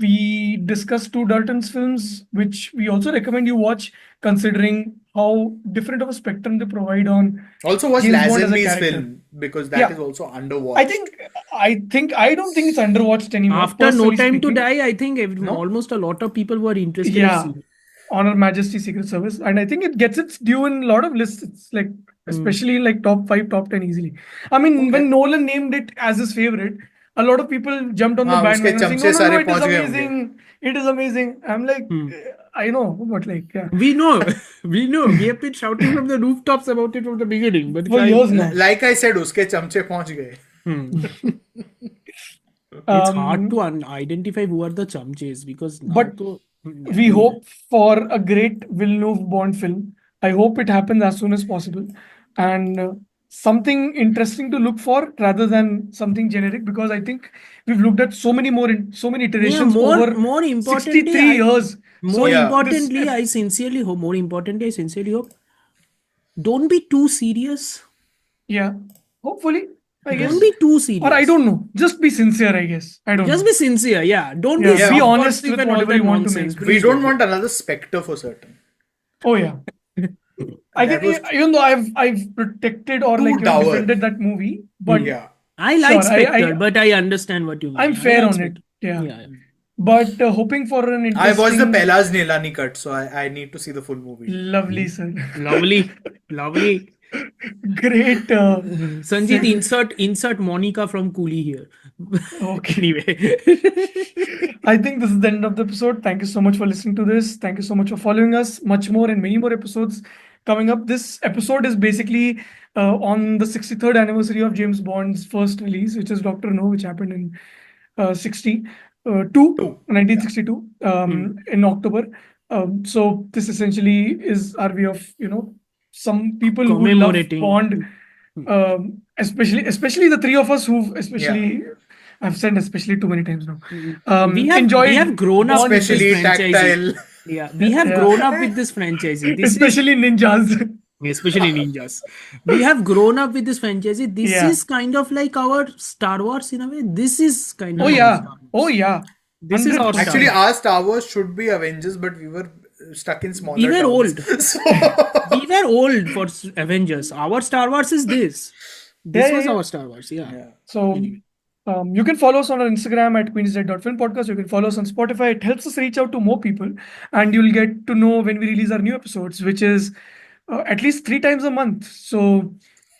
We discussed two Dalton's films, which we also recommend you watch, considering how different of a spectrum they provide on. Also watch James Bond as a Lazenby's character. film because that is also underwatched. I don't think it's underwatched anymore. After No personally Time to speaking. Die, I think almost a lot of people were interested in Yeah, seeing. on Her Majesty's Secret Service, and I think it gets its due in a lot of lists. It's like, especially like top 5, top 10 easily. I mean, when Nolan named it as his favorite, a lot of people jumped on the bandwagon saying, no, it is amazing. It is amazing. I'm like, I know, but like, yeah. We know. We have been shouting from the rooftops about it from the beginning. But For years now. Like I said, uske chamche pahunch gaye. It's hard to identify who are the chamches because we hope for a great Villeneuve Bond film. I hope it happens as soon as possible, and something interesting to look for rather than something generic, because I think we've looked at so many iterations over more importantly, 63 years. More importantly, I sincerely hope. Don't be too serious. Yeah, hopefully. I guess. Don't be too serious. Or I don't know. Just be sincere, I guess. I don't know. Just be sincere, yeah. Don't Yeah, be be honest with whatever you want to make. We don't want another Spectre for certain. Oh yeah. I think even though I've protected or like defended that movie, but I like Spectre, but I understand what you mean. I'm fair on it. Yeah. But hoping for an interesting... I watched the Pelas Nilani cut, so I need to see the full movie. Lovely, sir. Lovely. Great. Sanjeet, insert Monica from Coolie here. Okay. Anyway. I think this is the end of the episode. Thank you so much for listening to this. Thank you so much for following us. Much more and many more episodes coming up. This episode is basically on the 63rd anniversary of James Bond's first release, which is Dr. No, which happened in 1962 in October. So this essentially is our way of, some people who love Bond, especially the three of us who've I've said especially too many times now. We have grown up with this especially franchise. tactile. Yeah, we have grown up with this franchise. Especially ninjas. Especially ninjas. We have grown up with this franchise. This is kind of like our Star Wars in a way. This is kind of Oh yeah. This is our Actually, Star our Star Wars should be Avengers, but we were stuck in smaller We were towns. old. We were old for Avengers. Our Star Wars is this. This was our Star Wars. Yeah. So you can follow us on our Instagram at queensdead.filmpodcast. You can follow us on Spotify. It helps us reach out to more people, and you'll get to know when we release our new episodes, which is at least 3 times a month. So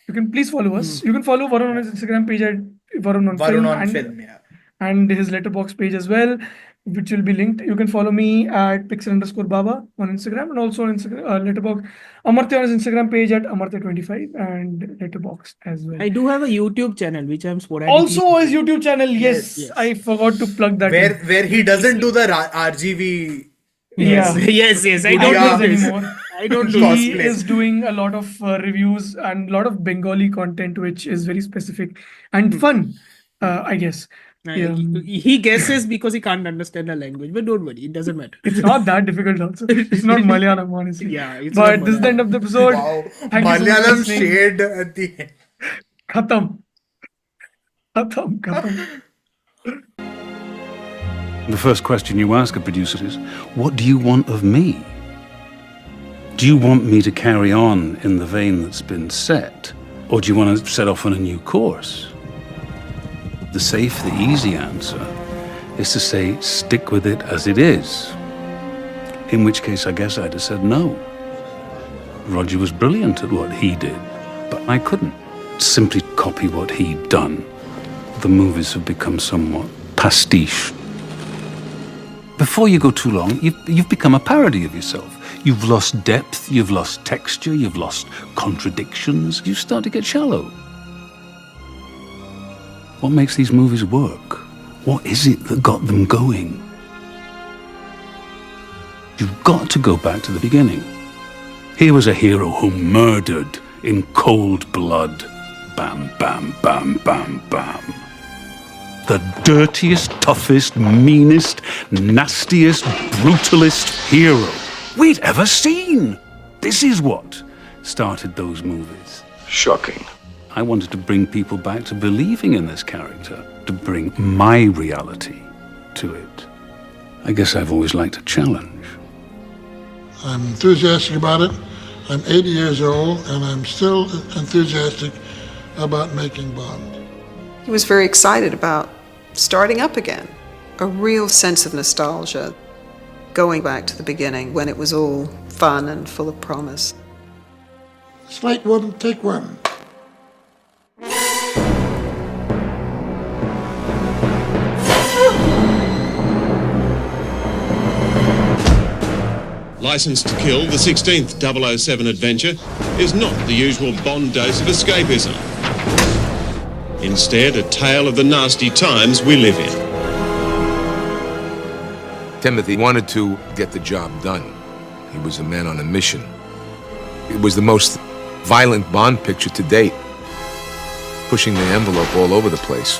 you can please follow us. You can follow Varun on his Instagram page at Varun on Film, and his letterbox page as well, which will be linked. You can follow me at pixel_baba on Instagram, and also on Instagram letterbox. Amartya on his Instagram page at Amartya25 and letterbox as well. I do have a YouTube channel which I'm sporadically. Also his YouTube channel, yes. I forgot to plug that. Where he doesn't do the RGV. Yes. I don't do this anymore. I don't do He is doing a lot of reviews and a lot of Bengali content, which is very specific and fun, I guess. He guesses because he can't understand the language, but don't worry, it doesn't matter. It's not that difficult also. It's not Malayalam, honestly. Yeah, but this is the end of the episode. Wow. Thank you so much for Malayalam listening. shade at the end. Khatam. The first question you ask a producer is, what do you want of me? Do you want me to carry on in the vein that's been set? Or do you want to set off on a new course? The safe, the easy answer is to say, stick with it as it is. In which case, I guess I'd have said no. Roger was brilliant at what he did, but I couldn't simply copy what he'd done. The movies have become somewhat pastiche. Before you go too long, you've become a parody of yourself. You've lost depth, you've lost texture, you've lost contradictions. You start to get shallow. What makes these movies work? What is it that got them going? You've got to go back to the beginning. Here was a hero who murdered in cold blood. Bam, bam, bam, bam, bam. The dirtiest, toughest, meanest, nastiest, brutalist hero we'd ever seen. This is what started those movies. Shocking. I wanted to bring people back to believing in this character, to bring my reality to it. I guess I've always liked a challenge. I'm enthusiastic about it. I'm 80 years old, and I'm still enthusiastic about making Bond. He was very excited about starting up again. A real sense of nostalgia, going back to the beginning when it was all fun and full of promise. Slate one, take one. License to Kill, the 16th 007 adventure, is not the usual Bond dose of escapism. Instead, a tale of the nasty times we live in. Timothy wanted to get the job done. He was a man on a mission. It was the most violent Bond picture to date, pushing the envelope all over the place.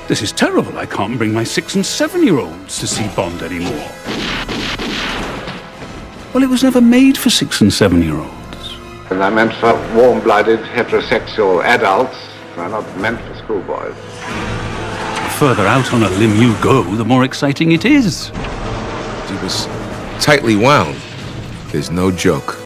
This is terrible. I can't bring my 6- and 7-year-olds to see Bond anymore. Well, it was never made for 6- and 7-year-olds. And they're meant for warm-blooded, heterosexual adults. They're not meant for schoolboys. The further out on a limb you go, the more exciting it is. He was tightly wound. There's no joke.